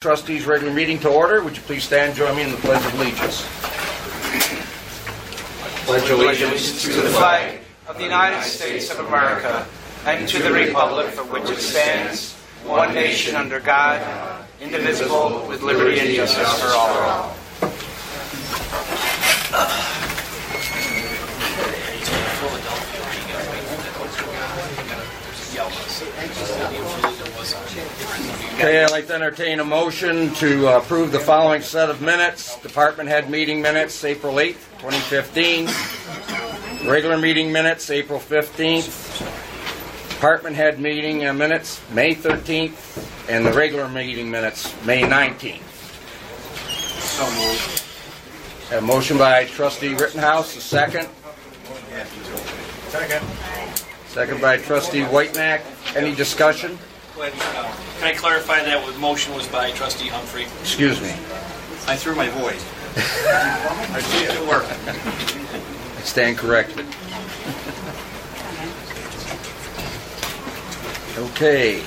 Trustees' regular meeting to order. Would you please stand and join me in the Pledge of Allegiance? Pledge allegiance to the flag of the United States of America and to the republic for which it stands, one nation under God, indivisible, with liberty and justice for all. Okay, I'd like to entertain a motion to approve the following set of minutes. Department head meeting minutes, April 8th, 2015. Regular meeting minutes, April 15th. Department head meeting minutes, May 13th. And the regular meeting minutes, May 19th. So moved. A motion by Trustee Rittenhouse, a second. Second. Second by Trustee Whitenack. Any discussion? Can I clarify that the motion was by Trustee Humphrey? Excuse me. I threw my voice. I see it at work. I stand corrected. Okay.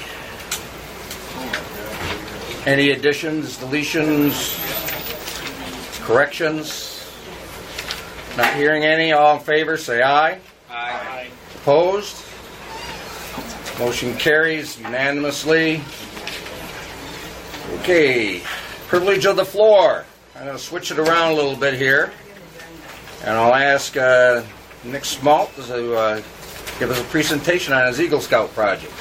Any additions, deletions, corrections? Not hearing any. All in favor, say aye. Aye. Opposed? Motion carries unanimously. Okay. Privilege of the floor. I'm going to switch it around a little bit here. And I'll ask Nick Smalt to give us a presentation on his Eagle Scout project.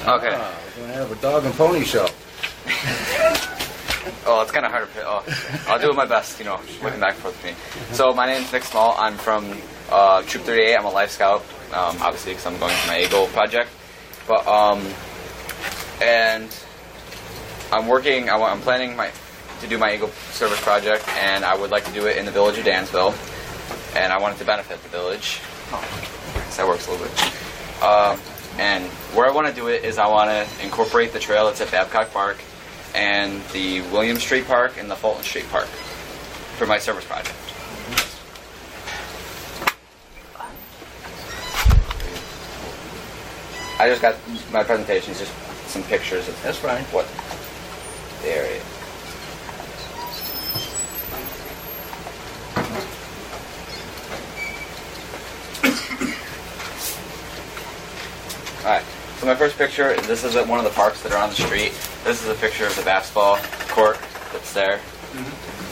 Okay. We're going to have a dog and pony show. Oh, it's kind of hard to I'll do my best, looking back and forth with me. So my name's Nick Small. I'm from Troop 38. I'm a Life Scout, obviously, because I'm going to my Eagle project. But and I'm planning to do my Eagle service project, and I would like to do it in the village of Dansville, and I want it to benefit the village. So that works a little bit. And where I want to do it is I want to incorporate the trail that's at Babcock Park and the William Street Park and the Fulton Street Park for my service project. I just got my presentations, just some pictures of That's fine. what the area is. Alright, so my first picture, this is at one of the parks that are on the street. This is a picture of the basketball court that's there,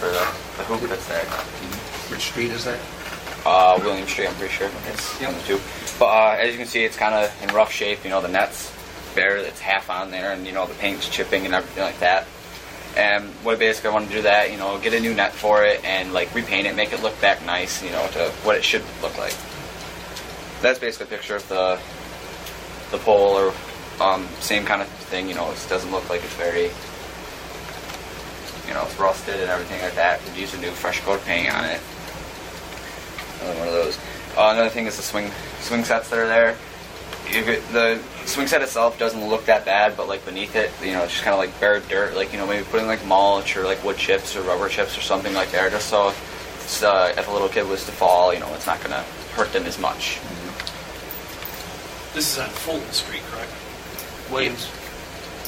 or the hoop that's there. Which street is that? William Street, I'm pretty sure. It's one of the two. But as you can see, it's kind of in rough shape. The net's bare, it's half on there, and the paint's chipping and everything like that. And what basically I want to do that, get a new net for it and repaint it, make it look back nice, to what it should look like. That's basically a picture of the pole, or same kind of thing. It doesn't look like it's very, it's rusted and everything like that. Could use a new fresh coat of paint on it. Another one of those. Another thing is the swing sets that are there. The swing set itself doesn't look that bad, but beneath it, it's just kind of bare dirt. Maybe putting mulch or wood chips or rubber chips or something like that, just so if a little kid was to fall, it's not going to hurt them as much. This is on Fulton Street, correct? Williams.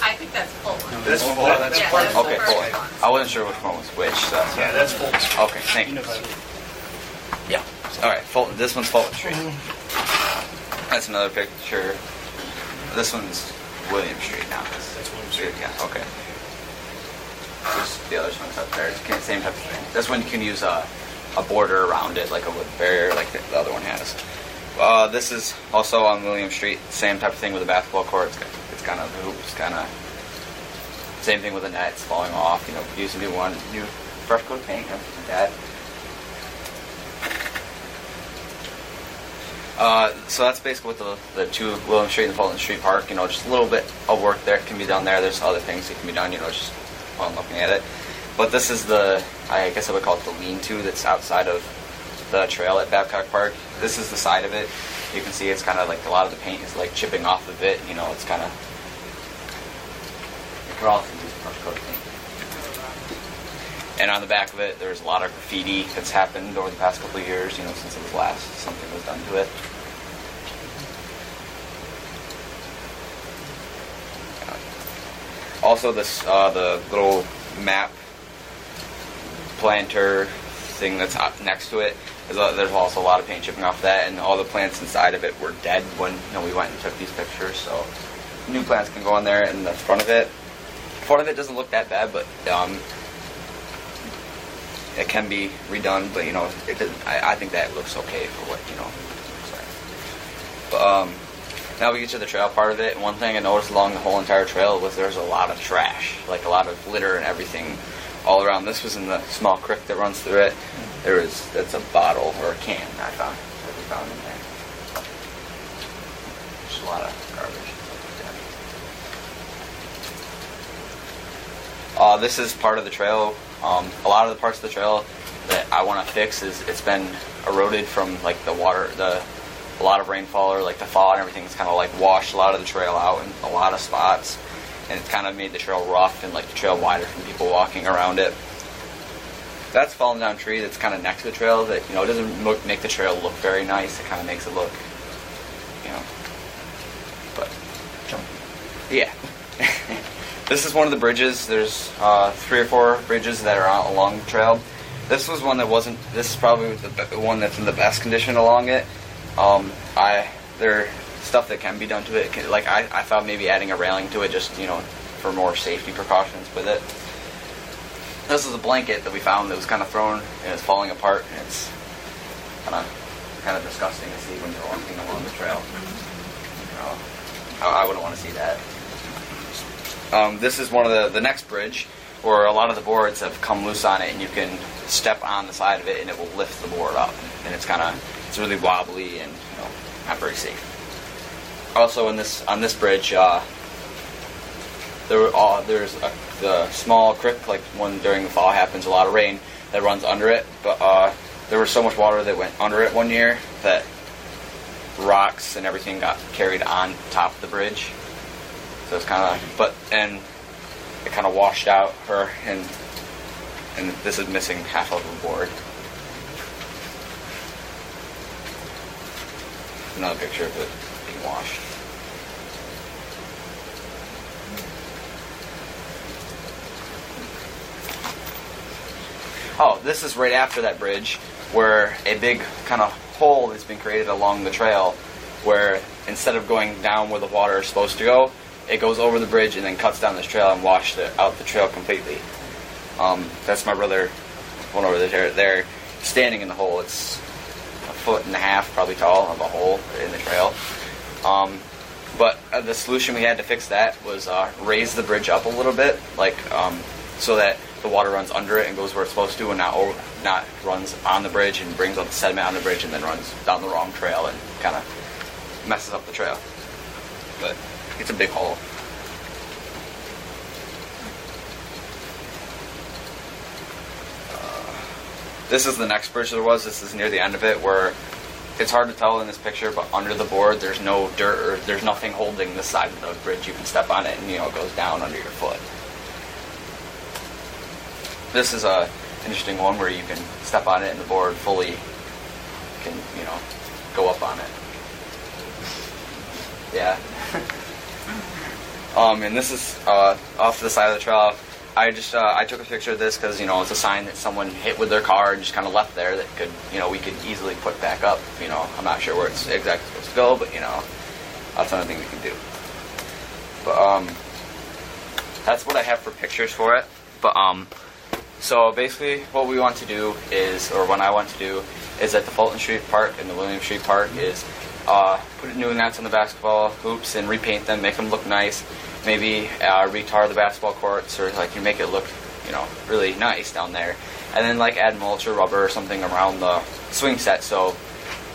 I think that's Fulton. That's Fulton. That's Fulton. Okay, Fulton. I wasn't sure which one was which. So Yeah, that's Fulton Street. okay, thank you. Yeah. All right, Fulton. This one's Fulton Street. That's another picture. This one's William Street now. That's William Street. Yeah. Okay. Just the other one's up there. It's the same type of thing. This one you can use a border around it, like a wood barrier, like the other one has. This is also on William Street. Same type of thing with a basketball court. It's kind of the hoops, kind of same thing with the net. It's falling off. Use a new one, new fresh coat of paint, everything like that. So that's basically what the two William Street and Fulton Street Park. Just a little bit of work there can be done there. There's other things that can be done. Just while I'm looking at it. But this is I guess I would call it the lean-to that's outside of the trail at Babcock Park. This is the side of it. You can see it's kind of a lot of the paint is chipping off of it. It's kind of. You could also use brush coat paint. And on the back of it, there's a lot of graffiti that's happened over the past couple of years, since it was last, something was done to it. Also, this the little map planter thing that's next to it. There's also a lot of paint chipping off that, and all the plants inside of it were dead when we went and took these pictures. So new plants can go on there, and the front of it. Front of it doesn't look that bad, but it can be redone. But it doesn't, I think that looks okay for what But now we get to the trail part of it. And one thing I noticed along the whole entire trail was there's a lot of trash, like a lot of litter and everything all around. This was in the small creek that runs through it. That's a bottle or a can that we found in there. Just a lot of garbage. This is part of the trail. A lot of the parts of the trail that I want to fix is it's been eroded from like the water, a lot of rainfall or like the thaw and everything's kind of like washed a lot of the trail out in a lot of spots, and it's kind of made the trail rough and like the trail wider from people walking around it. That's fallen down tree that's kind of next to the trail that it doesn't make the trail look very nice. It kind of makes it look, but yeah. This is one of the bridges. There's 3 or 4 bridges that are along the trail. This was one that wasn't. This is probably the one that's in the best condition along it. There's stuff that can be done to it. Like I thought maybe adding a railing to it, just for more safety precautions with it. This is a blanket that we found that was kind of thrown and it's falling apart, and it's kind of disgusting to see when you're walking along the trail. I wouldn't want to see that. This is one of the next bridge where a lot of the boards have come loose on it, and you can step on the side of it and it will lift the board up, and it's really wobbly and not very safe. Also on this bridge, there's the small creek, like when during the fall happens, a lot of rain that runs under it, but there was so much water that went under it one year that rocks and everything got carried on top of the bridge. So it's and it kind of washed out and this is missing half of the board. Another picture of it being washed. Oh, this is right after that bridge where a big kind of hole has been created along the trail where instead of going down where the water is supposed to go, it goes over the bridge and then cuts down this trail and washed out the trail completely. That's my brother, one over there, standing in the hole. It's 1.5 feet probably tall of a hole in the trail. But the solution we had to fix that was raise the bridge up a little bit, so that the water runs under it and goes where it's supposed to, and not runs on the bridge and brings up the sediment on the bridge and then runs down the wrong trail and kind of messes up the trail. But it's a big hole. This is the next bridge there was. This is near the end of it, where it's hard to tell in this picture, but under the board there's no dirt or there's nothing holding this side of the bridge. You can step on it and it goes down under your foot. This is a interesting one where you can step on it and the board fully can go up on it. Yeah. And this is off to the side of the trail. I took a picture of this because it's a sign that someone hit with their car and just kind of left there that could we could easily put back up. I'm not sure where it's exactly supposed to go, but that's another thing we can do. But that's what I have for pictures for it. But so basically what we want to do is, or what I want to do is at the Fulton Street Park and the William Street Park is put new nets on the basketball hoops and repaint them, make them look nice. Maybe retar the basketball courts, or you make it look, really nice down there. And then add mulch or rubber or something around the swing set, so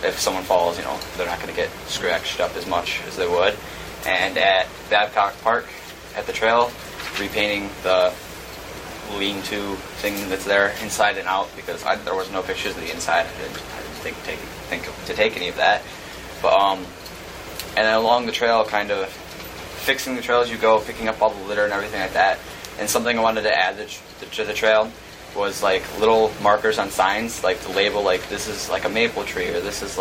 if someone falls, they're not going to get scratched up as much as they would. And at Babcock Park, at the trail, repainting the lean-to thing that's there inside and out, because there was no pictures of the inside. I didn't think to take any of that. But and then along the trail, kind of fixing the trail as you go, picking up all the litter and everything like that. And something I wanted to add to the trail was little markers on signs, to label this is a maple tree, or this is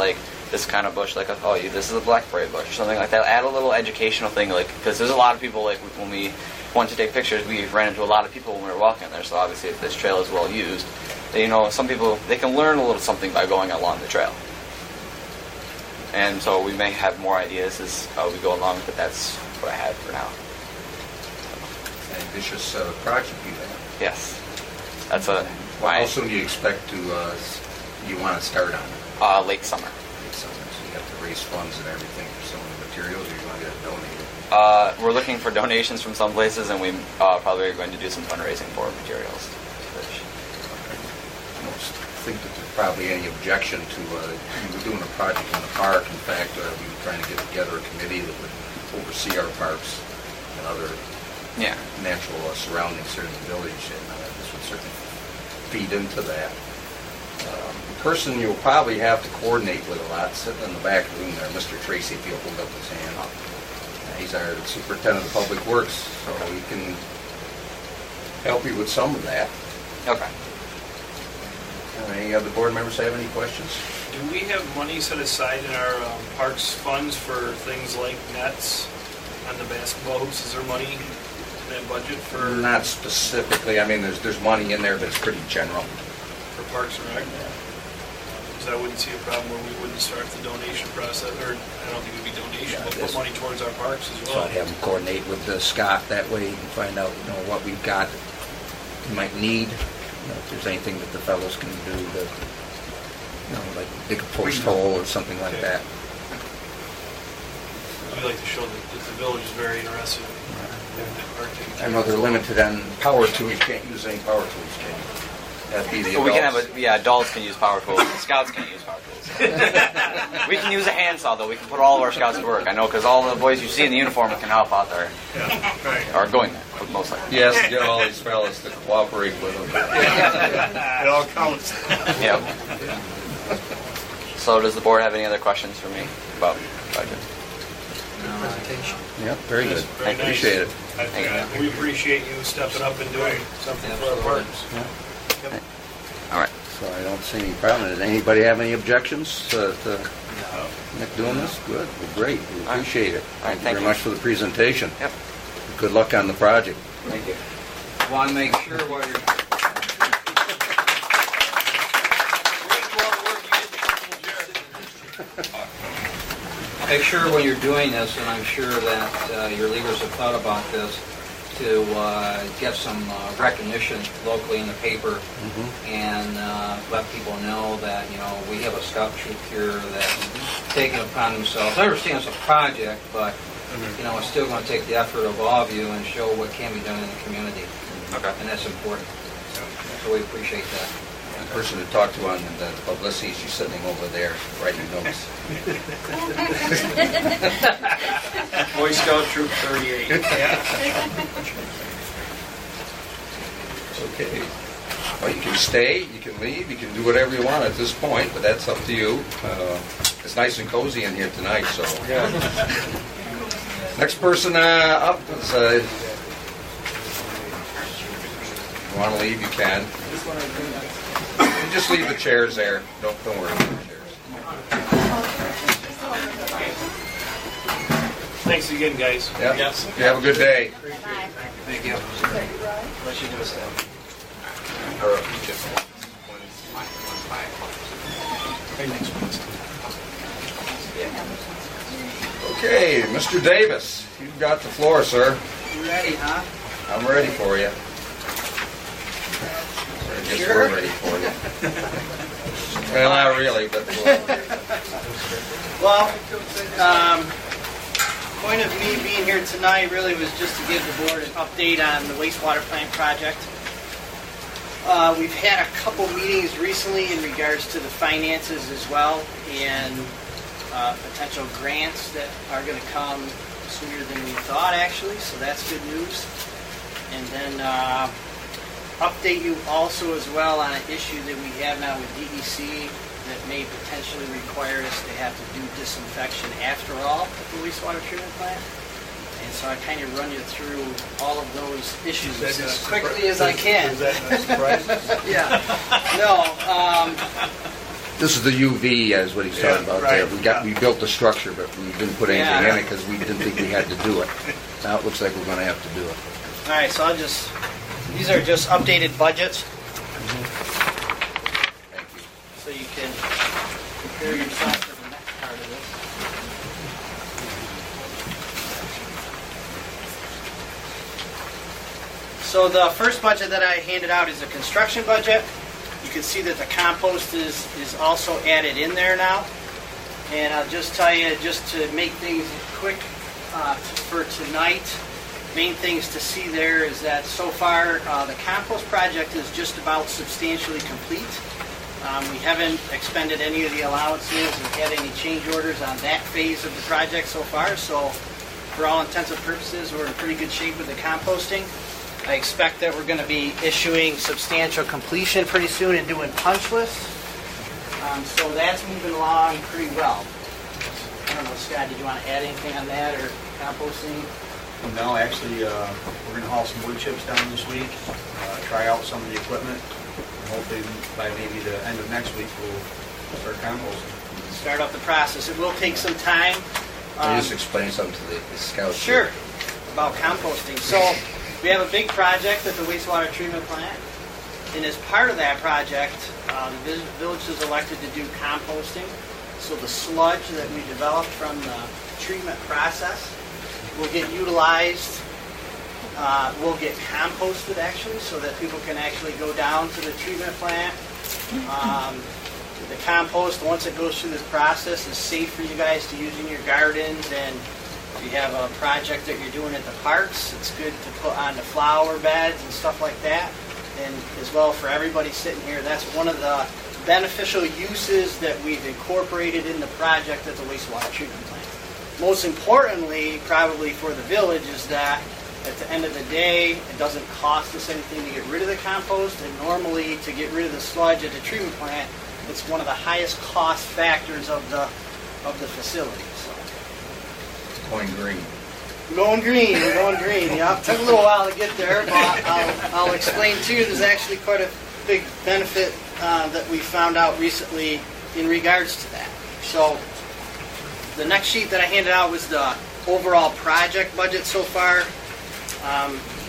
this kind of bush, like this is a blackberry bush or something like that. Add a little educational thing, like because there's a lot of people like when we want to take pictures, we ran into a lot of people when we were walking there. So obviously, if this trail is well used, some people they can learn a little something by going along the trail. And so we may have more ideas as we go along, but that's what I had for now. Ambitious project you have. Yes, that's a. How soon do you expect to? You want to start on it? Late summer. Late summer. So you have to raise funds and everything for some of the materials, or you want to get it donated? We're looking for donations from some places, and we probably are going to do some fundraising for materials. I don't think that there's probably any objection to you were doing a project in the park. In fact, we were trying to get together a committee that would oversee our parks and other natural surroundings here in the village, and this would certainly feed into that. The person you'll probably have to coordinate with a lot, sitting in the back room there, Mr. Tracy, if you'll hold up his hand. He's our superintendent of public works, so he can help you with some of that. Okay. Any other board members have any questions? Do we have money set aside in our parks funds for things like nets on the basketball hoops? Is there money in that budget for Not specifically. I mean, there's money in there, but it's pretty general. Parks and Rec? Because I wouldn't see a problem where we wouldn't start the donation process, or I don't think it would be donation, but put money towards our parks as So well. I'd have him coordinate with Scott. That way you can find out, what we've got you might need. If there's anything that the fellows can do to, like dig a post hole or something like that. We like to show that the village is very interested in park taking I know they're limited on power tools. You can't use any power tools, can you? That'd be the Well, we can adults. have adults can use power tools. Scouts can't use power tools. We can use a handsaw though. We can put all of our scouts to work. I know because all the boys you see in the uniform can help out there, are going there most likely. Yes, get all these fellas to cooperate with them. It all counts. Yep. So does the board have any other questions for me about budget? Yep, very good. Very I appreciate it. We appreciate you stepping up and doing something for our parks. All right. So I don't see any problem. Does anybody have any objections to Nick doing this? Good. Well, great. We appreciate it. Thank you thank very you. much for the presentation. Yep. Good luck on the project. Thank you. Want to make sure while you're when you're doing this, and I'm sure that your leaders have thought about this, to get some recognition locally in the paper and let people know that we have a scout troop here that's taking it upon themselves. I understand it's a project, but it's still going to take the effort of all of you and show what can be done in the community. Okay. And that's important. So we appreciate that. The person to talk to on the publicity, she's sitting over there writing notes. Boy Scout Troop 38. Okay. Well, you can stay, you can leave, you can do whatever you want at this point, but that's up to you. It's nice and cozy in here tonight, so. Next person up is, if you want to leave, you can. You just leave the chairs there. Don't worry about the chairs. Thanks again, guys. Yep. You have a good day. Thank you. Let you give us that. Okay, Mr. Davis, you've got the floor, sir. You ready, huh? I'm ready for you. I guess we're ready for you. Well, not really, but Well, point of me being here tonight really was just to give the board an update on the wastewater plant project. We've had a couple meetings recently in regards to the finances as well, and potential grants that are going to come sooner than we thought, actually, so that's good news. And then update you also as well on an issue that we have now with DEC that may potentially require us to have to do disinfection after all at the wastewater treatment plant. And so I kind of run you through all of those issues as quickly as I can. Is that a surprise? Yeah. No. This is the UV, is what he's talking about there. We built the structure, but we didn't put anything in it because we didn't think we had to do it. Now it looks like we're going to have to do it. All right, so these are just updated budgets. Thank you. So you can prepare yourself for the next part of this. So the first budget that I handed out is a construction budget. You can see that the compost is also added in there now. And I'll just tell you, just to make things quick for tonight, main things to see there is that so far the compost project is just about substantially complete. We haven't expended any of the allowances or had any change orders on that phase of the project so far. So for all intents and purposes, we're in pretty good shape with the composting. I expect that we're going to be issuing substantial completion pretty soon and doing punch lists. So that's moving along pretty well. I don't know, Scott, did you want to add anything on that or composting? No, actually, we're going to haul some wood chips down this week, try out some of the equipment, and hopefully by maybe the end of next week we'll start composting. Start up the process. It will take some time. Can you just explain something to the scouts? Sure, about composting. So we have a big project at the wastewater treatment plant, and as part of that project, the village is elected to do composting. So the sludge that we developed from the treatment process will get utilized, will get composted actually, so that people can actually go down to the treatment plant. The compost, once it goes through this process, is safe for you guys to use in your gardens, and if you have a project that you're doing at the parks, it's good to put on the flower beds and stuff like that. And as well for everybody sitting here, that's one of the beneficial uses that we've incorporated in the project at the wastewater treatment plant. Most importantly, probably for the village, is that at the end of the day, it doesn't cost us anything to get rid of the compost, and normally to get rid of the sludge at the treatment plant, it's one of the highest cost factors of the facility. So. Going green. We're going green. Yeah, it took a little while to get there, but I'll explain to you. There's actually quite a big benefit that we found out recently in regards to that. So the next sheet that I handed out was the overall project budget so far.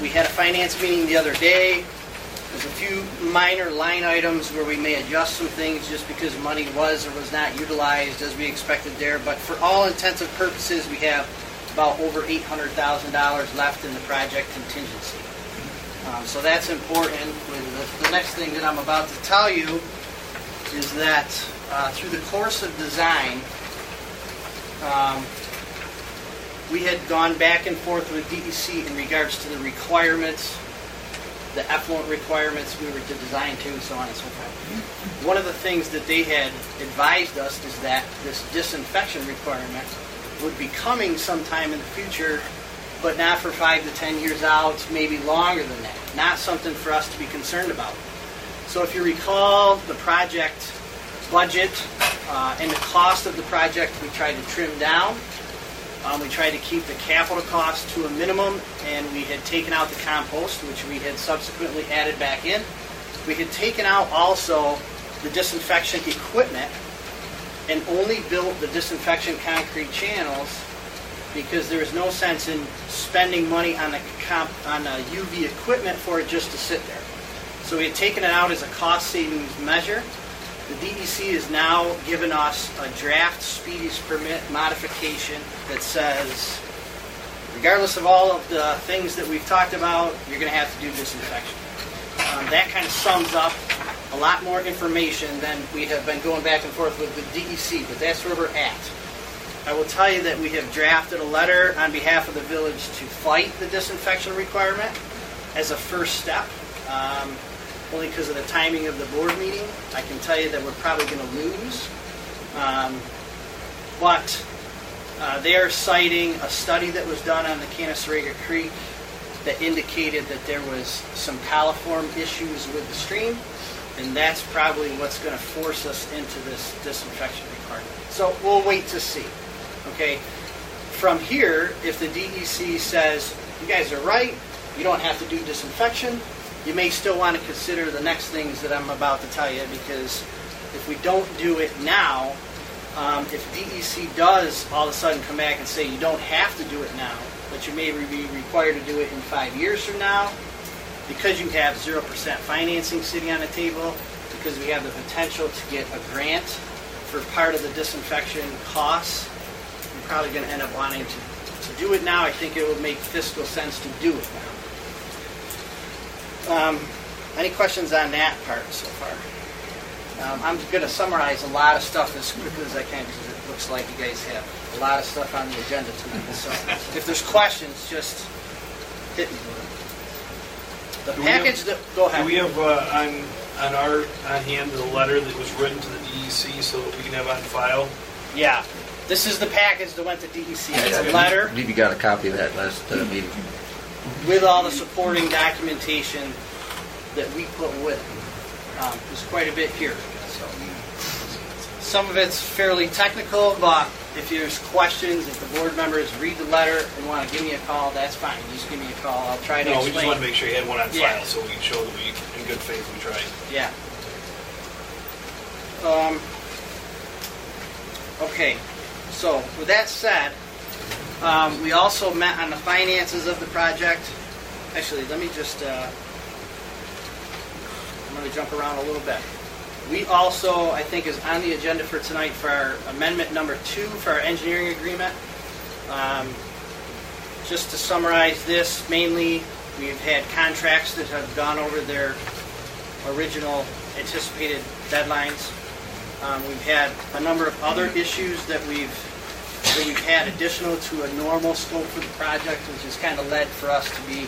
We had a finance meeting the other day. There's a few minor line items where we may adjust some things just because money was or was not utilized as we expected there. But for all intents and purposes, we have about over $800,000 left in the project contingency. So that's important. The next thing that I'm about to tell you is that through the course of design, we had gone back and forth with DEC in regards to the requirements, the effluent requirements we were to design to, so on and so forth. One of the things that they had advised us is that this disinfection requirement would be coming sometime in the future, but not for 5 to 10 years out, maybe longer than that. Not something for us to be concerned about. So if you recall the project budget and the cost of the project, we tried to trim down. We tried to keep the capital cost to a minimum, and we had taken out the compost, which we had subsequently added back in. We had taken out also the disinfection equipment and only built the disinfection concrete channels because there was no sense in spending money on the UV equipment for it just to sit there. So we had taken it out as a cost savings measure. The DEC has now given us a draft speedies permit modification that says, regardless of all of the things that we've talked about, you're going to have to do disinfection. That kind of sums up a lot more information than we have been going back and forth with the DEC, but that's where we're at. I will tell you that we have drafted a letter on behalf of the village to fight the disinfection requirement as a first step. Only because of the timing of the board meeting. I can tell you that we're probably going to lose. But they are citing a study that was done on the Canasarega Creek that indicated that there was some coliform issues with the stream, and that's probably what's going to force us into this disinfection requirement. So we'll wait to see. Okay. From here, if the DEC says, you guys are right, you don't have to do disinfection, you may still want to consider the next things that I'm about to tell you, because if we don't do it now, if DEC does all of a sudden come back and say you don't have to do it now, but you may be required to do it in 5 years from now, because you have 0% financing sitting on the table, because we have the potential to get a grant for part of the disinfection costs, you're probably going to end up wanting to do it now. I think it would make fiscal sense to do it now. Any questions on that part so far? I'm going to summarize a lot of stuff as quickly as I can because it looks like you guys have a lot of stuff on the agenda tonight. So if there's questions, just hit me. The package that, go ahead. Do we have on hand the letter that was written to the DEC so that we can have on file? Yeah. This is the package that went to DEC. It's a letter I believe you got a copy of that last meeting. with all the supporting documentation that we put with it. There's quite a bit here. So some of it's fairly technical, but if there's questions, if the board members read the letter and want to give me a call, that's fine. Just give me a call. I'll try to No, explain. we just want to make sure you had one on Yeah. file so we can show that we, in good faith, we tried. Yeah. Okay. So with that said, we also met on the finances of the project. Actually, let me just, I'm going to jump around a little bit. We also, I think, is on the agenda for tonight for our amendment number 2 for our engineering agreement. Just to summarize this, mainly we've had contracts that have gone over their original anticipated deadlines. We've had a number of other issues that we've had additional to a normal scope for the project, which has kind of led for us to be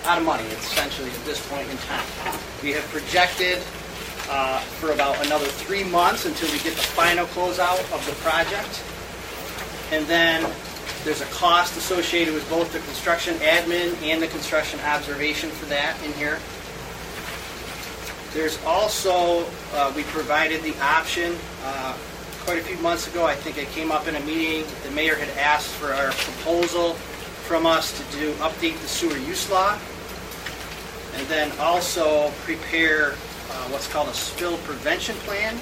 out of money, essentially, at this point in time. We have projected for about another 3 months until we get the final closeout of the project. And then there's a cost associated with both the construction admin and the construction observation for that in here. There's also, we provided the option, quite a few months ago, I think it came up in a meeting, the mayor had asked for our proposal from us to update the sewer use law, and then also prepare what's called a spill prevention plan,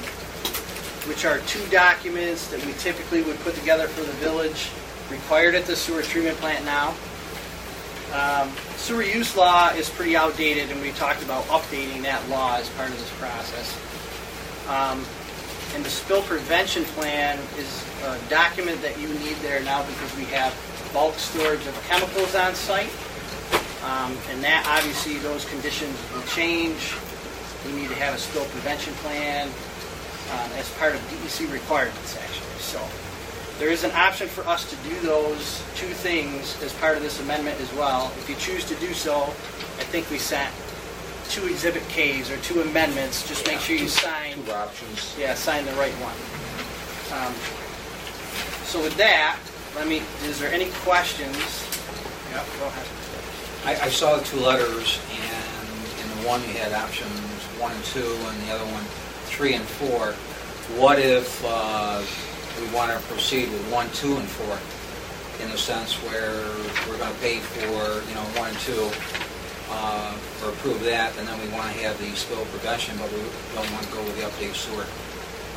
which are 2 documents that we typically would put together for the village, required at the sewer treatment plant now. Sewer use law is pretty outdated, and we talked about updating that law as part of this process. And the spill prevention plan is a document that you need there now because we have bulk storage of chemicals on site. And that, obviously, those conditions will change. We need to have a spill prevention plan as part of DEC requirements, actually. So there is an option for us to do those 2 things as part of this amendment as well. If you choose to do so, I think we sent 2 Exhibit Ks or 2 amendments. Just make sure you sign. 2 options. Yeah, sign the right one. So with that, is there any questions? Yeah, go ahead. I saw the 2 letters, and in the one you had options 1 and 2, and the other one 3 and 4. What if we want to proceed with 1, 2, and 4, in the sense where we're going to pay for 1 and 2, or approve that, and then we want to have the spill prevention, but we don't want to go with the update sewer?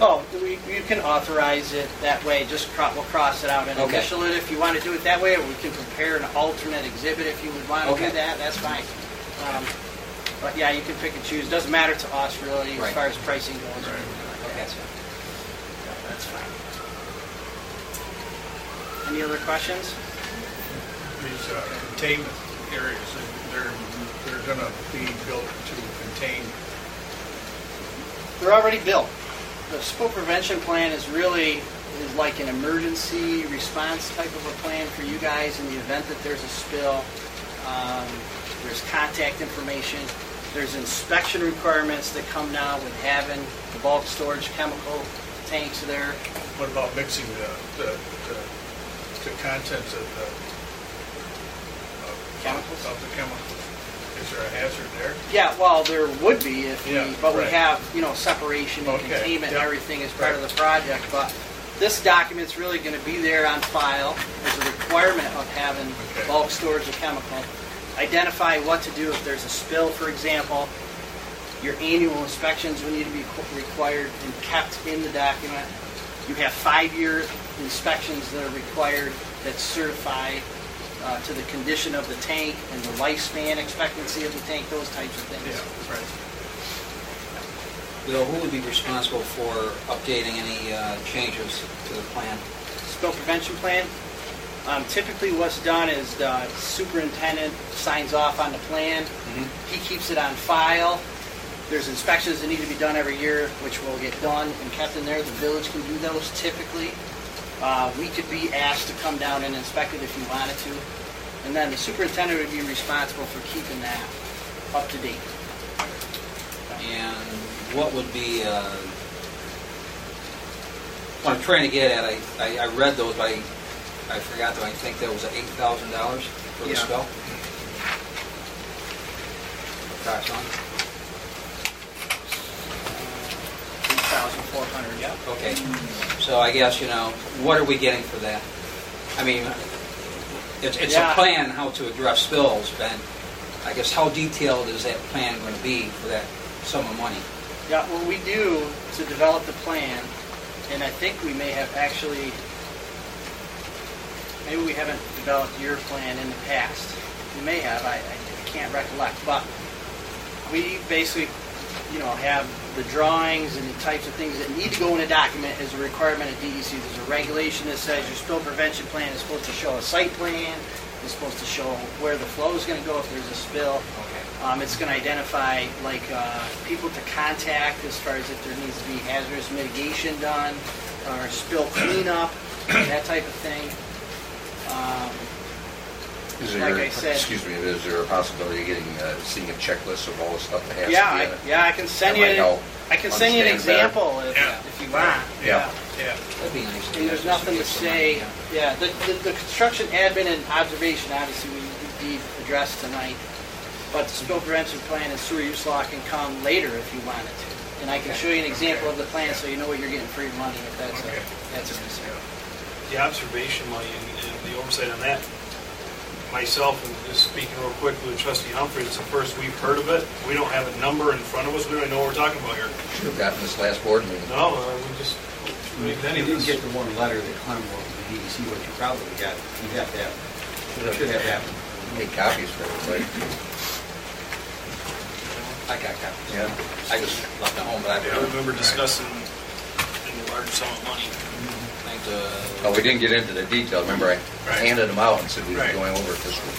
Oh, you can authorize it that way. Just we'll cross it out and Okay. initial it if you want to do it that way, or we can prepare an alternate exhibit if you would want to Okay. do that. That's fine. But yeah, you can pick and choose. Doesn't matter to us really Right. as far as pricing goes. Or Right. anything like that. Okay. So, that's fine. Any other questions? These containment areas, they're going to be built to contain. They're already built. The spill prevention plan is like an emergency response type of a plan for you guys in the event that there's a spill. There's contact information. There's inspection requirements that come now with having the bulk storage chemical tanks there. What about mixing the contents of Chemicals? Of the chemicals? Is there a hazard there? Yeah, well, there would be if Yeah, but we right. have, separation and Okay, containment and yep. everything as part of Right. the project. But this document's really going to be there on file as a requirement of having Okay. bulk storage of chemical. Identify what to do if there's a spill, for example. Your annual inspections will need to be required and kept in the document. You have 5-year inspections that are required that certify to the condition of the tank and the lifespan expectancy of the tank, those types of things. Yeah, right. Bill, who would be responsible for updating any changes to the plan? Spill prevention plan. Typically what's done is the superintendent signs off on the plan. He keeps it on file. There's inspections that need to be done every year, which will get done and kept in there. The village can do those typically. We could be asked to come down and inspect it if you wanted to. And then the superintendent would be responsible for keeping that up to date. And what would be, what I'm trying to get at, I read those, but I forgot that I think that was $8,000 for the Yeah. spill. Approximately. 3,400, yeah. Okay. So I guess, what are we getting for that? I mean, it's Yeah. a plan how to address spills, but I guess how detailed is that plan going to be for that sum of money? Yeah, what we do to develop the plan, and I think we may have actually, maybe we haven't developed your plan in the past. We may have, I can't recollect, but we basically, have the drawings and the types of things that need to go in a document as a requirement of DEC. There's a regulation that says your spill prevention plan is supposed to show a site plan, it's supposed to show where the flow is going to go if there's a spill. It's going to identify people to contact as far as if there needs to be hazardous mitigation done or spill cleanup, that type of thing. Like I said, excuse me, is there a possibility of getting, seeing a checklist of all the stuff that has to be in it? I can send you. That might help I can send you an understand example if you want. Yeah. Yeah. That'd be nice. And there's nothing to say. Yeah, the construction admin and observation, obviously, we need addressed tonight. But the spill prevention plan and sewer use law can come later if you wanted to. And I can show you an example of the plan so you know what you're getting for your money if that's a concern. The observation money and the oversight on that, myself, and just speaking real quick with Trustee Humphrey, it's the first we've heard of it. We don't have a number in front of us. We don't know what we're talking about here. Should have gotten this last board meeting. No, we just make any You of didn't this. get the one letter that Clem wrote to the DEC, what you probably got. You have to have, should have happened. Make copies for everybody. I got copies. Yeah. I just left at home, but I remember discussing a large sum of money. No, we didn't get into the detail. Remember, I handed them out and said we were Right. going over it this week.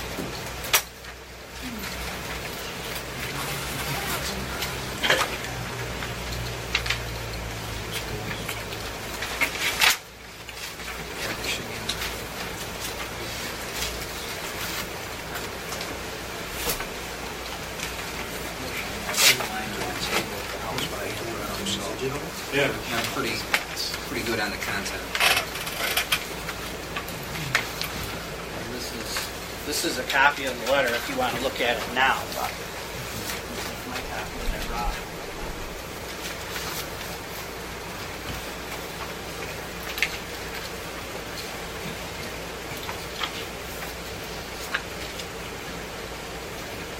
Yeah. I'm pretty good on the content. This is a copy of the letter if you want to look at it now. But this is my copy that I brought.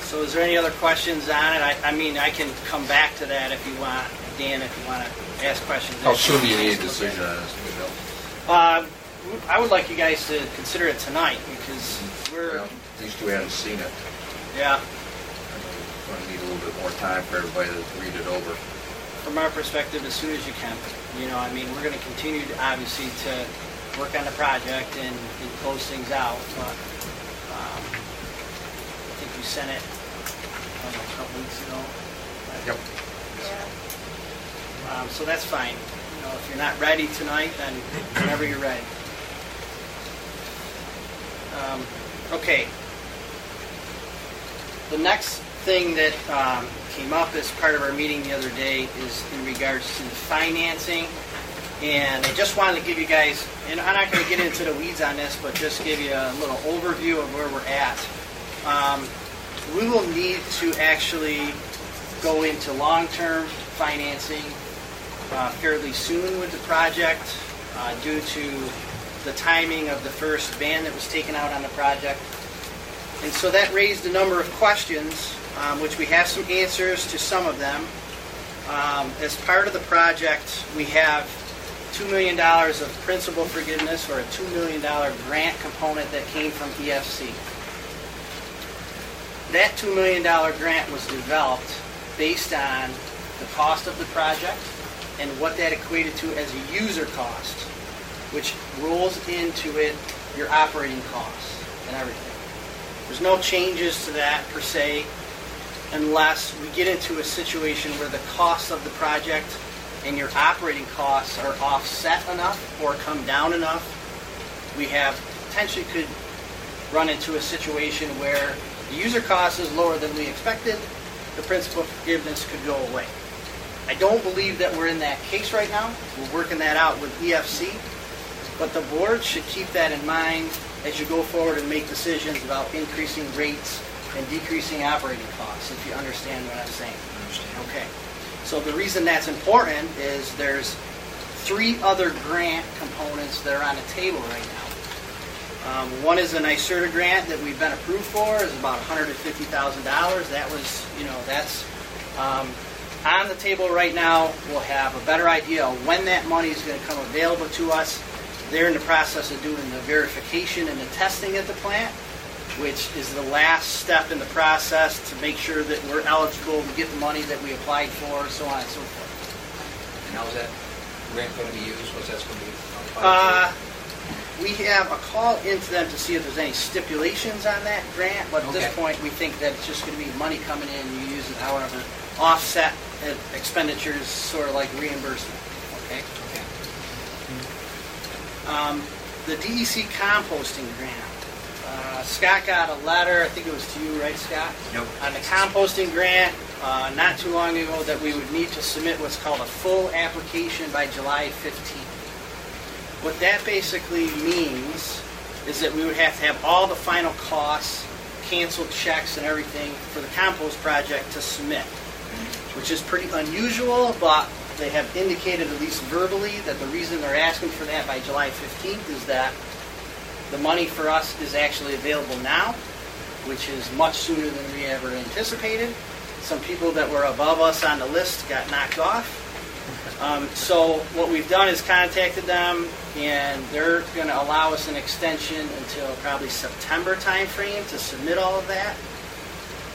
So is there any other questions on it? I mean, I can come back to that if you want, Dan, if you want to ask questions. How soon do you need a decision on this, Bill? I would like you guys to consider it tonight because we're, Well, these two haven't seen it. yeah, Going to need a little bit more time for everybody to read it over. from our perspective, as soon as you can. I mean, we're going to continue to, obviously, to work on the project and close things out, but I think we sent it, I don't know, a couple weeks ago. Yep. So that's fine. If you're not ready tonight, then whenever you're ready. Okay. The next thing that came up as part of our meeting the other day is in regards to the financing. And I just wanted to give you guys, and I'm not going to get into the weeds on this, but just give you a little overview of where we're at. We will need to actually go into long-term financing fairly soon with the project due to the timing of the first ban that was taken out on the project. And so that raised a number of questions which we have some answers to some of them. As part of the project, we have $2 million of principal forgiveness, or a $2 million grant component that came from EFC. That $2 million grant was developed based on the cost of the project and what that equated to as a user cost, which rolls into it your operating costs and everything. There's no changes to that per se unless we get into a situation where the cost of the project and your operating costs are offset enough or come down enough. We have potentially could run into a situation where the user cost is lower than we expected, the principal forgiveness could go away. I don't believe that we're in that case right now. We're working that out with EFC, but the board should keep that in mind as you go forward and make decisions about increasing rates and decreasing operating costs, if you understand what I'm saying. Okay. So the reason that's important is there's 3 other grant components that are on the table right now. One is a NYSERDA grant that we've been approved for, is about $150,000. That was, that's on the table right now. We'll have a better idea of when that money is going to come available to us. They're in the process of doing the verification and the testing at the plant, which is the last step in the process to make sure that we're eligible to get the money that we applied for, so on and so forth. And how's that grant going to be used? What's that going to be applied to? We have a call into them to see if there's any stipulations on that grant, but at this point we think that it's just going to be money coming in, you use it however, offset expenditures, sort of like reimbursement. Okay? The DEC composting grant. Scott got a letter, I think it was to you, right, Scott? Nope. On the composting grant, not too long ago, that we would need to submit what's called a full application by July 15th. What that basically means is that we would have to have all the final costs, canceled checks and everything for the compost project to submit, which is pretty unusual, but they have indicated, at least verbally, that the reason they're asking for that by July 15th is that the money for us is actually available now, which is much sooner than we ever anticipated. Some people that were above us on the list got knocked off. So what we've done is contacted them, and they're going to allow us an extension until probably September timeframe to submit all of that.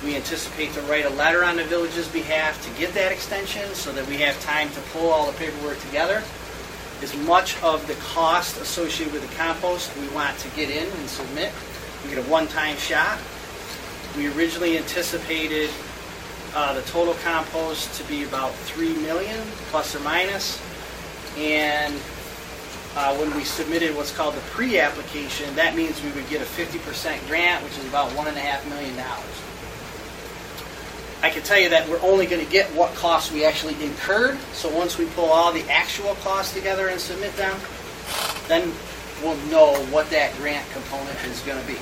We anticipate to write a letter on the village's behalf to get that extension so that we have time to pull all the paperwork together. As much of the cost associated with the compost we want to get in and submit. We get a one-time shot. We originally anticipated the total compost to be about $3 million, plus or minus. And when we submitted what's called the pre-application, that means we would get a 50% grant, which is about $1.5 million. I can tell you that we're only going to get what costs we actually incurred. So once we pull all the actual costs together and submit them, then we'll know what that grant component is going to be.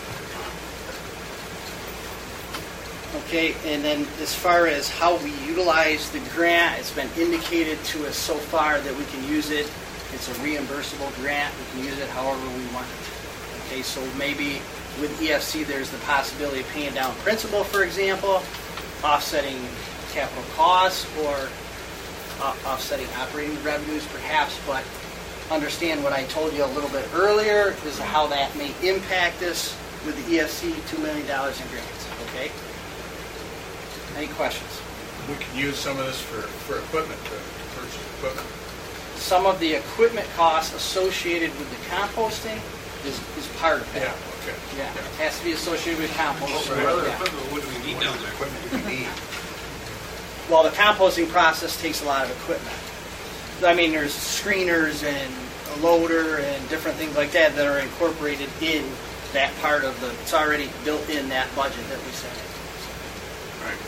Okay, and then as far as how we utilize the grant, it's been indicated to us so far that we can use it. It's a reimbursable grant. We can use it however we want it. Okay, so maybe with EFC there's the possibility of paying down principal, for example, offsetting capital costs, or offsetting operating revenues perhaps, but understand what I told you a little bit earlier is how that may impact us with the EFC $2 million in grants. Okay? Any questions? We could use some of this for equipment, to purchase equipment. Some of the equipment costs associated with the composting is part of that. Yeah, okay. Yeah, it has to be associated with composting. What other Yeah. equipment would we need down there? Equipment do we need? Well, the composting process takes a lot of equipment. I mean, there's screeners and a loader and different things like that that are incorporated in that part of the, it's already built in that budget that we set. Right.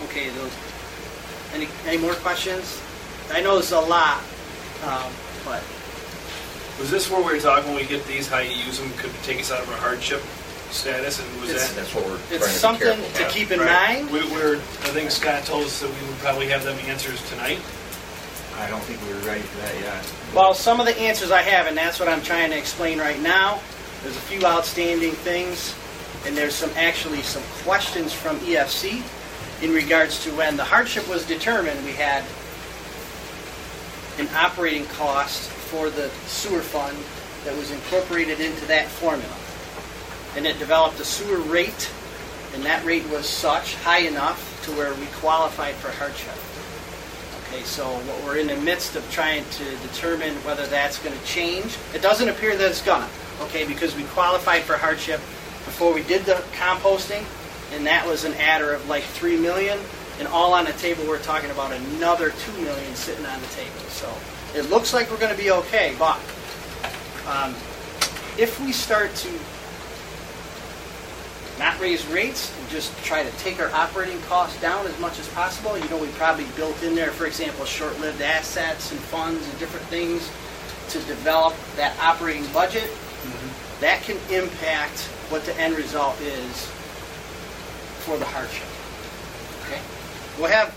Okay, those, any more questions? I know there's a lot, but Was this where we were talking when we get these, how you use them, could take us out of our hardship status? And was It's- that? That's what we're trying to be it's something careful. to keep in Right. mind. I think Scott told us that we would probably have them answers tonight. I don't think we're ready for that yet. Well, some of the answers I have, and that's what I'm trying to explain right now. There's a few outstanding things. And there's actually some questions from EFC in regards to when the hardship was determined, we had an operating cost for the sewer fund that was incorporated into that formula. And it developed a sewer rate, and that rate was high enough to where we qualified for hardship. Okay, so what we're in the midst of trying to determine whether that's going to change. It doesn't appear that it's gonna, okay, because we qualified for hardship before we did the composting, and that was an adder of like $3 million, and all on the table we're talking about another $2 million sitting on the table. So it looks like we're going to be okay, but if we start to not raise rates and just try to take our operating costs down as much as possible, we probably built in there, for example, short-lived assets and funds and different things to develop that operating budget. That can impact what the end result is for the hardship. Okay? We'll have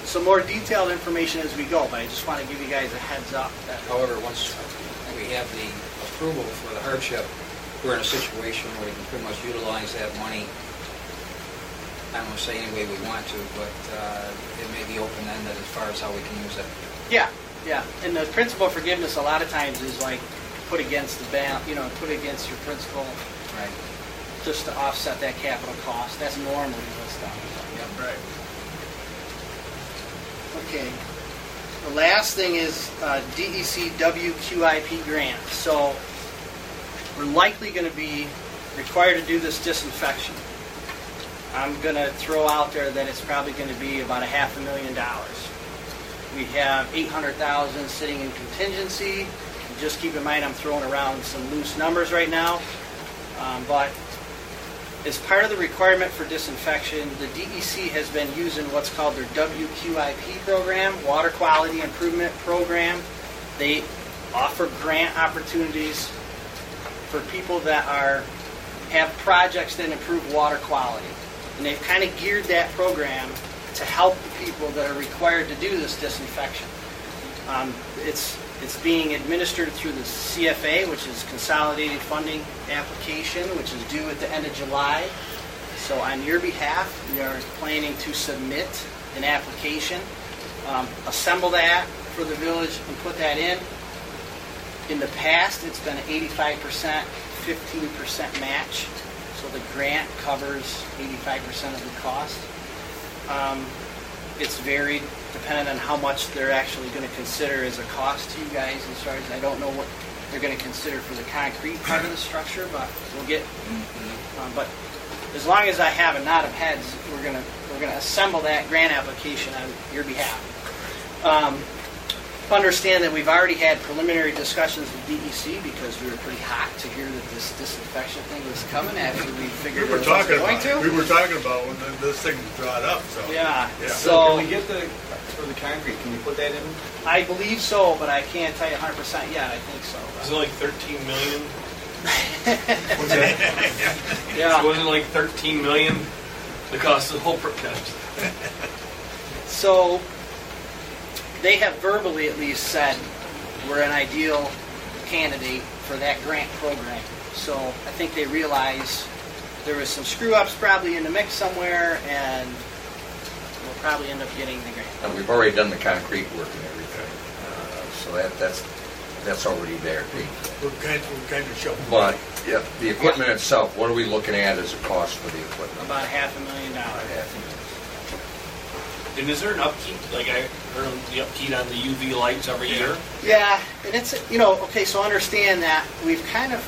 some more detailed information as we go, but I just want to give you guys a heads up. However, once we have the approval for the hardship, we're in a situation where we can pretty much utilize that money. I don't want to say any way we want to, but it may be open-ended as far as how we can use it. Yeah. And the principal forgiveness a lot of times is like put against the put against your principal, right? Just to offset that capital cost. That's normally what's done. Yep. Right. Okay. The last thing is DEC WQIP grant. So we're likely going to be required to do this disinfection. I'm going to throw out there that it's probably going to be about $500,000. We have $800,000 sitting in contingency. Just keep in mind I'm throwing around some loose numbers right now. But as part of the requirement for disinfection, the DEC has been using what's called their WQIP program, Water Quality Improvement Program. They offer grant opportunities for people that have projects that improve water quality. And they've kind of geared that program to help the people that are required to do this disinfection. It's being administered through the CFA, which is Consolidated Funding Application, which is due at the end of July. So on your behalf, we are planning to submit an application, assemble that for the village, and put that in. In the past, it's been an 85%, 15% match. So the grant covers 85% of the cost. It's varied depending on how much they're actually going to consider as a cost to you guys. As far as I don't know what they're going to consider for the concrete part of the structure, but we'll get. But as long as I have a knot of heads, we're going to assemble that grant application on your behalf. Understand that we've already had preliminary discussions with DEC because we were pretty hot to hear that this disinfection thing was coming after we figured We were it was going talking to. about. We were talking about when this thing was brought up. So Yeah. So can we get for the concrete? Can you put that in? I believe so, but I can't tell you 100% yet. I think so. Is it like 13 million? What's that? Yeah. So wasn't it like 13 million the cost of the whole project? So they have verbally at least said we're an ideal candidate for that grant program. So I think they realize there was some screw-ups probably in the mix somewhere, and we'll probably end up getting the grant. And we've already done the concrete work and everything, so that's already there. We're kind of shoving. But yeah, the equipment itself, what are we looking at as a cost for the equipment? About $500,000. And is there an upkeep? Like I heard the upkeep on the UV lights every year? Yeah, and it's, okay, so understand that we've kind of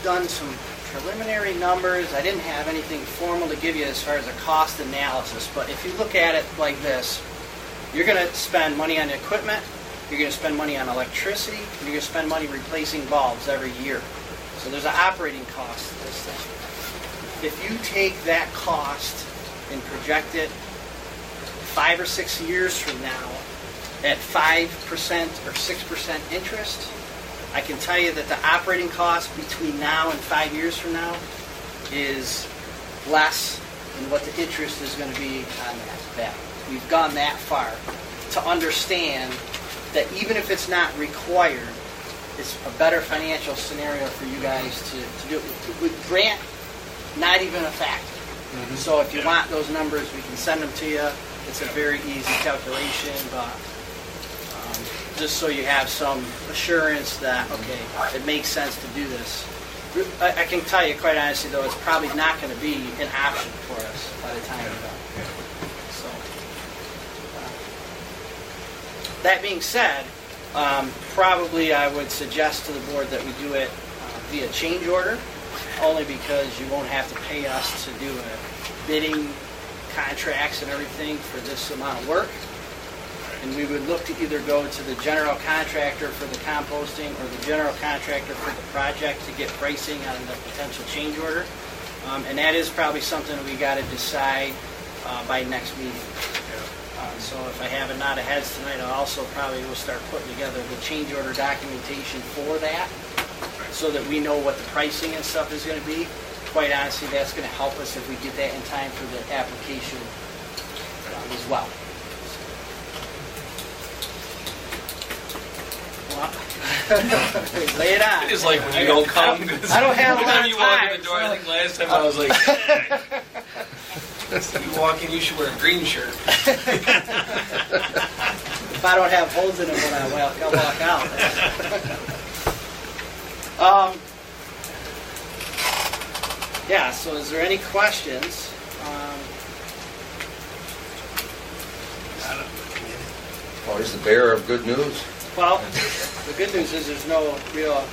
done some preliminary numbers. I didn't have anything formal to give you as far as a cost analysis, but if you look at it like this, you're going to spend money on equipment, you're going to spend money on electricity, and you're going to spend money replacing bulbs every year. So there's an operating cost to this thing. If you take that cost and project it 5 or 6 years from now at 5% or 6% interest, I can tell you that the operating cost between now and 5 years from now is less than what the interest is going to be on that. We've gone that far to understand that even if it's not required, it's a better financial scenario for you guys to do it. With grant not even a factor. So if you want those numbers, we can send them to you. It's a very easy calculation, but just so you have some assurance that, okay, it makes sense to do this. I can tell you quite honestly, though, it's probably not going to be an option for us by the time we're done. So, that being said, probably I would suggest to the board that we do it via change order, only because you won't have to pay us to do bidding contracts and everything for this amount of work. And we would look to either go to the general contractor for the composting or the general contractor for the project to get pricing on the potential change order. And that is probably something we got to decide by next meeting. So if I have a nod of heads tonight, I also probably will start putting together the change order documentation for that so that we know what the pricing and stuff is going to be. Quite honestly, that's going to help us if we get that in time for the application as well. Lay it on. It's like when you don't come. I don't have a lot of you walk in time. the door, I think last time I was like, you walk in, you should wear a green shirt. If I don't have holes in it when I walk out. Yeah, so is there any questions? Oh, he's the bearer of good news. Well, the good news is there's no real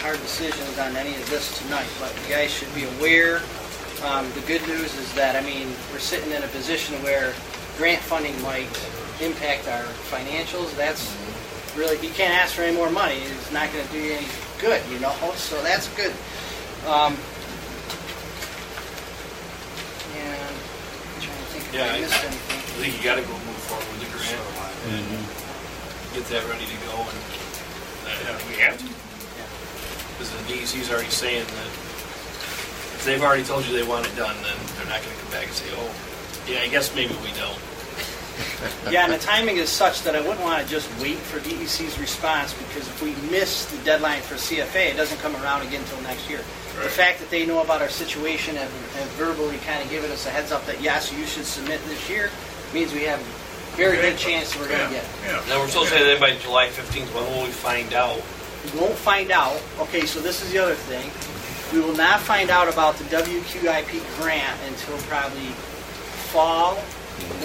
hard decisions on any of this tonight, but you guys should be aware. The good news is that, I mean, we're sitting in a position where grant funding might impact our financials. That's really, you can't ask for any more money. It's not going to do you any good, you know, so that's good. And I'm trying to think if I missed anything. I think you got to go move forward with the grant and get that ready to go. And we have to. Because the DEC's already saying that if they've already told you they want it done, then they're not going to come back and say, oh, yeah, I guess maybe we don't. Yeah, and the timing is such that I wouldn't want to just wait for DEC's response, because if we miss the deadline for CFA, it doesn't come around again until next year. Right. The fact that they know about our situation and verbally kind of given us a heads up that, yes, you should submit this year, means we have a very good chance that we're going to get it. Yeah. Now, we're supposed to say that by July 15th. When will we find out? We won't find out. Okay, so this is the other thing. We will not find out about the WQIP grant until probably fall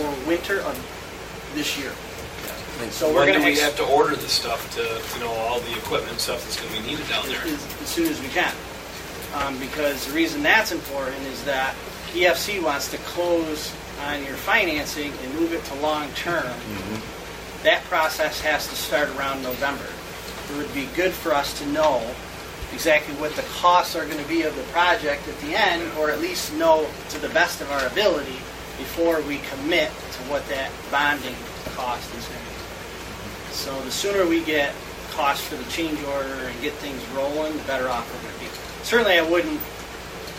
or winter of this year. So we're when going do we have to order the stuff to, all the equipment and stuff that's going to be needed down there? As soon as we can. Because the reason that's important is that EFC wants to close on your financing and move it to long term. That process has to start around November. It would be good for us to know exactly what the costs are going to be of the project at the end, or at least know to the best of our ability before we commit to what that bonding cost is going to be. So the sooner we get costs for the change order and get things rolling, the better off we're going to be. Certainly I wouldn't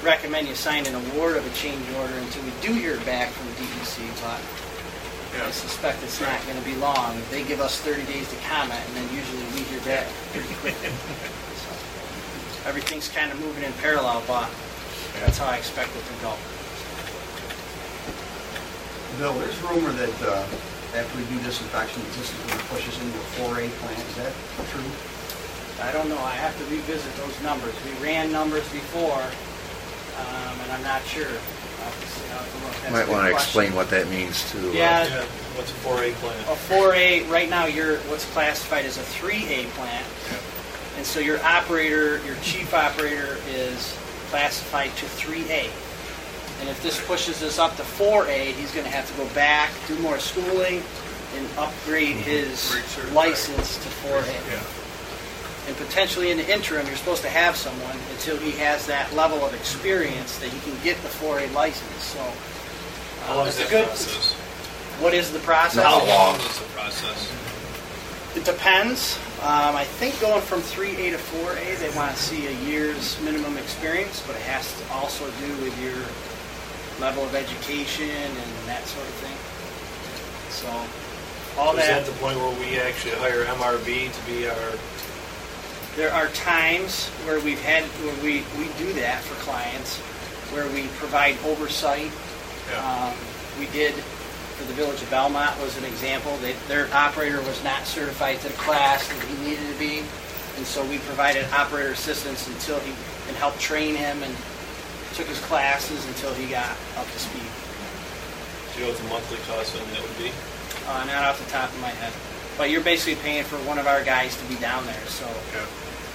recommend you sign an award of a change order until we do hear back from the DEC, but I suspect it's not going to be long. They give us 30 days to comment, and then usually we hear back pretty quickly. So everything's kind of moving in parallel, but that's how I expect it to go. Bill, there's rumor that after we do disinfection, this is going to push us into a 4A plant. Is that true? I don't know. I have to revisit those numbers. We ran numbers before, and I'm not sure. I'll have to look. That's Might a want to good explain question. what that means too. Yeah. What's a 4A plant? A 4A, right now, you're what's classified as a 3A plant. And so your operator, your chief operator, is classified to 3A. And if this pushes us up to 4A, he's going to have to go back, do more schooling, and upgrade his license to 4A. And potentially in the interim, you're supposed to have someone until he has that level of experience that he can get the 4A license. So how long is that process? What is the process? How long is the process? It depends. I think going from 3A to 4A, they want to see a year's minimum experience, but it has to also do with your level of education and that sort of thing. So all Is that. that the point where we actually hire MRB to be our? There are times where we do that for clients. where we provide oversight. Yeah. We did, for the Village of Belmont was an example. Their operator was not certified to the class that he needed to be, and so we provided operator assistance until he, and helped train him and took his classes until he got up to speed. Do you know what the monthly cost on that would be? Not off the top of my head. But you're basically paying for one of our guys to be down there, so, Yeah.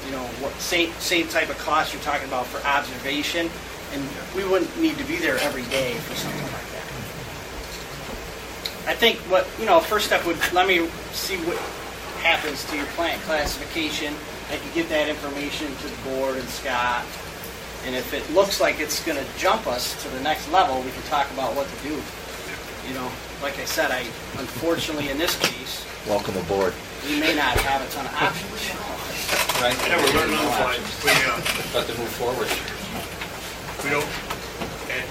you know, what same type of cost you're talking about for observation, and we wouldn't need to be there every day for something like that. I think what, you know, first step would, let me see what happens to your plant classification. I can give that information to the board and Scott, and if it looks like it's going to jump us to the next level, we can talk about what to do. You know, like I said, unfortunately in this case, Welcome aboard. we may not have a ton of options. Right? Yeah, we're learning on the fly. But to move forward. We don't, and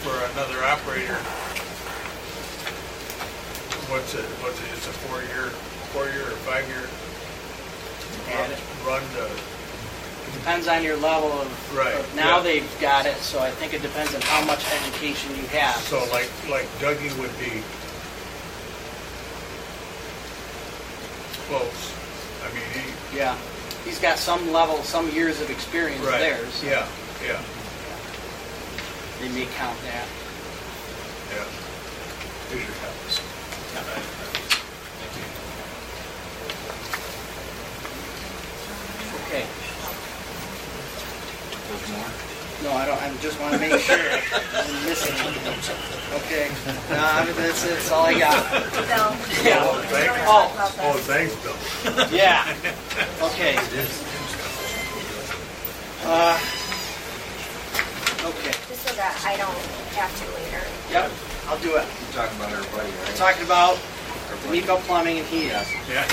for another operator, what's it, it's a 4-year or 5-year run to, It depends on your level of, Right, now yeah. they've got it, so I think it depends on how much education you have. so like Dougie would be close. I mean, Yeah, he's got some level, some years of experience right, there, so yeah, they may count that. yeah. Here's your copies. Okay. There's more? No, I don't, I just want to make sure I'm missing anything. Okay, that's all I got. Bill. Yeah. Oh, thank you. Talk about that. Oh, thanks, Bill. Yeah, okay. Okay, Just so that I don't have to later. yep, I'll do it. You're talking about everybody, We're right? talking about D'Amico Plumbing and Heating. Yeah.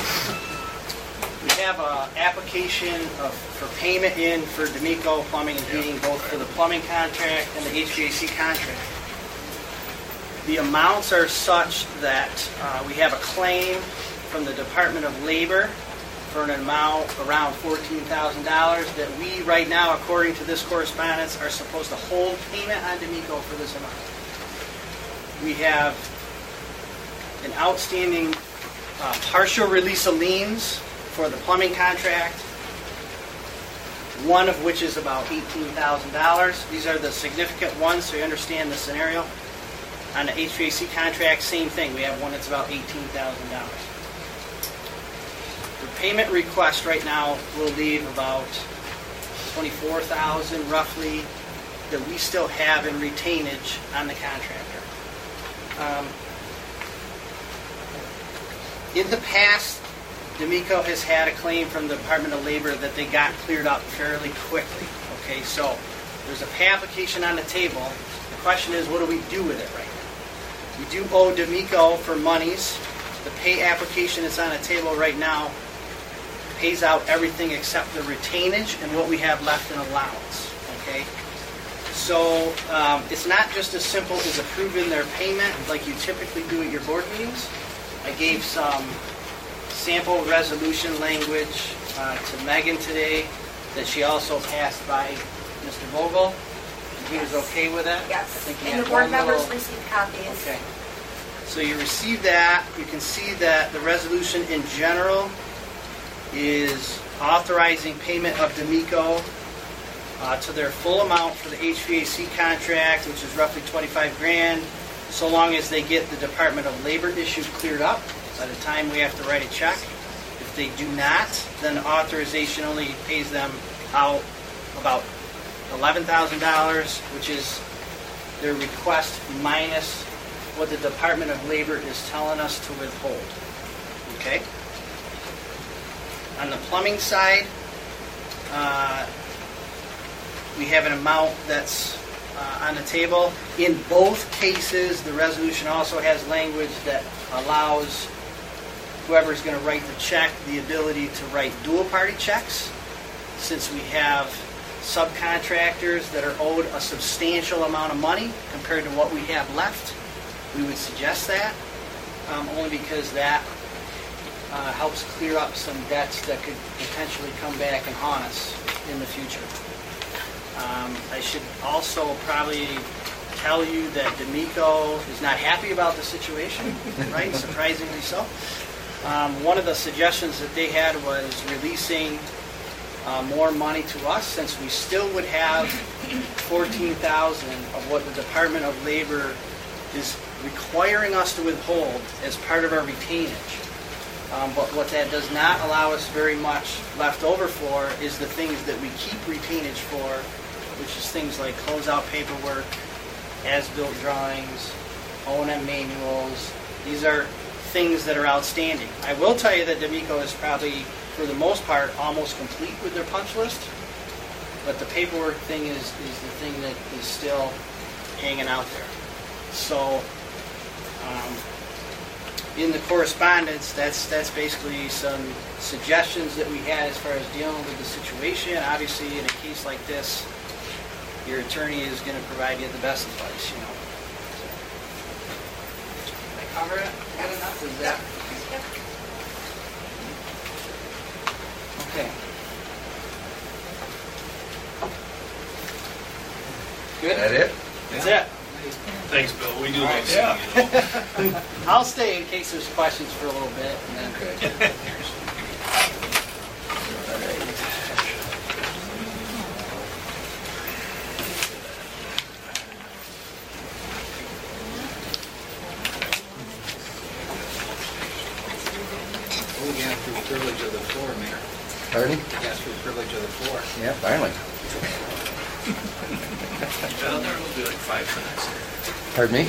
We have an application for payment in for D'Amico Plumbing and Heating, both for the plumbing contract and the HVAC contract. The amounts are such that we have a claim from the Department of Labor for an amount around $14,000 that we, right now, according to this correspondence, are supposed to hold payment on D'Amico for this amount. We have an outstanding partial release of liens for the plumbing contract, one of which is about $18,000. These are the significant ones, so you understand the scenario. On the HVAC contract, same thing. We have one that's about $18,000. The payment request right now will leave about $24,000 roughly that we still have in retainage on the contractor. In the past, D'Amico has had a claim from the Department of Labor that they got cleared up fairly quickly. Okay, so there's a pay application on the table. The question is, what do we do with it right now? We do owe D'Amico for monies. The pay application that's on the table right now pays out everything except the retainage and what we have left in allowance. Okay, so it's not just as simple as approving their payment like you typically do at your board meetings. I gave some sample resolution language to Megan today that she also passed by Mr. Vogel. And he was okay with it? I Yes, think he and had the board one members little- received copies. Okay. So you receive that. You can see that the resolution in general is authorizing payment of D'Amico to their full amount for the HVAC contract, which is roughly 25 grand, so long as they get the Department of Labor issue cleared up by the time we have to write a check. If they do not, then authorization only pays them out about $11,000, which is their request minus what the Department of Labor is telling us to withhold. Okay? On the plumbing side, we have an amount that's on the table. In both cases, the resolution also has language that allows whoever's going to write the check the ability to write dual-party checks. Since we have subcontractors that are owed a substantial amount of money compared to what we have left, we would suggest that, only because that helps clear up some debts that could potentially come back and haunt us in the future. I should also probably tell you that D'Amico is not happy about the situation, right? Surprisingly so. One of the suggestions that they had was releasing more money to us, since we still would have 14,000 of what the Department of Labor is requiring us to withhold as part of our retainage. But what that does not allow us very much left over for is the things that we keep retainage for, which is things like closeout paperwork, as-built drawings, O&M manuals. These are things that are outstanding. I will tell you that D'Amico is probably, for the most part, almost complete with their punch list, but the paperwork thing is the thing that is still hanging out there. So, in the correspondence, that's basically some suggestions that we had as far as dealing with the situation. Obviously, in a case like this, your attorney is going to provide you the best advice, you know. Did I cover it? Good enough? Is that? Okay. Good? That it? That's it. Thanks, Bill. We do like seeing you. I'll stay in case there's questions for a little bit. And then Okay. We asked for the privilege of the floor, Mayor. Pardon? We asked for the privilege of the floor. Yeah, finally. Out there will be like 5 minutes. Pardon me?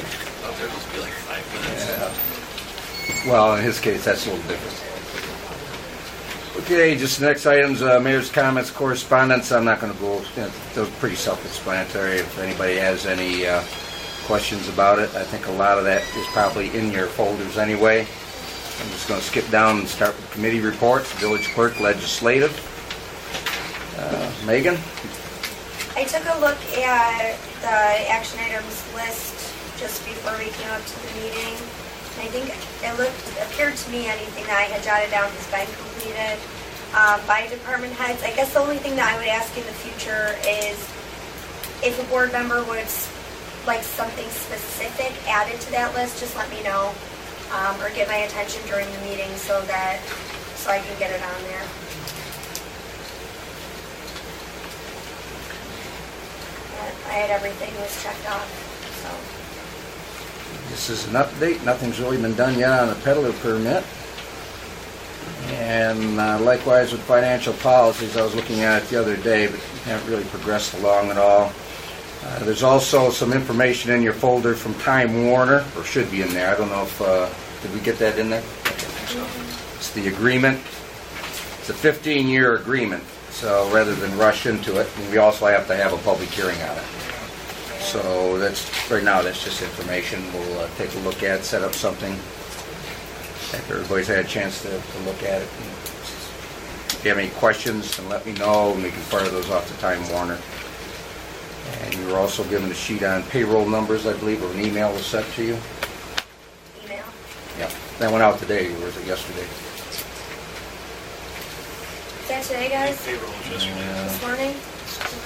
Out there will be like 5 minutes. Well, in his case, that's a little different. Okay, just the next items, mayor's comments, correspondence. I'm not going to go, those are pretty self-explanatory. If anybody has any questions about it, I think a lot of that is probably in your folders anyway. I'm just going to skip down and start with committee reports. Village clerk, legislative. Megan? I took a look at the action items list just before we came up to the meeting. And I think it appeared to me anything that I had jotted down has been completed by department heads. I guess the only thing that I would ask in the future is if a board member would like something specific added to that list, just let me know or get my attention during the meeting so I can get it on there. I had everything was checked off, so. This is an update. Nothing's really been done yet on the peddler permit. And likewise with financial policies, I was looking at it the other day, but haven't really progressed along at all. There's also some information in your folder from Time Warner, or should be in there. I don't know if, did we get that in there? It's the agreement. It's a 15-year agreement, so rather than rush into it, and we also have to have a public hearing on it. So that's, right now, that's just information. We'll take a look at, set up something after everybody's had a chance to look at it. If you have any questions, then let me know, and we can fire those off to Time Warner. And you were also given a sheet on payroll numbers, I believe, or an email was sent to you. Email. Yeah, that went out today, or was it yesterday? Is that today, guys? Payroll was yesterday. This morning?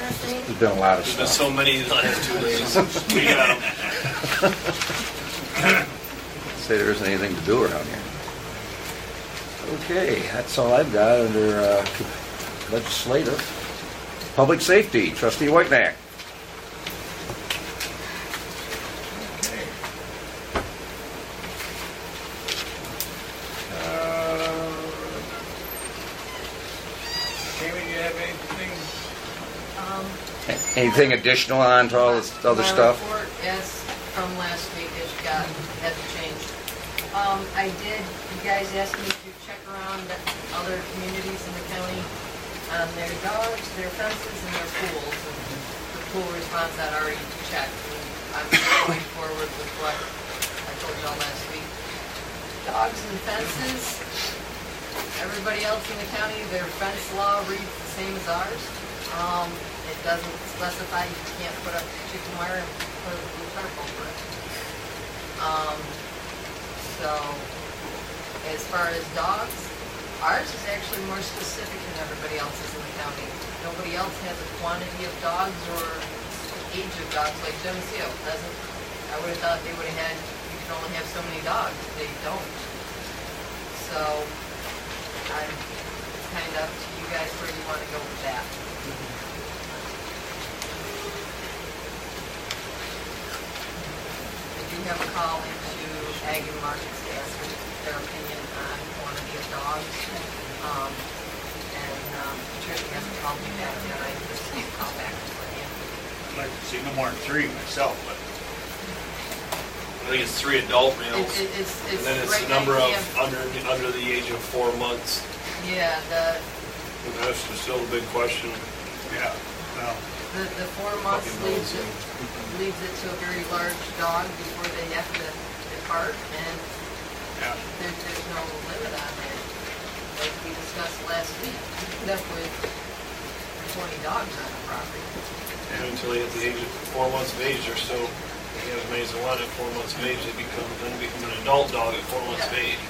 Last night? There's been a lot of There's been stuff. so many the last 2 days. We got them. Say there isn't anything to do around here. Okay, that's all I've got under legislative. Public safety, Trustee Whitenack. Jamie, do you have anything? Anything additional on to all this other stuff? My report, as from last week, hasn't changed. You guys asked me to check around other communities in the county on their dogs, their fences, and their pools. And the pool response I already checked. And I'm going forward with what I told y'all last week. Dogs and fences, everybody else in the county, their fence law reads the same as ours. It doesn't specify you can't put up chicken wire and put a blue tarp over it. So, as far as dogs, ours is actually more specific than everybody else's in the county. Nobody else has a quantity of dogs or age of dogs like Geneseo doesn't. I would have thought they would have had, you can only have so many dogs. They don't. So it's kind of up to you guys where you want to go with that. I do have a call into Ag and Markets to ask their opinion on quantity of dogs. Patricia hasn't called me back yet. I just need to call back for you. I'd like to see no more than 3 myself, but I think it's 3 adult males. It's and then it's right the number now of you have- under the age of 4 months. Yeah, And that's still the big question. yeah, well, the 4 months Puppy leaves it to a very large dog before they have to depart, and yeah. there's no limit on that. Like we discussed last week, you end up with 20 dogs on the property. And until they hit the age of 4 months of age, they're still, they have as many as they want at 4 months of age. They become an adult dog at 4 months of age.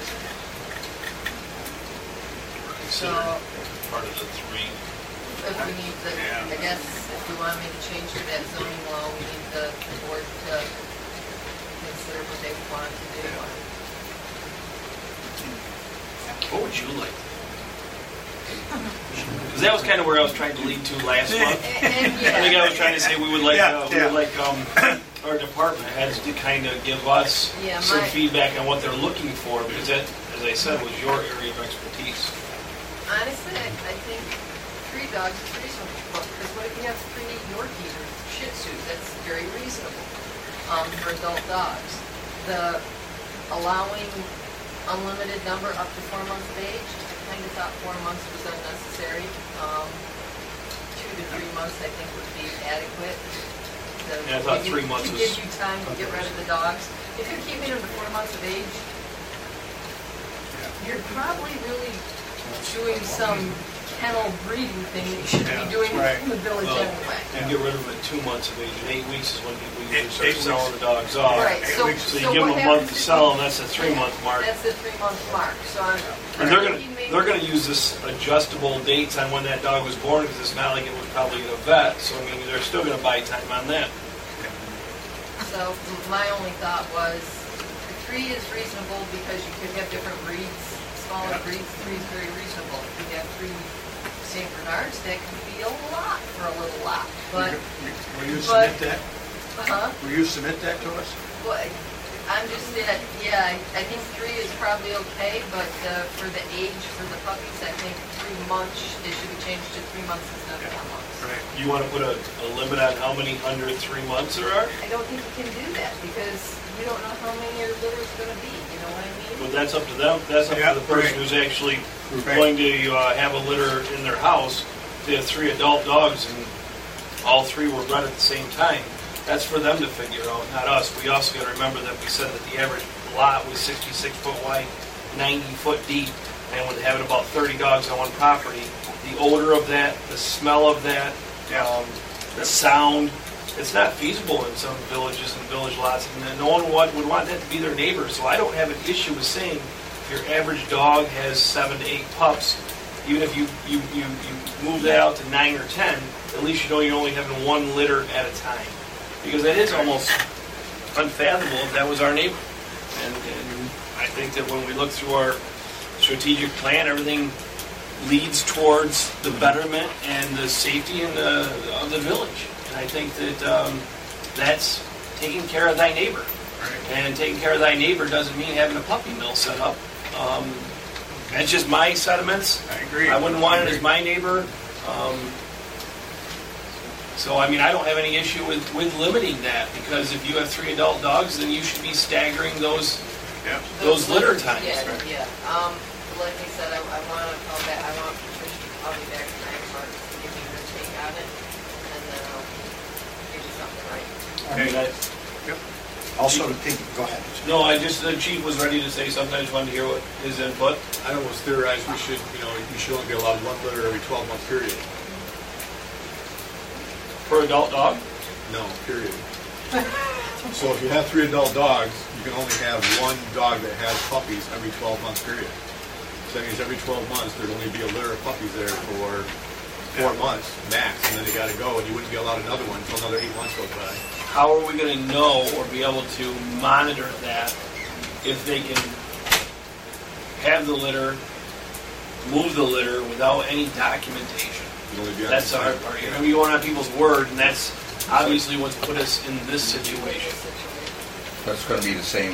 Considered part of the 3. If we need the, I guess, if we want to make a change to that zoning law, we need the board to consider what they want to do. What would you like? Because that was kind of where I was trying to lead to last month. And I think I was trying to say we would like Yeah. our department heads to kind of give us some feedback on what they're looking for, because that, as I said, was your area of expertise. Honestly, I think 3 dogs is reasonable, because what if you have 3 Yorkies or Shih Tzus? That's very reasonable for adult dogs. The allowing unlimited number up to 4 months of age, I kind of thought 4 months was unnecessary. 2 to 3 months, I think, would be adequate. Yeah, I thought 3 months to was... give you time to get rid of the dogs. If you're keeping them to 4 months of age, you're probably really doing some kennel breeding thing that you should be doing in the village anyway. And get rid of them at 2 months of age. And 8 weeks is when people usually start selling the dogs off. Right. So you give them a month to sell them, that's a 3-month mark. That's the 3-month mark. So And they're gonna use this adjustable dates on when that dog was born, because it's not like it was probably at a vet. So I mean, they're still gonna buy time on that. So my only thought was, 3 is reasonable because you could have different breeds, smaller breeds. 3 is very reasonable. If you have 3 St. Bernards, that could be a lot for a little lot. But Will you submit that? Will you submit that to us? Well, I'm just saying, yeah, I think 3 is probably okay, but for the age for the puppies, I think 3 months, they should be changed to 3 months instead of 4 months. Right. You want to put a limit on how many under 3 months there are? I don't think you can do that because you don't know how many your litter's going to be. You know what I mean? But that's up to them. That's up to the person who's actually going to have a litter in their house. They have 3 adult dogs and all 3 were bred at the same time. That's for them to figure out, not us. We also got to remember that we said that the average lot was 66 foot wide, 90 foot deep, and with having about 30 dogs on one property, the odor of that, the smell of that, the sound, it's not feasible in some villages and village lots, and no one would want that to be their neighbor. So I don't have an issue with saying if your average dog has 7 to 8 pups, even if you move that out to 9 or 10, at least you know you're only having 1 litter at a time. Because that is almost unfathomable if that was our neighbor. And I think that when we look through our strategic plan, everything leads towards the betterment and the safety of the village. And I think that that's taking care of thy neighbor. And taking care of thy neighbor doesn't mean having a puppy mill set up. That's just my sentiments. I agree. I wouldn't want it as my neighbor. So, I mean, I don't have any issue with limiting that, because if you have 3 adult dogs, then you should be staggering those litter times. Yeah. Like I said, I want to call back. I want Patricia to call me back tonight and give me her take on it, and then I'll give you something right. Okay. Also, go ahead. No, the chief was ready to say something. I just wanted to hear what his input. I almost theorized you should only be allowed 1 litter every 12-month period. For adult dog? No, period. So if you have 3 adult dogs, you can only have 1 dog that has puppies every 12-month period. So that means every 12 months there'd only be a litter of puppies there for 4 months max, and then they got to go, and you wouldn't be allowed another one until another 8 months goes by. How are we going to know or be able to monitor that if they can have the litter, move the litter without any documentation? You'd only be on That's the the hard site. part. You're going to be going on people's word, and that's obviously what's put us in this situation. That's going to be the same,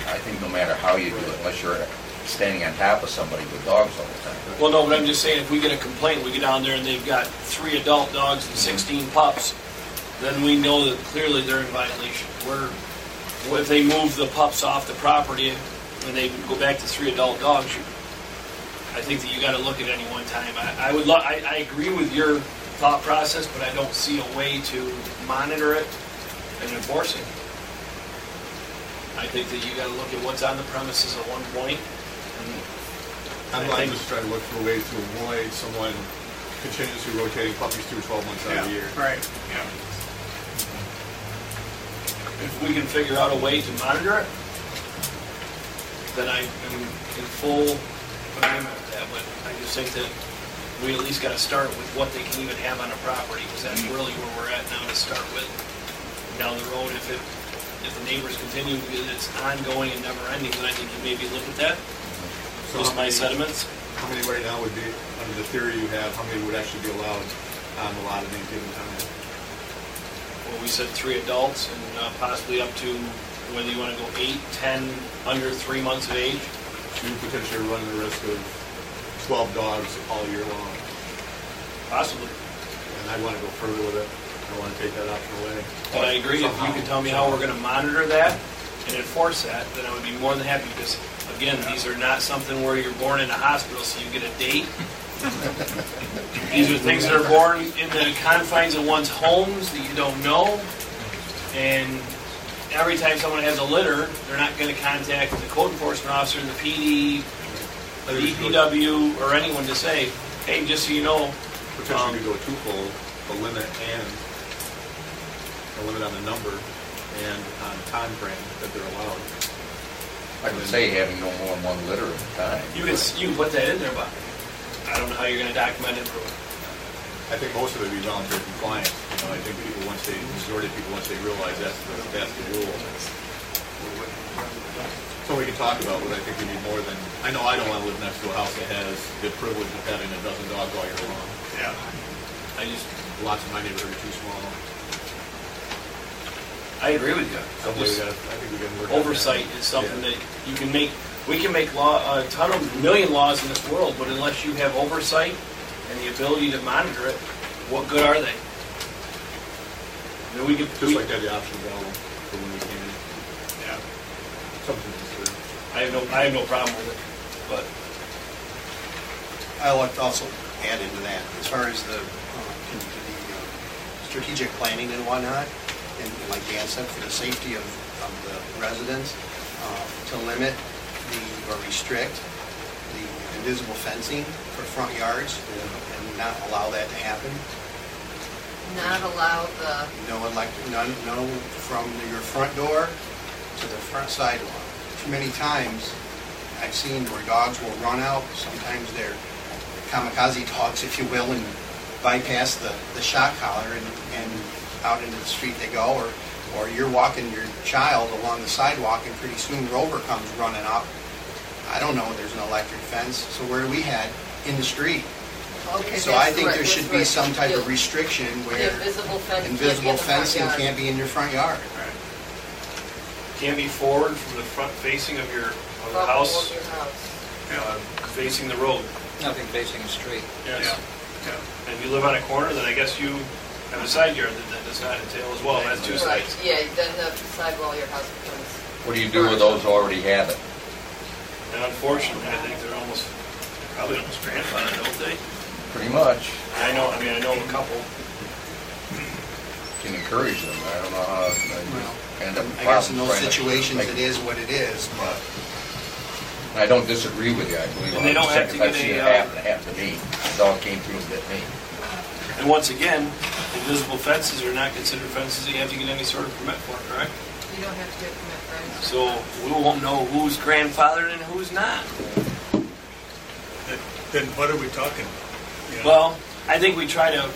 I think, no matter how you do it, unless you're standing on top of somebody with dogs all the time. Well, no, but I'm just saying, if we get a complaint, we get down there and they've got 3 adult dogs and 16 pups, then we know that clearly they're in violation. If they move the pups off the property and they go back to 3 adult dogs, I think that you got to look at any one time. I agree with your thought process, but I don't see a way to monitor it and enforce it. I think that you got to look at what's on the premises at one point. I'm just trying to look for ways to avoid someone continuously rotating puppies through 12 months out of the year. Right. Yeah. If we can figure out a way to monitor it, then I am in full agreement with that. But I just think that we at least got to start with what they can even have on a property, because that's really where we're at now to start with. Down the road, if the neighbors continue, because it's ongoing and never ending, then I think you maybe look at that. So Just my sentiments. How many right now would be, under the theory you have, how many would actually be allowed on the lot at any given time? Well, we said 3 adults and possibly up to whether you want to go 8, 10, under 3 months of age. So you potentially are running the risk of 12 dogs all year long. Possibly. And I want to go further with it. I want to take that option away. But I agree, if you can tell me how we're going to monitor that and enforce that, then I would be more than happy, because, again, these are not something where you're born in a hospital so you get a date. These are things that are born in the confines of one's homes that you don't know. And every time someone has a litter, they're not going to contact the code enforcement officer, the PD, the DPW, or anyone to say, hey, just so you know. Potentially go twofold, a limit on the number and on time frame that they're allowed. I would say having no more than 1 litter at a time. You can put that in there, but I don't know how you're going to document it. I think most of it would be voluntary compliance. I think majority of people, once they realize that's the rule. So we can talk about what I think we need more than, I know I don't want to live next to a house that has the privilege of having a dozen dogs all year long. Yeah. Lots of my neighborhood are too small. I agree with you. I think we got to work on that. Oversight is something that you can make. We can make a million laws in this world, but unless you have oversight and the ability to monitor it, what good are they? Like that, the option available for when we can. Yeah. Something to consider. I have no problem with it, but I like to also add into that, as far as the strategic planning and whatnot, and like Dan said, for the safety of the residents, to limit or restrict the invisible fencing for front yards and not allow that to happen. Not allow the... No from your front door to the front sidewalk. Too many times I've seen where dogs will run out. Sometimes they're kamikaze dogs, if you will, and bypass the shock collar and out into the street they go. Or you're walking your child along the sidewalk and pretty soon Rover comes running up. I don't know, there's an electric fence. So where do we head? In the street. Okay, So I think there should be some type of restriction where invisible fencing can't be in your front yard. can't be forward from the front facing of your house, facing the road. Nothing facing a street. Yes. Yeah. And if you live on a corner, then I guess you have a side yard that does not entail as well. That's 2 sides. Yeah, then the side wall of your house becomes... What do you do with those who already have it? And unfortunately, I think they're probably almost grandfathered, don't they? Pretty much. I know a couple. Can encourage them. I don't know how end up. I guess in those situations it is what it is, but I don't disagree with you. I believe. And they don't have to get I've seen it happen to me. The dog came through and bit me. And once again, invisible fences are not considered fences that you have to get any sort of permit for, correct? You don't have to get a permit for anything. So we won't know who's grandfathered and who's not. Then what are we talking? Well, I think we try to.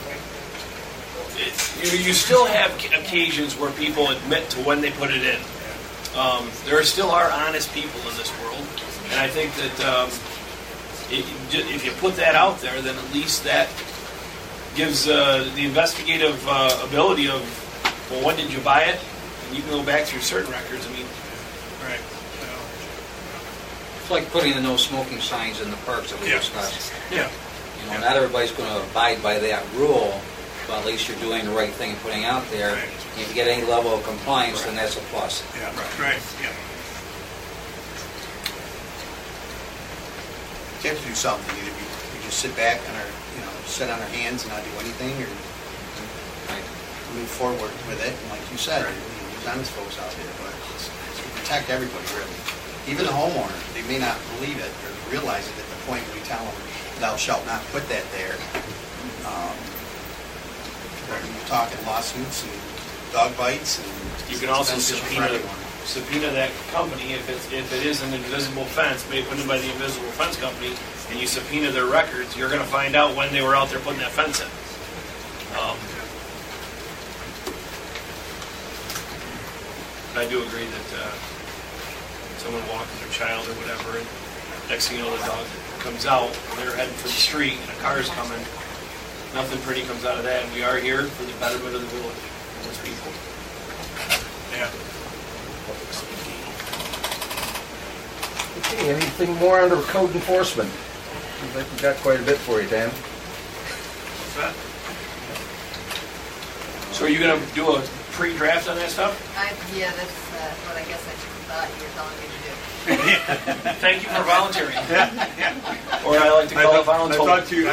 You still have occasions where people admit to when they put it in. There still are honest people in this world, and I think that if you put that out there, then at least that gives the investigative ability of, well, when did you buy it? And you can go back through certain records. I mean, Right. It's like putting the no smoking signs in the parks that we discussed. Yeah. You know, not everybody's going to abide by that rule, but at least you're doing the right thing and putting out there. Right. If you get any level of compliance, then that's a plus. Yeah, right, yeah. You have to do something. Either we just sit back and sit on our hands and not do anything, or move forward with it. And like you said, there's honest folks out there, but it's to protect everybody, really. Even the homeowner, they may not believe it or realize it at the point when we tell them, thou shalt not put that there. You're talking lawsuits and dog bites, and you can also it's beneficial for subpoena that company if it is an invisible fence made put in by the invisible fence company, and you subpoena their records, you're going to find out when they were out there putting that fence in. I do agree that someone walking their child or whatever, and next thing you know, the dog comes out, and they're heading for the street, and a car's coming. Nothing pretty comes out of that, and we are here for the betterment of the village, and its people. Yeah. Okay, anything more under code enforcement? Seems like we've got quite a bit for you, Dan. What's that? So are you going to do a pre-draft on that stuff? Yeah, that's what I guess I thought you were telling me to do. Thank you for volunteering. Or I like to call it volunteering.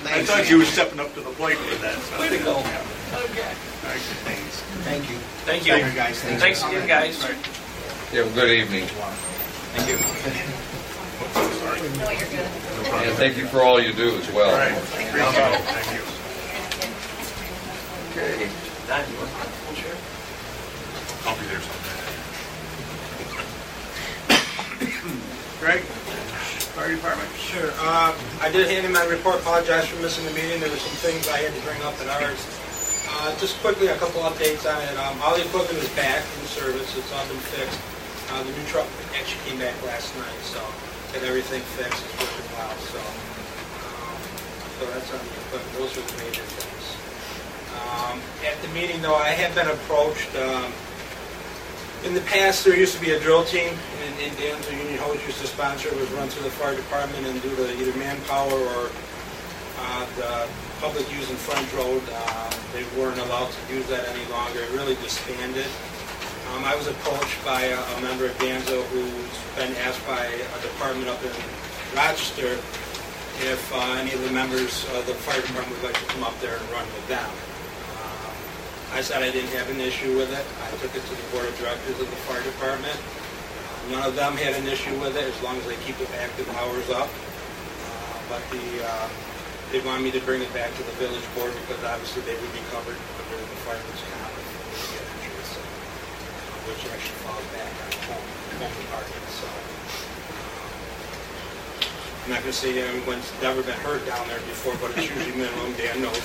I thought you were stepping up to the plate with that. So. Way to go. Okay. Thanks. Thank you. Thank you. Guys. Thanks again, guys. You have a good evening. Thank you. No, you're good. And thank you for all you do as well. All right. Thank you. Okay. Don, you want to share? I'll be there someday. Greg, fire department? Sure. I did hand in my report. Apologize for missing the meeting. There were some things I had to bring up in ours. Just quickly, a couple updates on it. All the equipment is back in service. It's all been fixed. The new truck actually came back last night, so got everything fixed. It's working well. So that's on the equipment. Those are the major things. At the meeting, though, I have been approached. In the past, there used to be a drill team in Danville. Union Hose used to sponsor. It was run through the fire department and due to either manpower or the public using Front Road, they weren't allowed to use that any longer. It really disbanded. I was approached by a member of Danville who's been asked by a department up in Rochester if any of the members of the fire department would like to come up there and run with them. I said I didn't have an issue with it. I took it to the board of directors of the fire department. None of them had an issue with it as long as they keep the active hours up. But they wanted me to bring it back to the village board because obviously they would be covered under the fireman's comp if they get injuries, which actually falls back on home department. So I'm not going to say anyone's never been hurt down there before, but it's usually minimum. Dan knows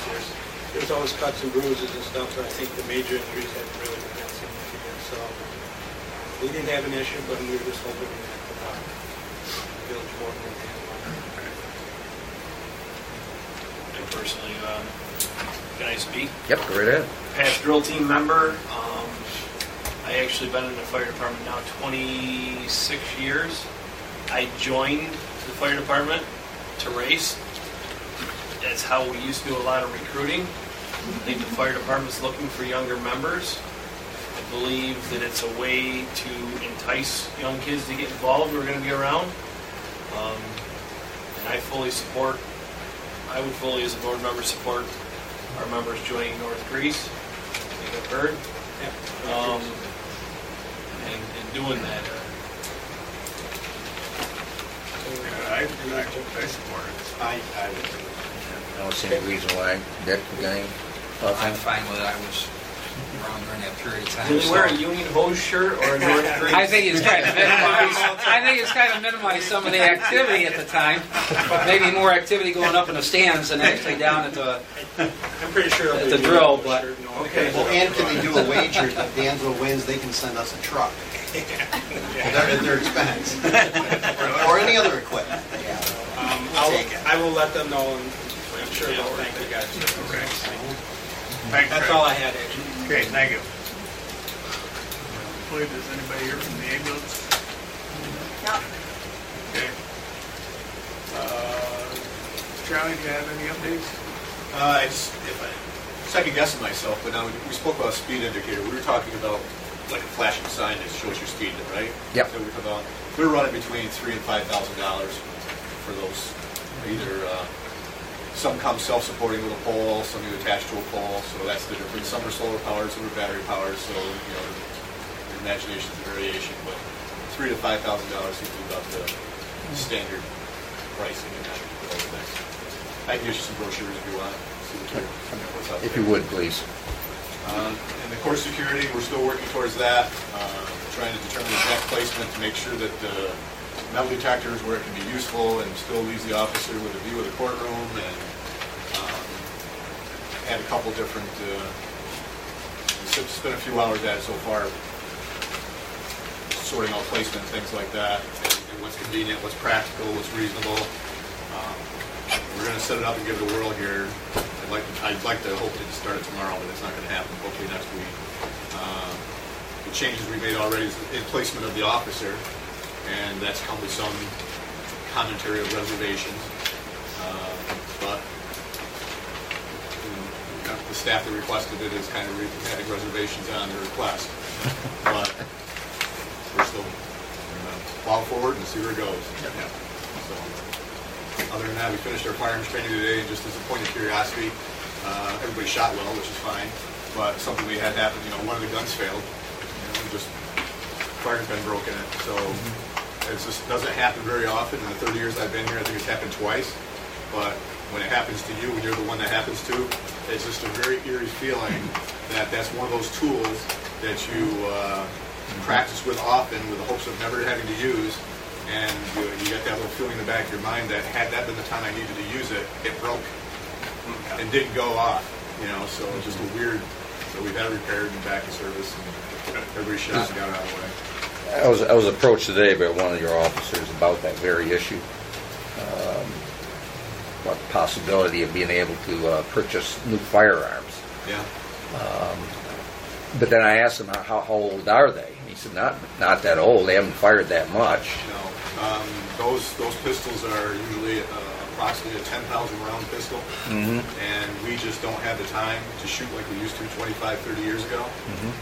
there's always cuts and bruises and stuff, but I think the major injuries haven't really been that significant. So we didn't have an issue, but we were just hoping that the village board would handle it. And personally, can I speak? Yep, go right ahead. Past drill team member. I actually been in the fire department now 26 years. I joined the fire department to race. That's how we used to do a lot of recruiting. I think the fire department's looking for younger members. I believe that it's a way to entice young kids to get involved who are going to be around. And I would fully, as a board member, support our members joining North Greece. I think I've heard. And doing that. I support it. I I don't see any reason why. Dick, gang? I'm fine with it. I was around during that period of time. Do they wear a Union Hose shirt or a North Korean? I think it's kind of minimized. I think it's kind of minimized some of the activity at the time, but maybe more activity going up in the stands than actually down at the I'm pretty sure at the drill. But okay. Well, and can they do a wager that Danville wins, they can send us a truck. At their expense. Or any other equipment. I will let them know, and I'm sure they'll thank you guys. Okay. Thanks, That's Craig. all I had, actually. Okay, thank you. Please, does anybody here from the ambulance? No. Okay. Charlie, do you have any updates? If I second guessing myself, but now we spoke about a speed indicator. We were talking about like a flashing sign that shows your speed, right? Yep. So we're running between $3,000 and $5,000 for those. Either some come self-supporting with a pole, some you attach to a pole. So that's the difference. Some are solar powered, some are battery powered. So your imagination's a variation, but $3,000 to $5,000 seems to be about the standard pricing in that whole thing. I can issue some brochures if you want. See what's out there. If you would, please. And the court security, we're still working towards that, trying to determine the exact placement to make sure that the metal detector is where it can be useful and still leaves the officer with a view of the courtroom, and had a couple different, spent a few hours at it so far, sorting out placement, things like that, and what's convenient, what's practical, what's reasonable. We're going to set it up and give it a whirl here. I'd like to hope to start it tomorrow, but it's not going to happen. Hopefully next week. The changes we made already is in placement of the officer, and that's come with some commentary of reservations. But the staff that requested it is kind of having reservations on the request. But we're still going to plow forward and see where it goes. Yeah. So. Other than that, we finished our firearms training today, and just as a point of curiosity, everybody shot well, which is fine, but something we had happen, one of the guns failed, just fire's been broken in it, so it just doesn't happen very often. In the 30 years I've been here, I think it's happened twice, but when it happens to you, when you're the one that happens to, it's just a very eerie feeling that that's one of those tools that you practice with often with the hopes of never having to use. And you get that little feeling in the back of your mind that had that been the time I needed to use it, it broke and didn't go off. So it's just a weird. So we've had it repaired and back in service, and everybody shot and got out of the way. I was approached today by one of your officers about that very issue. What the possibility of being able to purchase new firearms. Yeah. But then I asked him how old are they? And he said not that old. They haven't fired that much. No. Those pistols are usually approximately a 10,000 round pistol, and we just don't have the time to shoot like we used to 25, 30 years ago.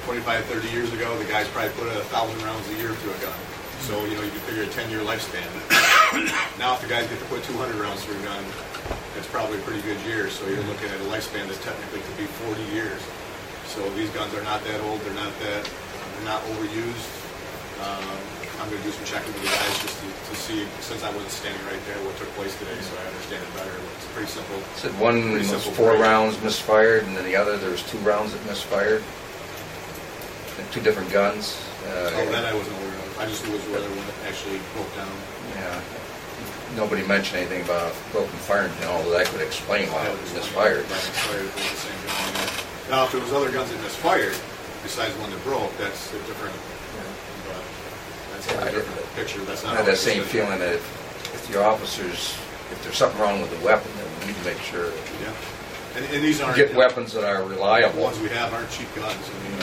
25, 30 years ago, the guys probably put 1,000 rounds a year through a gun. So you can figure a 10-year lifespan. Now if the guys get to put 200 rounds through a gun, it's probably a pretty good year. So you're looking at a lifespan that technically could be 40 years. So these guns are not that old. They're not overused. I'm going to do some checking with the guys just to see, since I wasn't standing right there, what took place today, so I understand it better. It's pretty simple. You said one was 4 rounds misfired, and then the other there was 2 rounds that misfired. And 2 different guns. That I wasn't aware of. I just was aware one that actually broke down. Yeah. Nobody mentioned anything about broken firing pin, although that could explain why it was misfired. Now, if there was other guns that misfired, besides one that broke, that's a different. That's a different picture. That's not. I had that same feeling that if your officers, if there's something wrong with the weapon, then we need to make sure. Yeah. And these aren't get weapons that are reliable. The ones we have aren't cheap guns. I mean,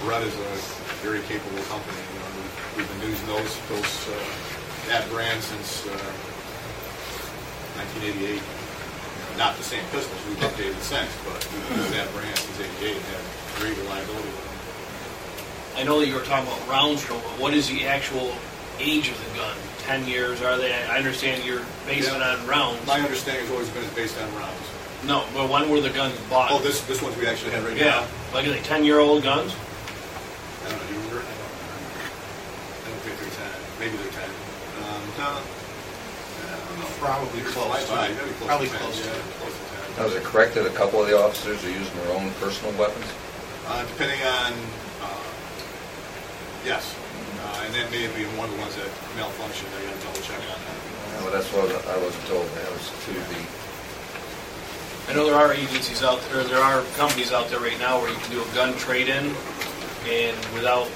Red is a very capable company. We've been using that brand since 1988. Not the same pistols. We've updated since, but we've used that brand since '88 and had great reliability with them. I know that you were talking about rounds, but what is the actual age of the gun? 10 years? Are they? I understand you're basing it on rounds. My understanding has always been it's based on rounds. No, but when were the guns bought? Oh, this ones we actually have right now. Yeah, like are they 10-year-old guns? I don't know. Do you remember? I don't think they're 10. Maybe they're 10. No. I don't know. Probably close. Probably close. Close to 10. Close to 10. Now, is it correct that a couple of the officers are using their own personal weapons? Depending on, yes. And that may be one of the ones that malfunctioned. I got to double check on that. Well, that's what I wasn't told. That was to the, I know there are agencies out there, there are companies out there right now where you can do a gun trade-in and without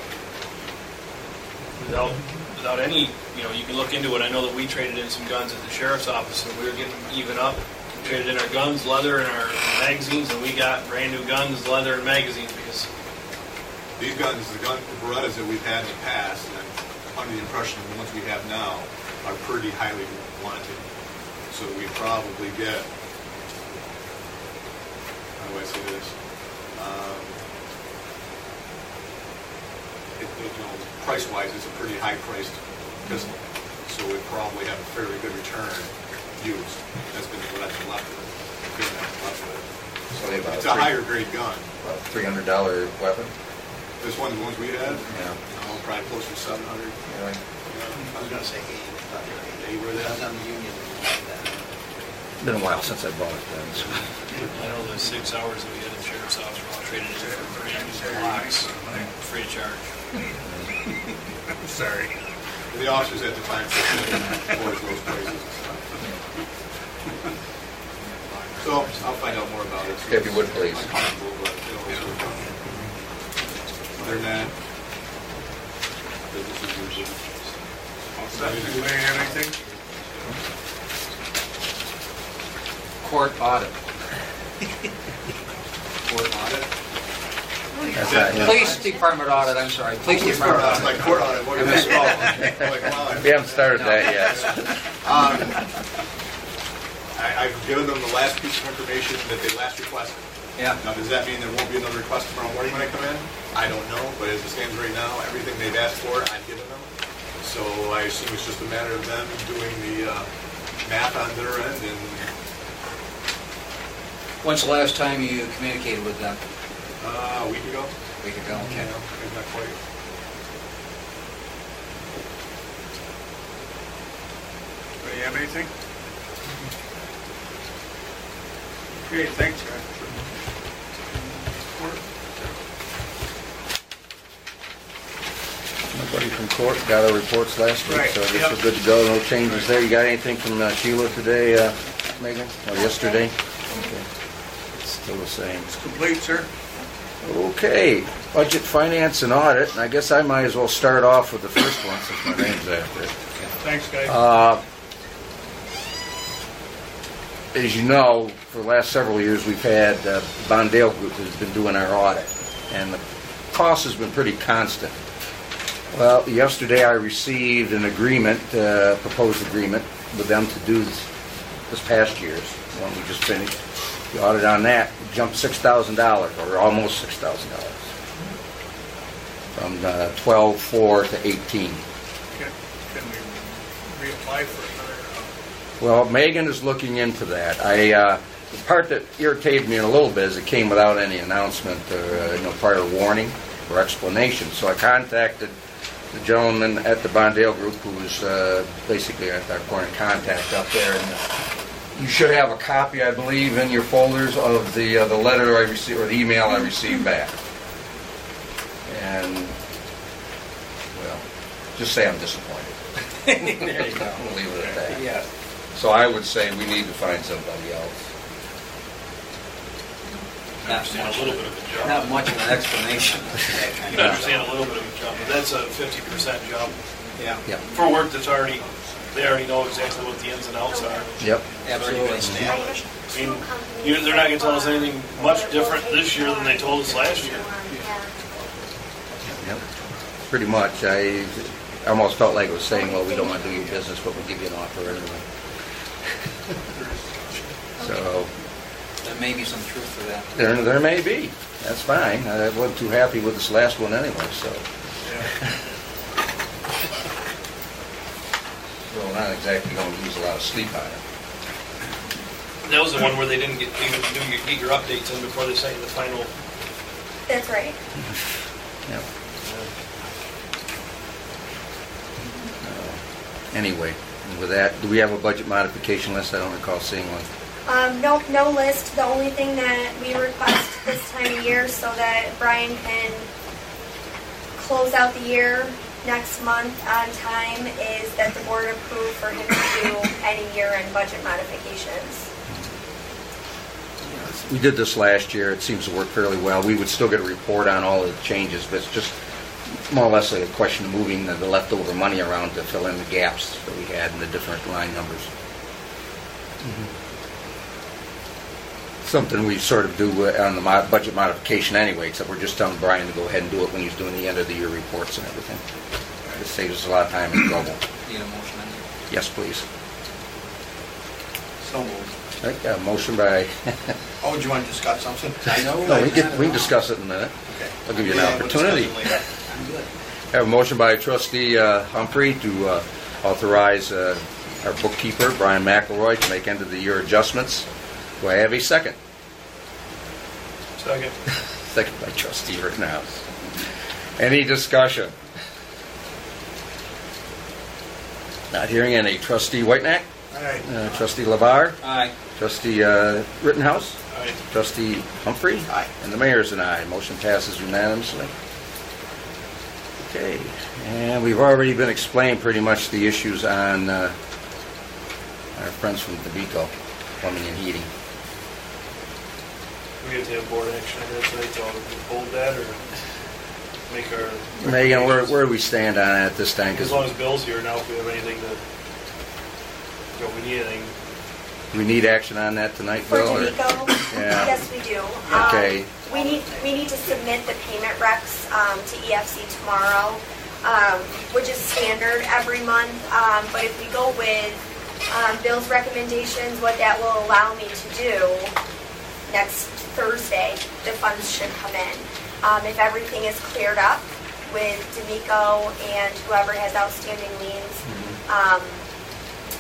any, you can look into it. I know that we traded in some guns at the sheriff's office and we were getting even up. We traded in our guns, leather, and our magazines, and we got brand new guns, leather, and magazines because these guns, the Berettas that we've had in the past, and I'm under the impression the ones we have now are pretty highly wanted. So we probably get, how do I say this? Price-wise, it's a pretty high-priced pistol, so we probably have a fairly good return used. That's been what I've been left with. It's a higher grade gun. About $300 weapon. This one, the ones we had, probably closer to 700. Really? I was going to say 8. 8 were there? I was on the Union. Been a while since I bought it then. So. I know the 6 hours that we had at the sheriff's office were all traded in for brand new blocks, free of charge. I'm sorry. The officers at the time said towards those places and stuff. So I'll find out more about it. If you would, please. Other than that, business as usual. Anybody have anything? Court audit. Court audit? Police department audit, I'm sorry. Police department audit. Like court audit, what do you mean? Like, wow. We haven't started that yet. I've given them the last piece of information that they last requested. Yeah. Now, does that mean there won't be another request tomorrow morning when I come in? I don't know, but as it stands right now, everything they've asked for, I've given them. So I assume it's just a matter of them doing the math on their end. And When's the last time you communicated with them? a week ago. A week ago, okay. Maybe not quite. Do you have anything? Okay, thanks, guys. Nobody from court got our reports last week, Right, so I guess yep. we're good to go. No changes there. You got anything from Sheila today, Megan? Or yesterday? Okay. It's still the same. It's complete, sir. Okay, budget, finance, and audit. And I guess I might as well start off with the first one since my name's after it. Thanks, guys. As you know, for the last several years, we've had Bondale Group has been doing our audit, and the cost has been pretty constant. Well, yesterday I received an agreement, proposed agreement, with them to do this past year's one we just finished. The audit on that jumped $6,000, or almost $6,000, from 12/4 to 18. Can we reapply for another? Well, Megan is looking into that. The part that irritated me a little bit is it came without any announcement or prior warning or explanation. So I contacted the gentleman at the Bondale Group who was basically our point of contact up there. And you should have a copy, I believe, in your folders of the letter I received or the email I received back. And well, just say I'm disappointed. There you go. We'll leave it at that. Yeah. So I would say we need to find somebody else. I understand a little bit of a job. Not much of an explanation. You can understand a little bit of a job, but that's a 50% job. Yeah. Yep. For work that's already, they already know exactly what the ins and outs are. Yep. Absolutely. I mean, they're not going to tell us anything much different this year than they told us last year. Yep. Pretty much. I almost felt like it was saying, well, we don't want to do your business, but we'll give you an offer anyway. So There may be some truth to that. there may be. That's fine. I wasn't too happy with this last one anyway, so. So we're not exactly going to lose a lot of sleep on it. That was the one where they didn't get your updates in before they sent you the final. That's right. Yep. Anyway, and with that, do we have a budget modification list? I don't recall seeing one. No list. The only thing that we request this time of year so that Brian can close out the year next month on time is that the board approve for him to do any year-end budget modifications. We did this last year. It seems to work fairly well. We would still get a report on all of the changes, but it's just more or less a question of moving the leftover money around to fill in the gaps that we had in the different line numbers. Something we sort of do on the budget modification anyway, except we're just telling Brian to go ahead and do it when he's doing the end of the year reports and everything. It saves us a lot of time and trouble. Need a motion on that? Yes, please. So moved. All right, got a motion by... Oh, do you want to discuss something? I know. No, we can discuss it in a minute. Okay. I'll give you an Yeah, we'll discuss opportunity. it later. I'm good. Have a motion by Trustee Humphrey to authorize our bookkeeper, Brian McElroy, to make end-of-the-year adjustments. Do I have a second? Second. Second by Trustee Rittenhouse. Any discussion? Not hearing any. Trustee Whitenack? Aye. Trustee LeVar? Aye. Trustee Rittenhouse? Aye. Trustee Humphrey? Aye. And the mayor's an aye. Motion passes unanimously. Okay, and we've already been explained pretty much the issues on our friends from DeVico, plumbing and heating. We have to have board action on that tonight, so we hold that or make our... Megan, where do we stand on it at this time? As long as Bill's here now, if we have anything to... we need anything... We need action on that tonight, For Bill? or- DeVico? Yeah. Yes, we do. Okay. We need to submit the payment recs to EFC tomorrow, which is standard every month. But if we go with Bill's recommendations, what that will allow me to do next Thursday, the funds should come in. If everything is cleared up with DeVico and whoever has outstanding liens,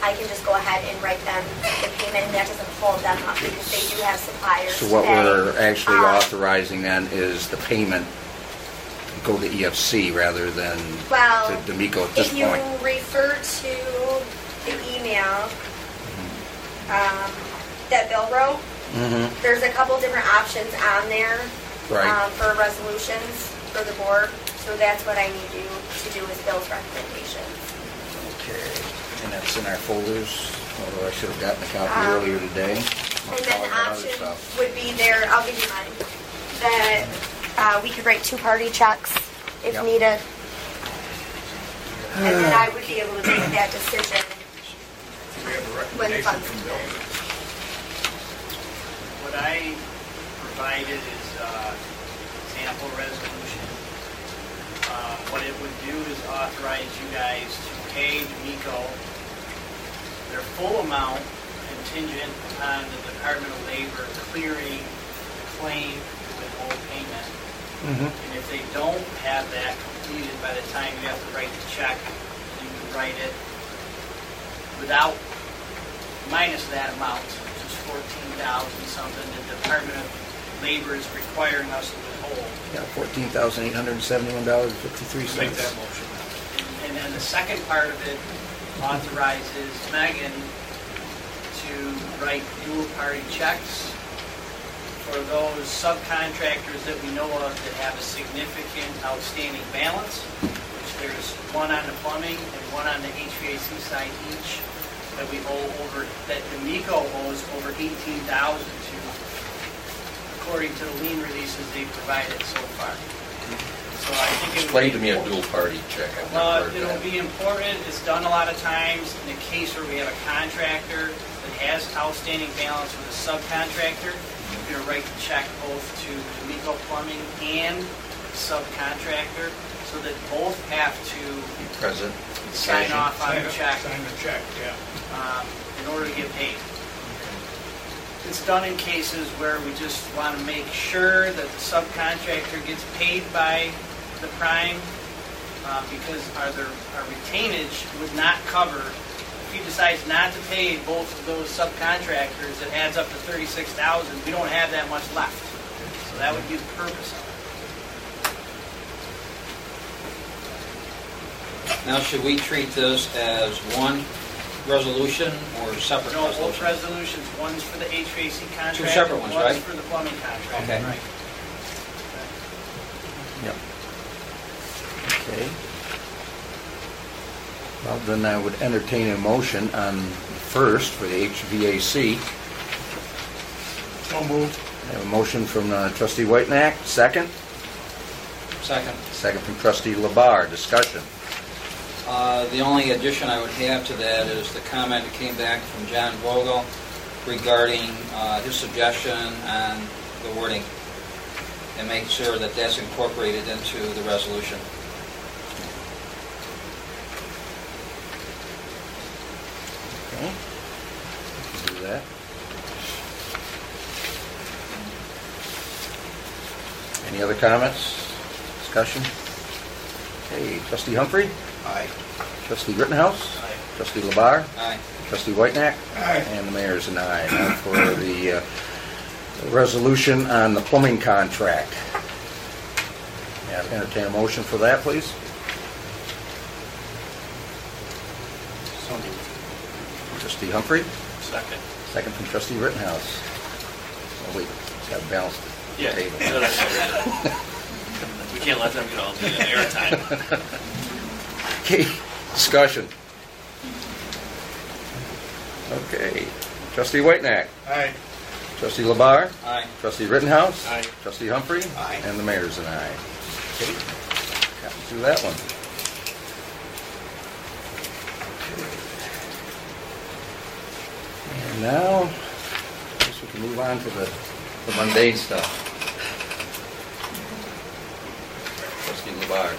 I can just go ahead and write them the payment, and that doesn't hold them up because they do have suppliers. So what today. we're actually authorizing then is the payment to go to EFC rather than Well, to DeMeco at this if you point. refer to the email that Bill wrote, there's a couple different options on there Right. for resolutions for the board. So that's what I need you to do is Bill's recommendations. Okay, and that's in our folders, although I should have gotten a copy earlier today. And then the option would be there, I'll give you mine, that we could write two-party checks if Yep. needed. And then I would be able to make that decision We have a when the recommendation funds from come Bill. in. What I provided is a sample resolution. What it would do is authorize you guys to pay DeMeco their full amount contingent upon the Department of Labor clearing the claim to withhold payment. And if they don't have that completed by the time you have to write the check, you can write it without, minus that amount, which is $14,000 something, the Department of Labor is requiring us to withhold. Yeah, $14,871.53. Make that motion. And then the second part of it authorizes Megan to write dual-party checks for those subcontractors that we know of that have a significant outstanding balance, which there's one on the plumbing and one on the HVAC side each, that we owe over, that DeMeco owes over $18,000 to, according to the lien releases they've provided so far. So I think it would Explain be to me a important. dual party check. I've never heard It'll that. be important, it's done a lot of times in the case where we have a contractor that has outstanding balance with a subcontractor. You're gonna write the check both to DeMeco Plumbing and subcontractor, so that both have to Present. sign off on the check Sign the check, yeah. in order to get paid. It's done in cases where we just want to make sure that the subcontractor gets paid by the prime, because our retainage would not cover, if he decides not to pay both of those subcontractors, it adds up to $36,000, we don't have that much left. So that would be the purpose of it. Now, should we treat this as one resolution or separate No, both resolution? resolutions, one's for the HVAC contract. Two separate ones, right? One's for the plumbing contract. Okay. Right. Yep. Okay. Well, then I would entertain a motion on first for the HVAC. So moved. I have a motion from trustee Whitenack, second. Second. Second from trustee Labar. Discussion. The only addition I would have to that is the comment that came back from John Vogel regarding his suggestion on the wording, and make sure that that's incorporated into the resolution. Okay. Do that. Any other comments? Discussion? Okay, trustee Humphrey? Aye. Trustee Rittenhouse? Trustee Labar? Aye. Trustee Whitenack? Aye. And the mayor's an aye. Now for the resolution on the plumbing contract. May I entertain a motion for that, please? So moved. Trustee Humphrey? Second. Second from trustee Rittenhouse. Oh, wait, it's got to balance the Yeah. table. No, that's all right. We can't let them get all the airtime. Okay, discussion. Okay, trustee Whitenack. Aye. Trustee Labar? Aye. Trustee Rittenhouse? Aye. Trustee Humphrey? Aye. And the mayor's an aye. Okay, got through that one. And now, I guess we can move on to the mundane stuff. Trustee Labar.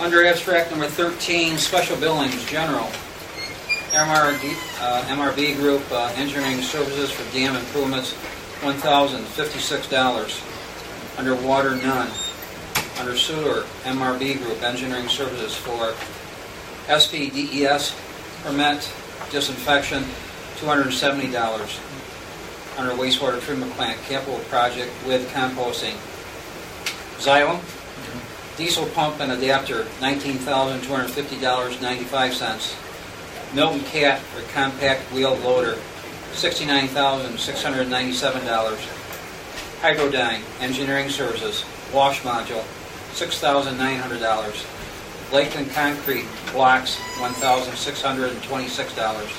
Under abstract number 13, special billings, general, MRB Group, engineering services for dam improvements, $1,056. Under water, none. Under sewer, MRB Group, engineering services for SPDES permit, disinfection, $270. Under wastewater treatment plant, capital project with composting. Xylem, diesel pump and adapter, $19,250.95. Milton Cat for compact wheel loader, $69,697. Hydrodyne engineering services, wash module, $6,900. Lakeland concrete blocks, $1,626.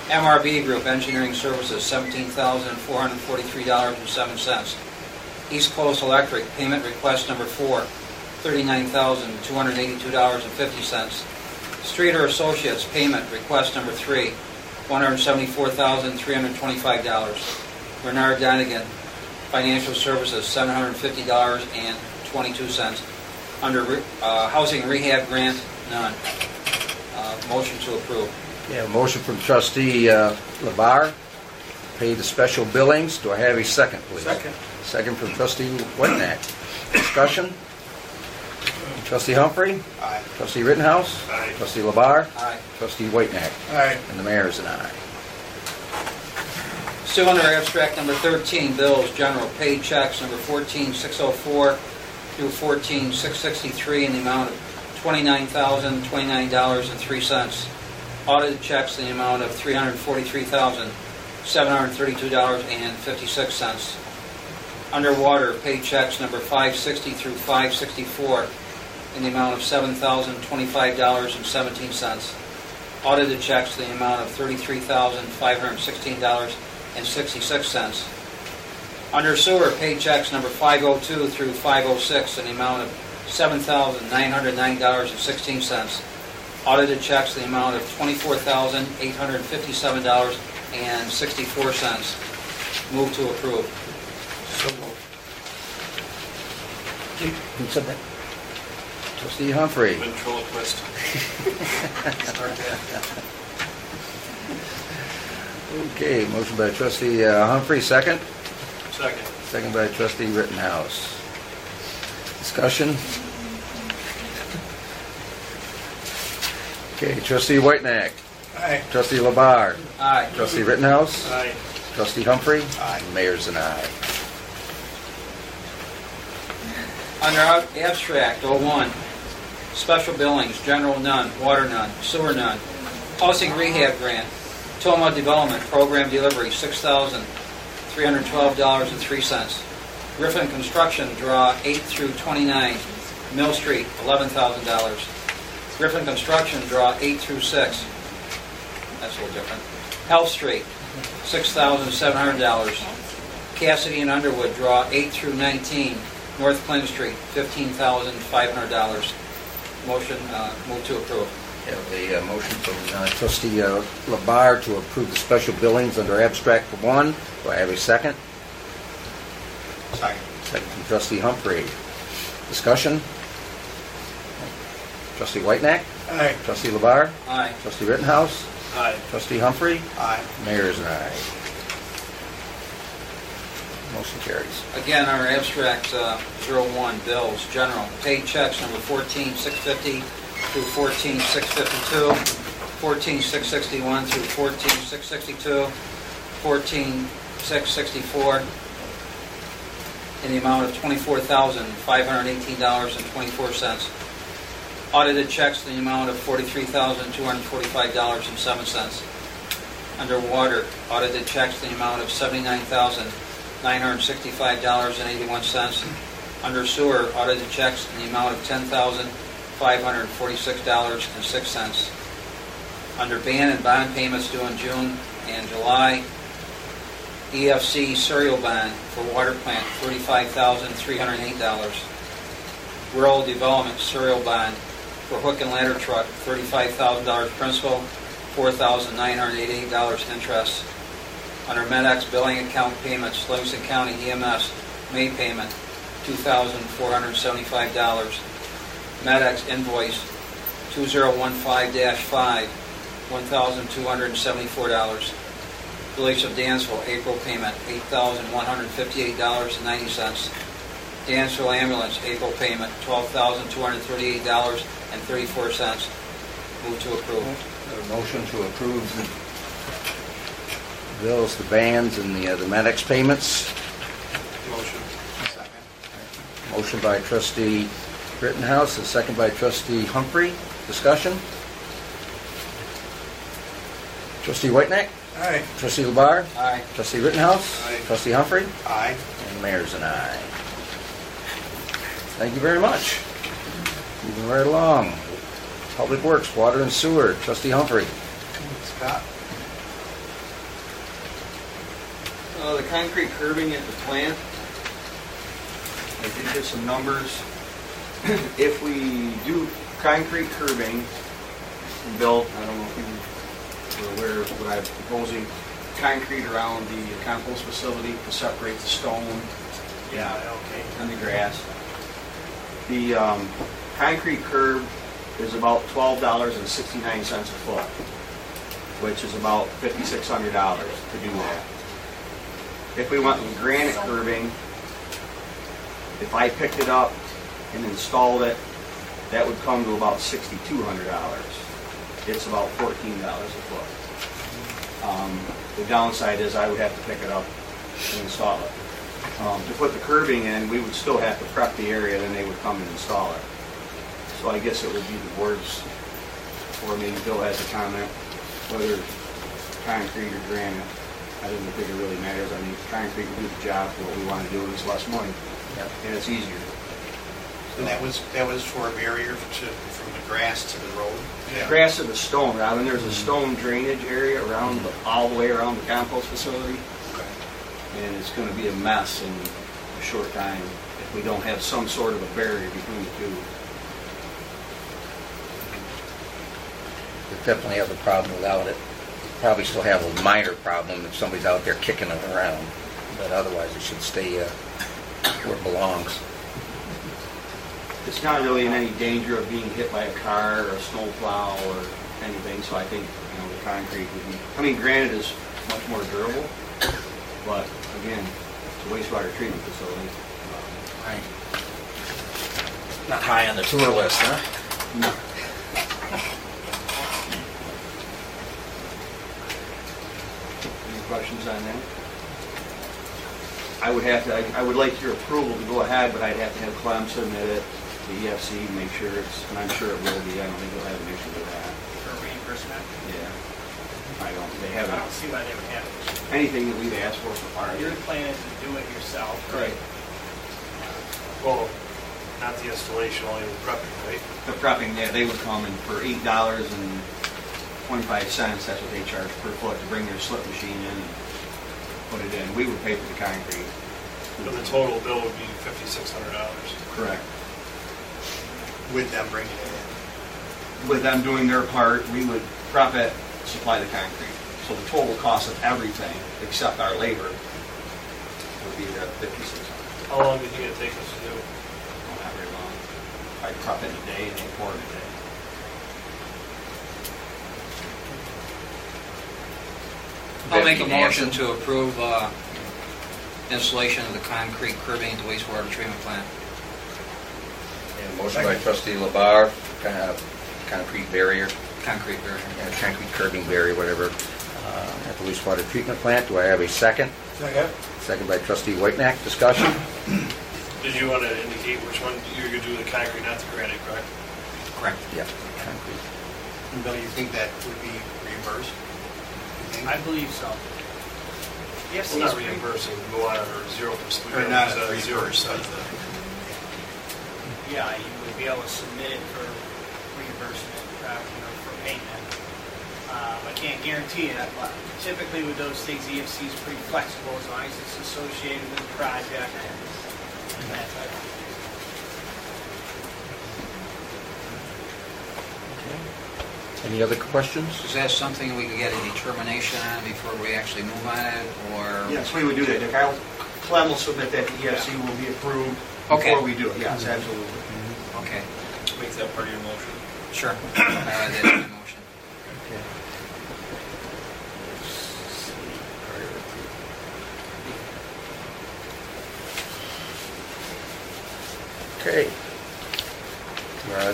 MRB Group engineering services, $17,443.07. East Coast Electric payment request number 4, $39,282.50. Streeter Associates payment request number 3, $174,325. Bernard Donigan Financial Services, $750.22. Under housing rehab grant, none. Motion to approve. Yeah, a motion from trustee Labar, pay the special billings. Do I have a second, please? Second. Second from trustee Whitenack. Discussion? Trustee Humphrey? Aye. Trustee Rittenhouse? Aye. Trustee Labar? Aye. Trustee Whitenack? Aye. And the mayor is an aye. Still under abstract number 13, bills, general, paid checks number 14604 through 14663 in the amount of $29,029.03. Audited checks in the amount of $343,732.56. Underwater, paid checks number 560 through 564 in the amount of $7,025.17. Audited checks in the amount of $33,516.66. Under sewer, paid checks number 502 through 506 in the amount of $7,909.16. Audited checks in the amount of $24,857.64. Move to approve. So moved. Who said that? Trustee Humphrey. Ventriloquist. Start that. Okay, motion by trustee Humphrey, second. Second. Second by trustee Rittenhouse. Discussion? Okay, trustee Whitenack. Aye. Trustee Labar. Aye. Trustee Rittenhouse. Aye. Trustee Humphrey. Aye. Mayor's an aye. Under abstract 01, Special billings, general none, water none, sewer none. Housing rehab grant, Toma Development Program delivery, $6,312.03. Griffin Construction, draw 8 through 29. Mill Street, $11,000. Griffin Construction, draw 8 through 6. That's a little different. Health Street, $6,700. Cassidy and Underwood, draw 8 through 19. North Clinton Street, $15,500. Motion, move to approve. Have a motion from trustee Labar to approve the special billings under abstract 1. Do I have a second? Second. Second from trustee Humphrey. Discussion? Trustee Whitenack? Aye. Trustee Labar? Aye. Trustee Rittenhouse? Aye. Trustee Humphrey? Aye. Mayor's an aye. Motion carries. Again, our abstract 01, bills, general, paid checks number 14,650 through 14,652, 14,661 through 14,662, 14,664, in the amount of $24,518.24. Audited checks in the amount of $43,245.07. Underwater, audited checks in the amount of $79,965.81. Under sewer, audited checks in the amount of $10,546.06. Under ban and bond payments due in June and July, EFC serial bond for water plant, $35,308. Rural development serial bond for hook and ladder truck, $35,000 principal, $4,988 interest. Under MedX billing account payments, Livingston County EMS May payment, $2,475. MedX invoice 2015-5, $1,274. Village of Dansville April payment, $8,158.90. Dansville ambulance April payment, $12,238.34. Move to approve. A motion to approve the bills, the bans, and the MedX payments. Motion. Second. Motion by trustee Rittenhouse and second by trustee Humphrey. Discussion? Trustee Whitenack? Aye. Trustee Labar? Aye. Trustee Rittenhouse? Aye. Trustee Humphrey? Aye. And the mayor's an aye. Thank you very much. Moving right along. Public Works, Water and Sewer. Trustee Humphrey. Scott? The concrete curbing at the plant, I did get some numbers. If we do concrete curbing, Bill, I don't know if you were aware of what I'm proposing, concrete around the compost facility to separate the stone and the grass. The concrete curb is about $12.69 a foot, which is about $5,600 to do that. If we went with granite curbing, if I picked it up and installed it, that would come to about $6,200. It's about $14 a foot. The downside is I would have to pick it up and install it. To put the curbing in, we would still have to prep the area, then they would come and install it. So I guess it would be the board's, or maybe Bill has a comment, whether concrete or granite. I don't think it really matters. I mean, concrete will do the job for what we want to do, and it's less money, and it's easier. And that was for a barrier from the grass to the road? Yeah. Grass to the stone, Robin. There's a stone drainage area around all the way around the compost facility. Okay. And it's going to be a mess in a short time if we don't have some sort of a barrier between the two. We definitely have a problem without it. Probably still have a minor problem if somebody's out there kicking it around, but otherwise it should stay where it belongs. It's not really in any danger of being hit by a car or a snowplow or anything, so I think the concrete would be. I mean, granite is much more durable, but again, it's a wastewater treatment facility. Right. Not high on the tour list, huh? No. Any questions on that? I would like your approval to go ahead, but I'd have to have Clem submit it, the EFC, make sure it's, and I'm sure it will be, I don't think we'll have an issue with that. For reimbursement? Yeah. They I haven't, don't see why they would have it. anything that we've asked for far. Your plan is to do it yourself. Right. Well, not the installation, only the prepping, right? The prepping, yeah, they would come in for $8.25, that's what they charge per foot to bring their slip machine in and put it in. We would pay for the concrete. But the total bill would be $5,600. Correct. With them bringing it in. With them doing their part, we would prep it, supply the concrete. So the total cost of everything, except our labor, would be the $5,600. How long do you think it'd take us to do? Well, not very long. I prep it a day and they pour it a day. I'll make a motion to approve installation of the concrete curbing at the wastewater treatment plant. And motion by trustee Labar, concrete barrier, Concrete barrier. concrete curbing barrier, whatever, at the wastewater treatment plant. Do I have a second? Second. Second by trustee Whitenack. Discussion? Did you want to indicate which one you're going to do, the concrete, not the granite, correct? Correct. Yeah, concrete. And Bill, you think that would be reimbursed? You think? I believe so. Yes, Well, not reimbursing, go on or 0%. Or not a 0%. Yeah, you would be able to submit it for reimbursement, for payment. I can't guarantee it, but typically with those things, EFC is pretty flexible as long as it's associated with the project and that type of thing. Any other questions? Is that something we could get a determination on before we actually move on it, or? Yes, we would do that. Clem will submit that, the EFC will be approved Okay. before we do it. Yes, absolutely. Okay, Make that part of your motion. sure. That's my motion. Okay.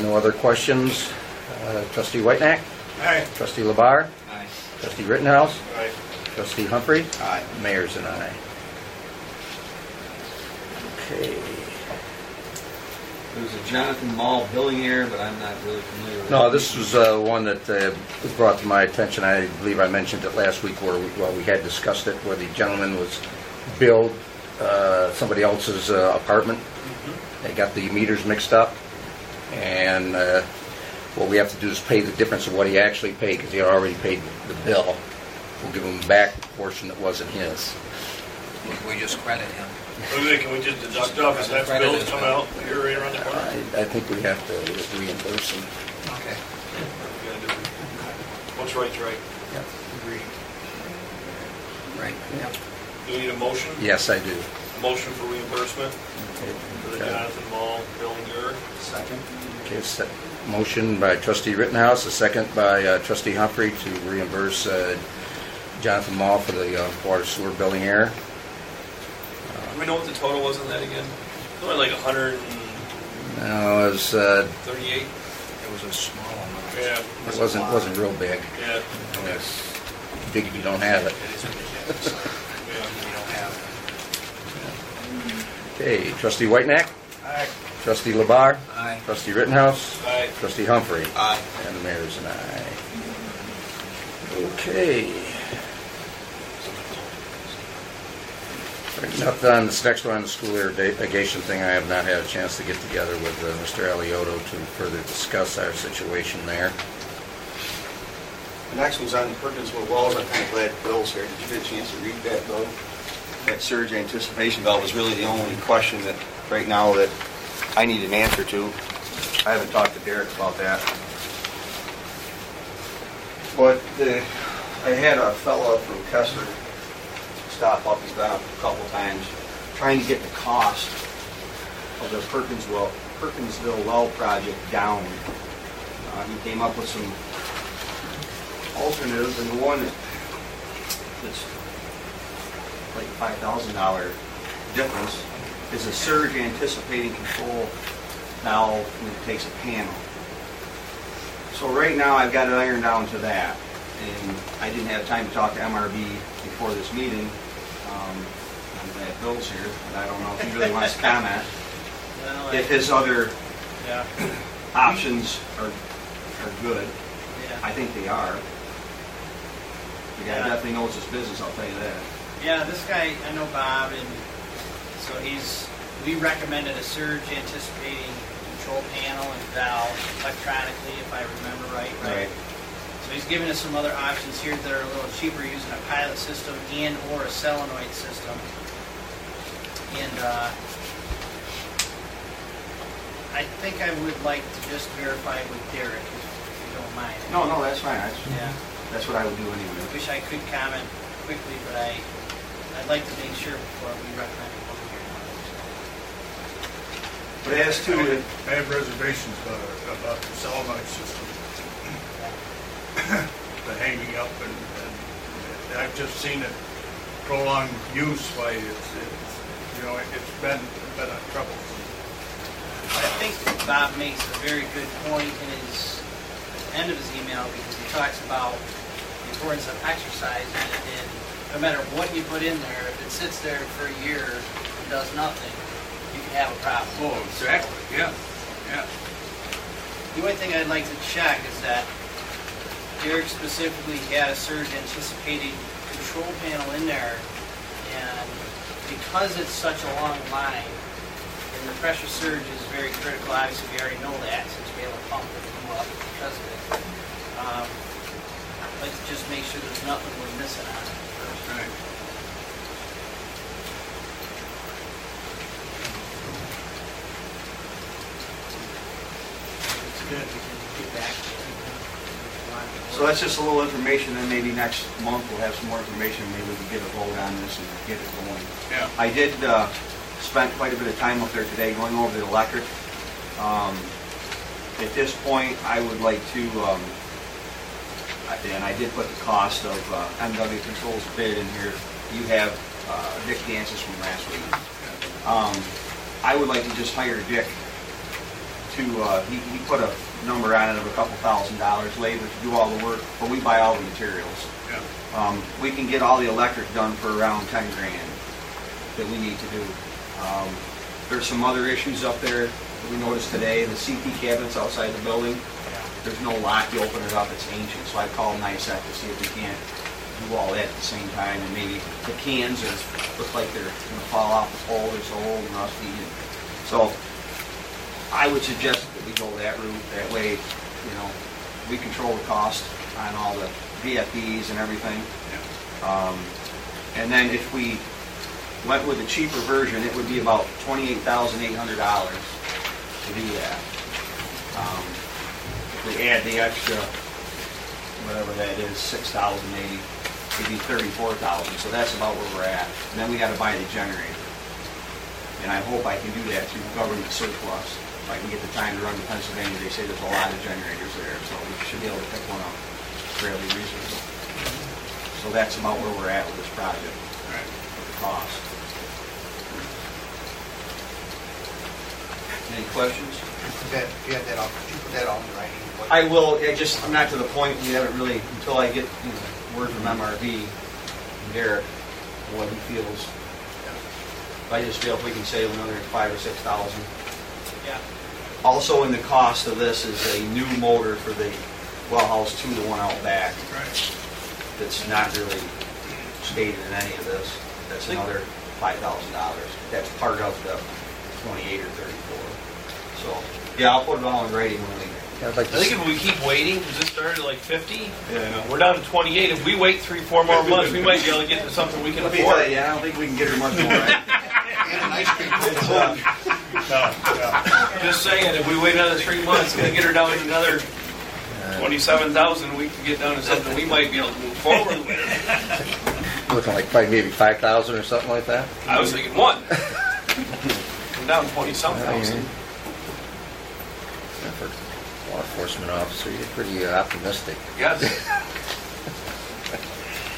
No other questions? Trustee Whitenack? Aye. Trustee Labar? Aye. Trustee Rittenhouse? Right. Trustee Humphrey? Aye. Mayor's and I. Okay. There's a Jonathan Mall billing error, but I'm not really familiar with it. No, this was one that was brought to my attention. I believe I mentioned it last week where we had discussed it, where the gentleman was billed somebody else's apartment. They got the meters mixed up, and what we have to do is pay the difference of what he actually paid, because he had already paid the bill. We'll give him back the portion that wasn't his. We just credit him. Can we just deduct off his next bills come out here right around the corner? I think we have to reimburse him. Okay. What's right's right. Agreed. Right, yep. Do you need a motion? Yes, I do. Motion for reimbursement for the Jonathan Mall billing error. Second. Okay, motion by trustee Rittenhouse, a second by trustee Humphrey to reimburse Jonathan Mall for the water sewer billing error. Do we know what the total was on that again? It was like 138? No, it was, It was a small amount. Yeah. it wasn't real big. Yeah. It's big if you don't have it. It is ridiculous. We don't have it. Okay, trustee Whitenack, Aye. trustee Labar, Aye. trustee Rittenhouse, Aye. trustee Humphrey, Aye. and the mayor's and I. Okay. Enough on this next one on the school irrigation thing. I have not had a chance to get together with Mr. Alioto to further discuss our situation there. The next one's on Perkinsville Wells. I'm kind of glad Bill's here. Did you get a chance to read that, Bill? That surge anticipation valve is really the only question that, right now, that I need an answer to. I haven't talked to Derek about that. But I had a fellow from Kessler stop up. He's been up a couple times trying to get the cost of the Perkinsville well project down. He came up with some alternatives, and the one that's like $5,000 difference is a surge anticipating control valve when it takes a panel. So right now I've got it ironed down to that, and I didn't have time to talk to MRB before this meeting. I'm glad Bill's here, but I don't know if he really wants to comment. Well, If his other Yeah. Options are good. Yeah. I think they are. The guy Yeah. definitely knows his business, I'll tell you that. Yeah, this guy, I know Bob, and so we recommended a surge anticipating control panel and valve electronically, if I remember right. So he's giving us some other options here that are a little cheaper using a pilot system and or a solenoid system. And I think I would like to just verify with Derek, if you don't mind. No, that's fine. Yeah. That's what I would do anyway. I wish I could comment quickly, but I'd like to make sure before we recommend it. But as to it, I have reservations about the solenoid system. The hanging up and I've just seen it prolonged use by it's been a trouble. I think Bob makes a very good point in his end of his email because he talks about the importance of exercise and no matter what you put in there, if it sits there for a year and does nothing, you can have a problem. Oh, exactly. Yeah. The only thing I'd like to check is that Derek specifically had a surge anticipating control panel in there, and because it's such a long line, and the pressure surge is very critical, obviously we already know that since we have a pump that come up because of it. I'd like to just make sure there's nothing we're missing on it. Right. It's good, we can get back to it. so that's just a little information, and maybe next month we'll have some more information, maybe we can get a vote on this and get it going. Yeah. I did spend quite a bit of time up there today going over the electric. At this point, I would like to, and I did put the cost of MW Control's bid in here. You have Dick Dances from last week. I would like to just hire Dick to, he put a number on it of a couple $1,000 labor to do all the work, but we buy all the materials. Yeah. We can get all the electric done for around 10 grand that we need to do. There's some other issues up there that we noticed today. The CT cabinets outside the building, there's no lock. You open it up, it's ancient. So I called NICEC to see if we can't do all that at the same time. And maybe the cans look like they're going to fall off the pole. They're so old and rusty. So I would suggest that we go that route. That way, we control the cost on all the VFDs and everything. And then if we went with a cheaper version, it would be about $28,800 to do that. If we add the extra, whatever that is, $6,000 maybe, it'd be $34,000. So that's about where we're at. And then we got to buy the generator. And I hope I can do that through government surplus. If I can get the time to run to Pennsylvania, they say there's a lot of generators there, so we should be able to pick one up fairly reasonable. So that's about where we're at with this project. Right. The cost. Any questions? Could you put that on writing? I will. I'm not to the point. We haven't really until I get word from MRV and Derek what he feels. I just feel if we can save another $5,000 or $6,000. Yeah. Also, in the cost of this is a new motor for the well house 2, the one out back. Right. That's not really stated in any of this. That's another $5,000. That's part of the 28 or 34. So, yeah, I'll put it all in writing when we. I think if we keep waiting, because this started at like 50, Yeah. we're down to 28. If we wait 3-4 more months, we might be able to get to something we can Let me tell afford. you, I don't think we can get her much more. Right? And an ice cream No. Just saying, if we wait another 3 months, we'll get her down to another 27,000. We can get down to something we might be able to move forward with. Looking like probably maybe 5,000 or something like that. I was thinking one. Come down 20-some thousand. For law enforcement officer, you're pretty optimistic. Yes.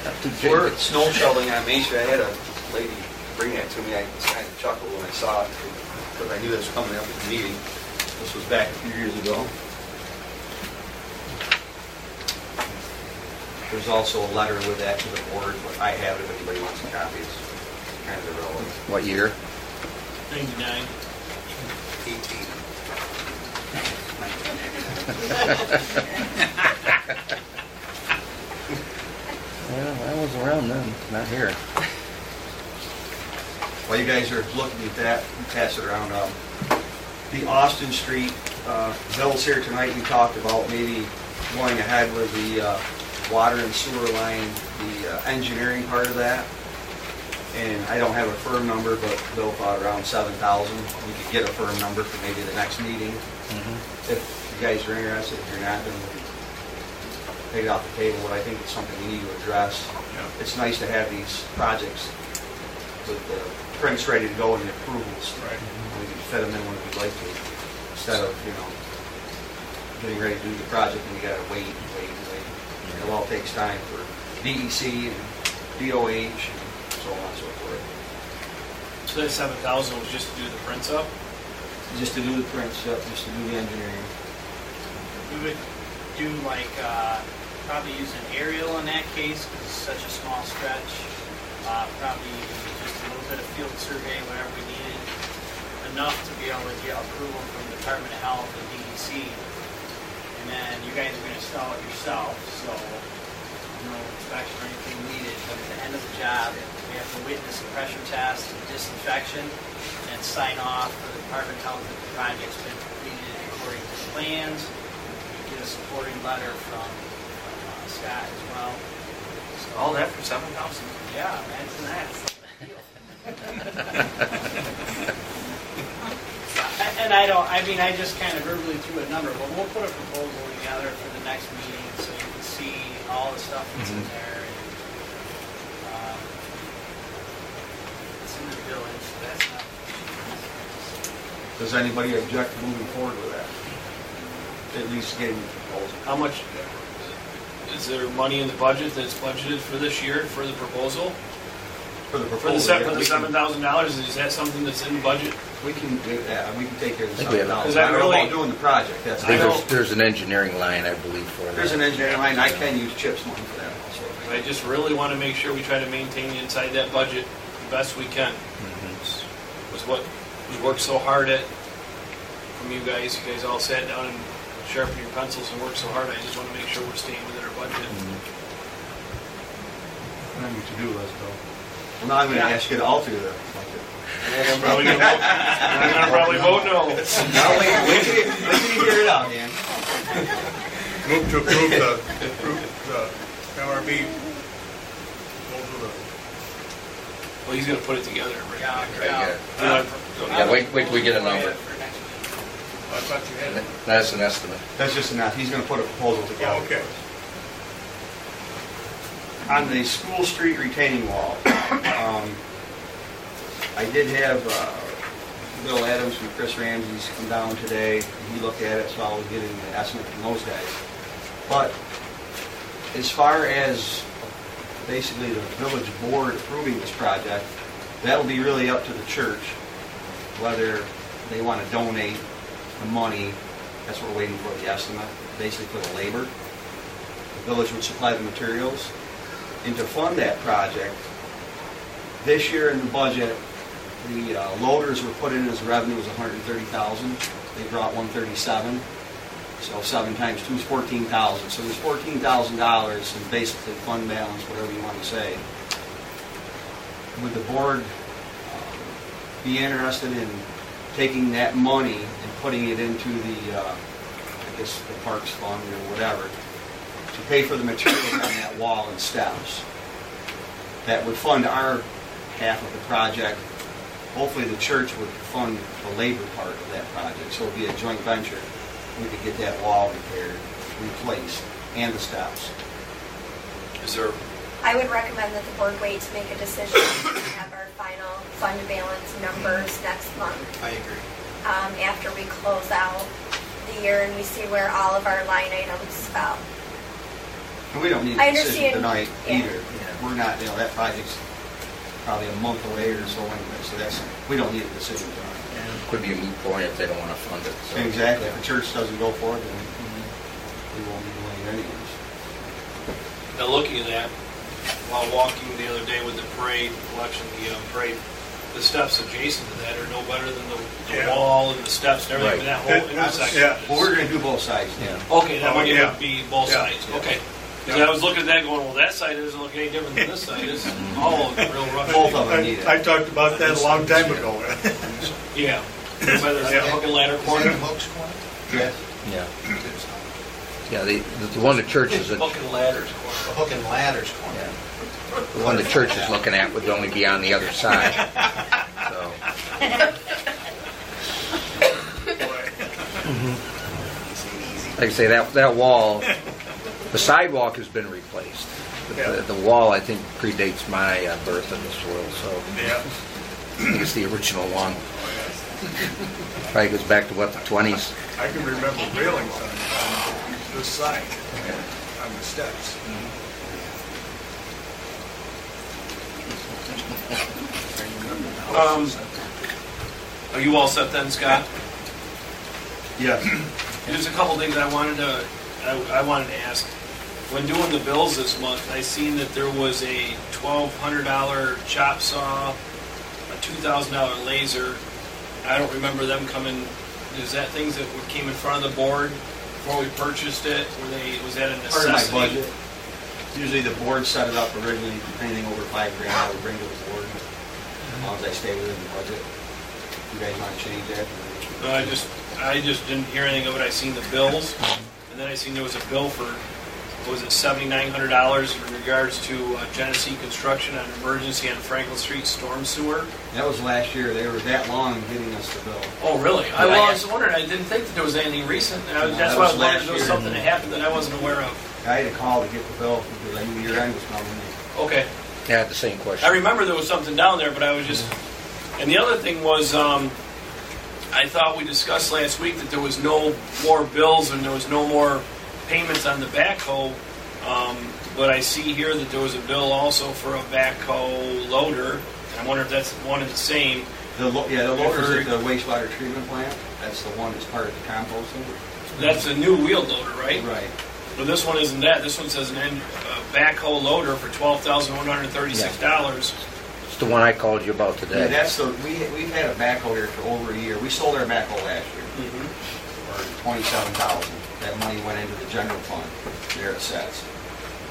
Not too We're jaded. snow shoveling on Main Street. I had a lady bring that to me. I kind of chuckled when I saw it because I knew this was coming up at the meeting. This was back a few years ago. There's also a letter with that to the board, but I have it if anybody wants a copy. It's kind of irrelevant. What year? 99. 18. Well, I was around then, not here. While you guys are looking at that, pass it around. The Austin Street, Bill's here tonight. We talked about maybe going ahead with the water and sewer line, the engineering part of that. And I don't have a firm number, but Bill thought around 7,000. We could get a firm number for maybe the next meeting. If you guys are interested, if you're not, then we can take it off the table. But I think it's something we need to address. It's nice to have these projects with the prints ready to go and the approvals. Right. We can fit them in when we'd like to, instead of, getting ready to do the project and you gotta wait and wait and wait. It all takes time for DEC and DOH and so on and so forth. So that 7,000 was just to do the prints up? Just to do the prints, just to do the engineering. We would do like, probably use an aerial in that case, because it's such a small stretch. Probably just a little bit of field survey, whatever we needed. Enough to be able to get approval from the Department of Health and DEC. And then you guys are going to install it yourself, so no inspection or anything needed. But at the end of the job, we have to witness a pressure test and disinfection and sign off for the Department of Health that the project's been completed according to the plans. We get a supporting letter from Scott as well. So, All that for 7,000? yeah, imagine that. And I just kind of verbally threw a number, but we'll put a proposal together for the next meeting so you can see all the stuff that's in there. And, it's in the village, so that's not. Does anybody object to moving forward with that? At least getting the proposal. How much, is there money in the budget that's budgeted for this year for the proposal? For the For proposal. the $7,000, is that something that's in the budget? We can do that. We can take care of the I think we have- $7,000. Because I I don't know really- about doing the project. That's I know. There's an engineering line, I believe, for that. There's an engineering line. I can use CHIPS money for that also. I just really want to make sure we try to maintain inside that budget the best we can. Was what we worked so hard at from you guys. You guys all sat down and sharpened your pencils and worked so hard. I just want to make sure we're staying within our budget. On your to-do list, though. Well, now I'm going to ask you to alter the budget. I'm probably going to probably vote no. Now wait till you hear it out, Dan. Move to approve the MRB. Well, he's going to put it together. Right? Yeah, wait till we get a number. I thought you had it. That's an estimate. That's just enough. He's going to put a proposal together. Oh, okay. On the School Street retaining wall, I did have Bill Adams from Chris Ramsey's come down today. He looked at it, so I was getting an estimate from those guys. But as far as basically the village board approving this project, that'll be really up to the church, whether they want to donate the money. That's what we're waiting for, the estimate, basically for the labor. The village would supply the materials. And to fund that project, this year in the budget, the loaders were put in as revenue was $130,000. They brought $137,000. So 7 times 2 is $14,000. So there's $14,000 in basically fund balance, whatever you want to say. Would the board be interested in taking that money and putting it into the, I guess, the Parks Fund or whatever, to pay for the materials on that wall and steps? That would fund our half of the project. Hopefully the church would fund the labor part of that project, so it would be a joint venture. We could get that wall repaired, replaced, and the steps. Is there? I would recommend that the board wait to make a decision and have our final fund balance numbers next month. I agree. After we close out the year and we see where all of our line items fell. And we don't need I a decision understand. tonight Yeah. either. We're not, that project's probably a month away or so anyway, so we don't need a decision tonight. Could be a moot point if they don't want to fund it. So. Exactly. If the church doesn't go for it, then we won't be doing it anyways. Now looking at that, while walking the other day with the parade, watching the parade, the steps adjacent to that are no better than the wall and the steps and everything, that whole intersection. Yeah, well, we're gonna do both sides. Yeah. Okay, that one yeah. would be both sides, okay. Because I was looking at that going, well, that side doesn't look any different than this side, it's all real rough. Both of them need it. I talked about that a long time ago. Yeah. Whether it's a hook and ladder corner. Yes. Yeah. Yeah, the one the church is, Hook and ladders corner. The hook and ladders corner. the one the church is looking at would only be on the other side. So. Like I say, that wall, the sidewalk has been replaced. But the wall, I think, predates my birth in this world, so I think it's the original one. Probably goes back to, what, the 20s? I can remember railings on this side, on the steps. Are you all set then, Scott? Yes. There's a couple things I wanted to ask. When doing the bills this month, I seen that there was a $1,200 chop saw, a $2,000 laser. I don't remember them coming. Is that things that came in front of the board before we purchased it? Was that a necessity? Part of my budget. Usually the board set it up originally, anything over $5,000 I would bring to the board, as long as I stay within the budget. You guys want to change that? No, I just didn't hear anything of it. I seen the bills, and then I seen there was a bill for, what was it, $7,900 in regards to Genesee Construction on emergency on Franklin Street storm sewer. That was last year. They were that long getting us the bill. Oh, really? I was wondering. I didn't think that there was anything recent. That's why I was wondering if there was something that happened that I wasn't aware of. I had to call to get the bill because I knew your end was coming. Okay. Yeah, I had the same question. I remember there was something down there, but I was just... And the other thing was, I thought we discussed last week that there was no more bills and there was no more payments on the backhoe. But I see here that there was a bill also for a backhoe loader. I wonder if that's one and the same. The loader's at the wastewater treatment plant. That's the one that's part of the composting. That's a new wheel loader, right? Right. But this one isn't that. This one says an backhoe loader for $12,136. It's the one I called you about today. Yeah, that's we've had a backhoe here for over a year. We sold our backhoe last year for $27,000. That money went into the general fund. There it says.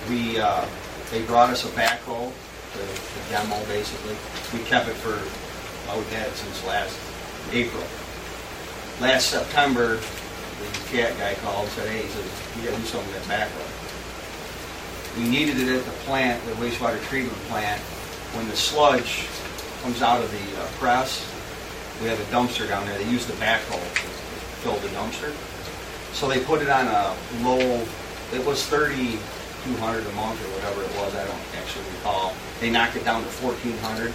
They brought us a backhoe to demo basically. We kept it for we've had it since last April. Last September, the cat guy called and said, "Hey, he says you got to do something with that backhoe." We needed it at the plant, the wastewater treatment plant. When the sludge comes out of the press, we have a dumpster down there. They use the backhoe to fill the dumpster. So they put it on a low, it was $3,200 a month or whatever it was, I don't actually recall. They knocked it down to $1,400.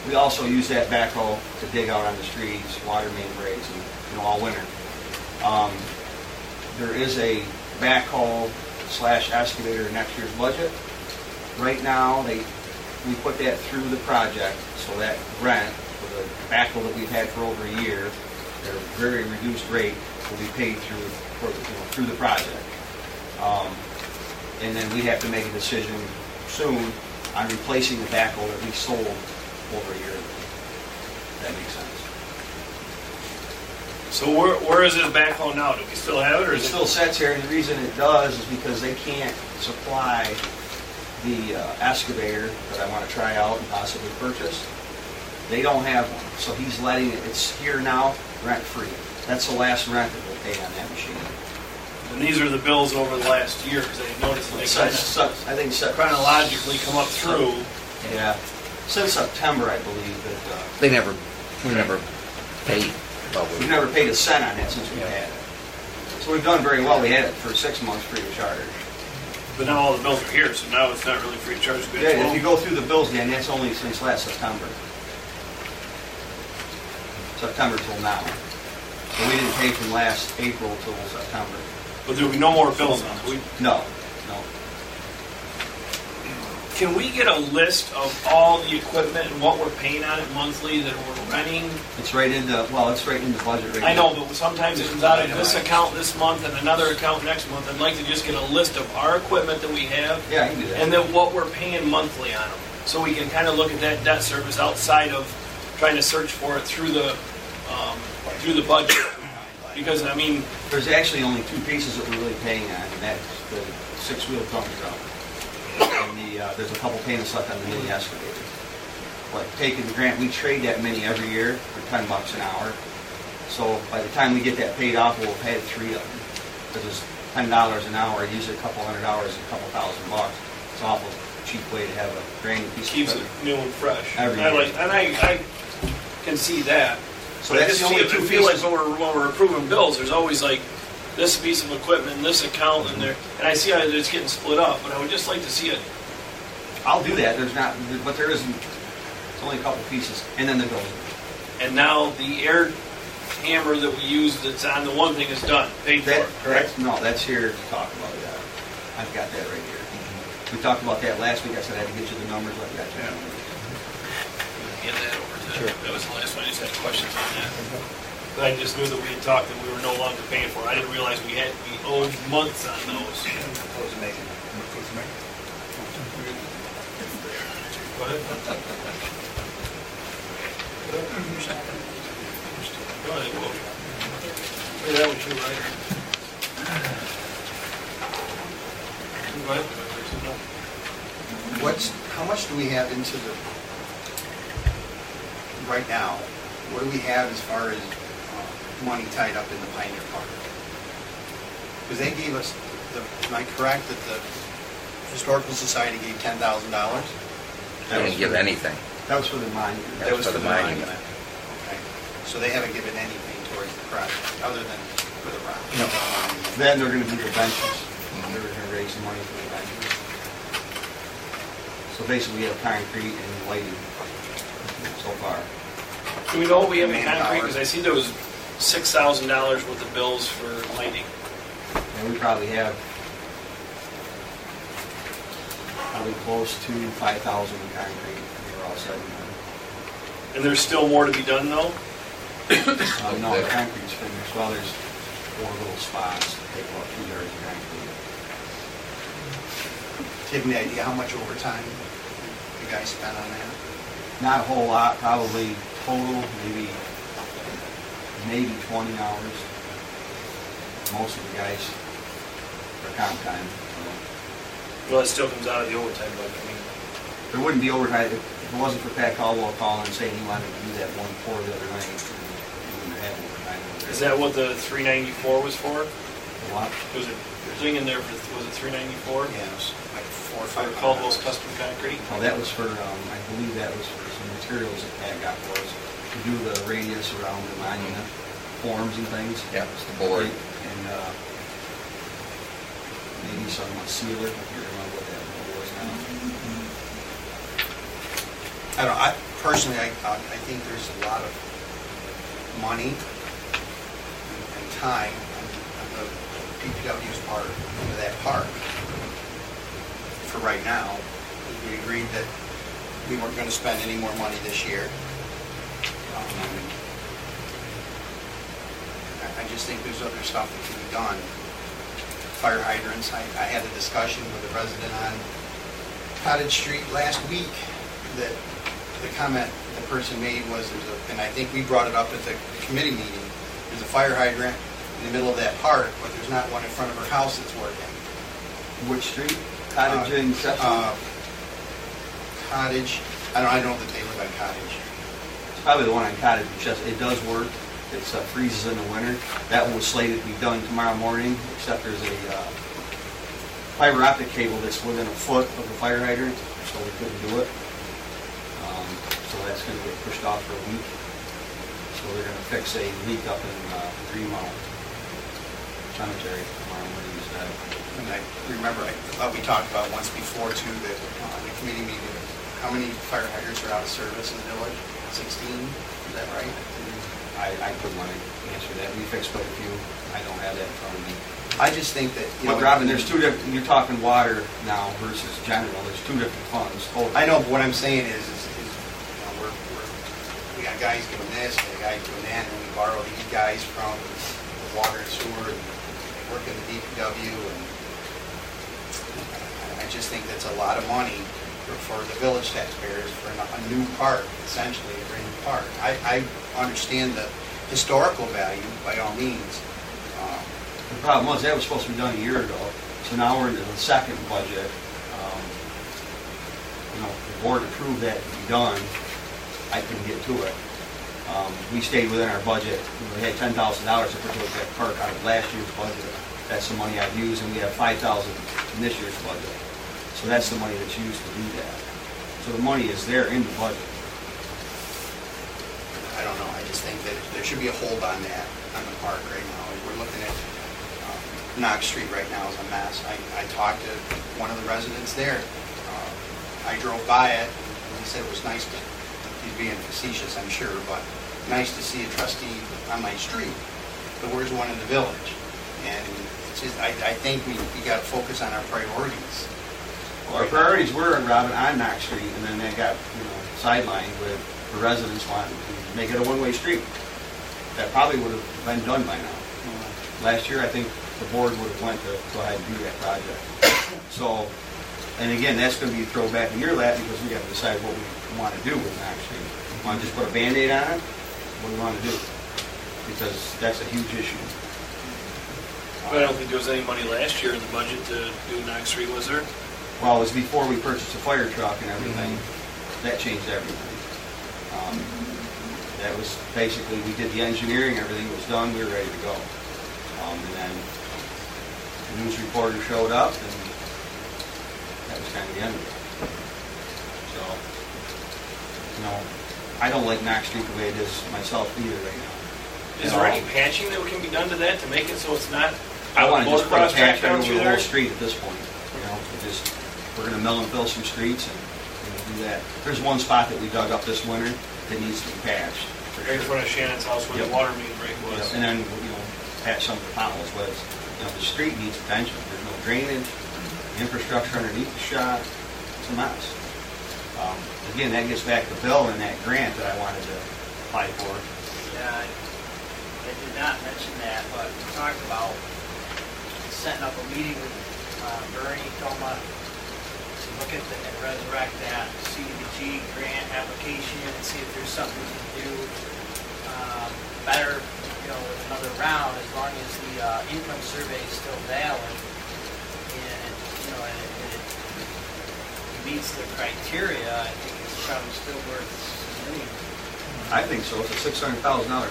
We also use that backhoe to dig out on the streets, water main breaks, and all winter. There is a backhoe / excavator in next year's budget. Right now, we put that through the project, so that rent for the backhoe that we've had for over a year at a very reduced rate will be paid through the project. And then we have to make a decision soon on replacing the backhoe that we sold over a year ago. That makes sense. So where is this backhoe now? Do we still have it, or It still sits here, and the reason it does is because they can't supply the excavator that I want to try out and possibly purchase. They don't have one, so he's letting it. It's here now, rent-free. That's the last rent that we'll pay on that machine. And these are the bills over the last year, because I noticed that they chronologically come up through. Yeah, since September, I believe that we never paid. We've never paid a cent on it since we've had it. So we've done very well. We had it for 6 months free of charge. But now all the bills are here, so now it's not really free of charge. Yeah, if you go through the bills, Dan, that's only since last September. September till now. So we didn't pay from last April till September. But there will be no more bills on it? No. Can we get a list of all the equipment and what we're paying on it monthly that we're renting? It's right in the budget right now. I know, but sometimes it comes out of this account this month and another account next month. I'd like to just get a list of our equipment that we have. Yeah, I can do that. And then what we're paying monthly on them. So we can kind of look at that debt service outside of trying to search for it through the budget. Because, I mean, There's actually only two pieces that we're really paying on, and that's the six-wheel dump truck. And there's a couple payments left on the mini excavator. But taking the grant, we trade that mini every year for $10 an hour. So by the time we get that paid off, we'll have had three of them. Because it's $10 an hour, usually a couple $100, a couple $1,000. It's an awful cheap way to have a brand new piece keeps of it equipment. new and fresh. Every I year. like, and I can see that. So But I that's just the only feel, two I feel like pieces. when we're approving bills, there's always like this piece of equipment, and this account, and there, and I see how it's getting split up. But I would just like to see it. I'll do that. There's not, but there isn't. It's only a couple pieces, and then the goes. And now the air hammer that we used that's on the one thing is done, paid for, correct? No, that's here to talk about that. I've got that right here. We talked about that last week. I said I had to get you the numbers. I've got you. Hand that over to. That was the last one. I just had questions on that. But I just knew that we had talked that we were no longer paying for it. I didn't realize we owed months on those. Go ahead. Go ahead, Will. Hey, that was you, right? Go ahead. How much do we have into the, right now, what do we have as far as money tied up in the Pioneer Park? Because they gave us, am I correct that the Historical Society gave $10,000? They didn't give anything. That was for the monument. That was for the monument. Okay. So they haven't given anything towards the project, other than for the rock? No. Then they're going to do the benches. They're going to raise some money for the benches. So basically, we have concrete and lighting so far. Do we know what we have in concrete? Because I see there was $6,000 worth of bills for lighting. And we probably have close to 5,000 in concrete. We're all set and done. And there's still more to be done, though? No, the concrete's finished. Well, there's 4 little spots that take about 2 yards of concrete. Do you have any idea how much overtime you guys spent on that? Not a whole lot, probably total, maybe 20 hours. Most of the guys are comp time. Well, it still comes out of the overtime budget. I mean, There wouldn't be overtime if it wasn't for Pat Caldwell calling and saying he wanted to do that one pour the other night. We wouldn't have overtime over there. is that what the 394 was for? A lot? Was it thing in there for, was it 394? Yeah, it was like 4 or For 5. Caldwell's custom concrete? Oh, that was for, I believe that was for some materials that Pat got for us to do the radius around the monument, forms and things. Yeah, it's the board. And maybe some sealer, if you remember what that was now. I don't know, personally, I think there's a lot of money and time on the PPW's part into that park for right now. We agreed that we weren't going to spend any more money this year. I just think there's other stuff that can be done. Fire hydrants, I had a discussion with a resident on Cottage Street last week that the comment the person made was, and I think we brought it up at the committee meeting, there's a fire hydrant in the middle of that park, but there's not one in front of her house that's working. Which street? Cottage and Chestnut? Cottage, I don't know that they live on Cottage. It's probably the one on Cottage and Chestnut. It does work. It freezes in the winter. That one was slated to be done tomorrow morning, except there's a fiber optic cable that's within a foot of the fire hydrant, so we couldn't do it. So that's going to get pushed off for a week. So they're going to fix a leak up in Greenmount Cemetery tomorrow morning instead. And I remember, I thought we talked about once before too, that on the committee meeting, how many fire hydrants are out of service in the village? 16, is that right? I couldn't want to answer that. We fixed quite a few. I don't have that in front of me. I just think that, But Robin, there's two different, you're talking water now versus general. There's two different funds totally. I know, but what I'm saying is we got guys doing this, we got guys doing that, and we borrow these guys from the water and sewer, and they work in the DPW, and I just think that's a lot of money for the village taxpayers for a new park, essentially, a brand new park. I understand the historical value by all means. The problem was, that was supposed to be done a year ago, so now we're into the second budget. The board approved that to be done. I couldn't get to it. We stayed within our budget. We had $10,000 to put towards that park out of last year's budget. That's the money I've used, and we have $5,000 in this year's budget. So that's the money that's used to do that. So the money is there in the budget. I don't know, I just think that there should be a hold on that, on the park right now. We're looking at Knox Street right now is a mess. I talked to one of the residents there. I drove by it, and he said it was nice to, he's being facetious, I'm sure, but nice to see a trustee on my street. But where's one in the village? And it's just, I think we got to focus on our priorities. Well, our priorities were in Robin on Knox Street, and then that got sidelined with the residents wanting to make it a one-way street. That probably would have been done by now. Last year, I think the board would have went to go ahead and do that project. So, and again, that's going to be thrown back in your lap because we got to decide what we want to do with Knox Street. Want to just put a Band-Aid on it? What do we want to do? Because that's a huge issue. I don't think there was any money last year in the budget to do Knox Street, was there? Well, it was before we purchased a fire truck and everything. That changed everything. That was basically, we did the engineering, everything was done, we were ready to go. And then the news reporter showed up, and that was kind of the end of it. So, I don't like Knox Street the way it is myself either right now. Is there any patching that can be done to that to make it so it's not? I want to just put a motocross track patch down over through the there? whole street at this point. We're going to mill and fill some streets and do that. There's one spot that we dug up this winter that needs to be patched. Right in front of Shannon's house where the water main break was. And then, patch some of the potholes, but the street needs attention. There's no drainage, infrastructure underneath the shop. It's a mess. Again, that gets back to Bill and that grant that I wanted to apply for. Yeah, I did not mention that, but we talked about setting up a meeting with Bernie, Toma, to look at and resurrect that CDBG grant application and see if there's something we can do better, with another round, as long as the income survey is still valid and it meets the criteria. I think it's probably still worth submitting. I think so. It's a $600,000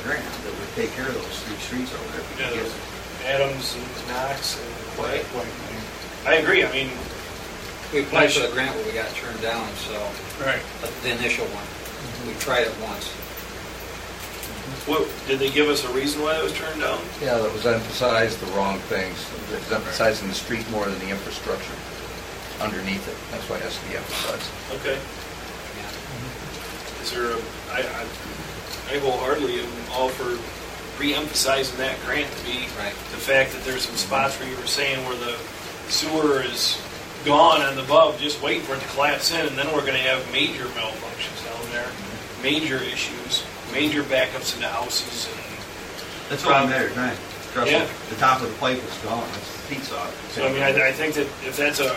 grant that would take care of those three streets over there. Yeah, there's Adams and Knox and Clay. I agree. I mean, we applied for the grant, but we got turned down. So right, the initial one, we tried it once. What, did they give us a reason why it was turned down? Yeah, that was emphasized the wrong things. It was emphasizing the street more than the infrastructure underneath it. That's why it has to be emphasized. Okay. Is there I wholeheartedly am all for re-emphasizing that grant to be the fact that there's some spots where you were saying where the sewer is gone on the above, just waiting for it to collapse in, and then we're going to have major malfunctions down there, major issues, major backups into houses. And that's what I'm there tonight. The top of the pipe is gone. It's the peat's off. So, I mean, I think that if that's an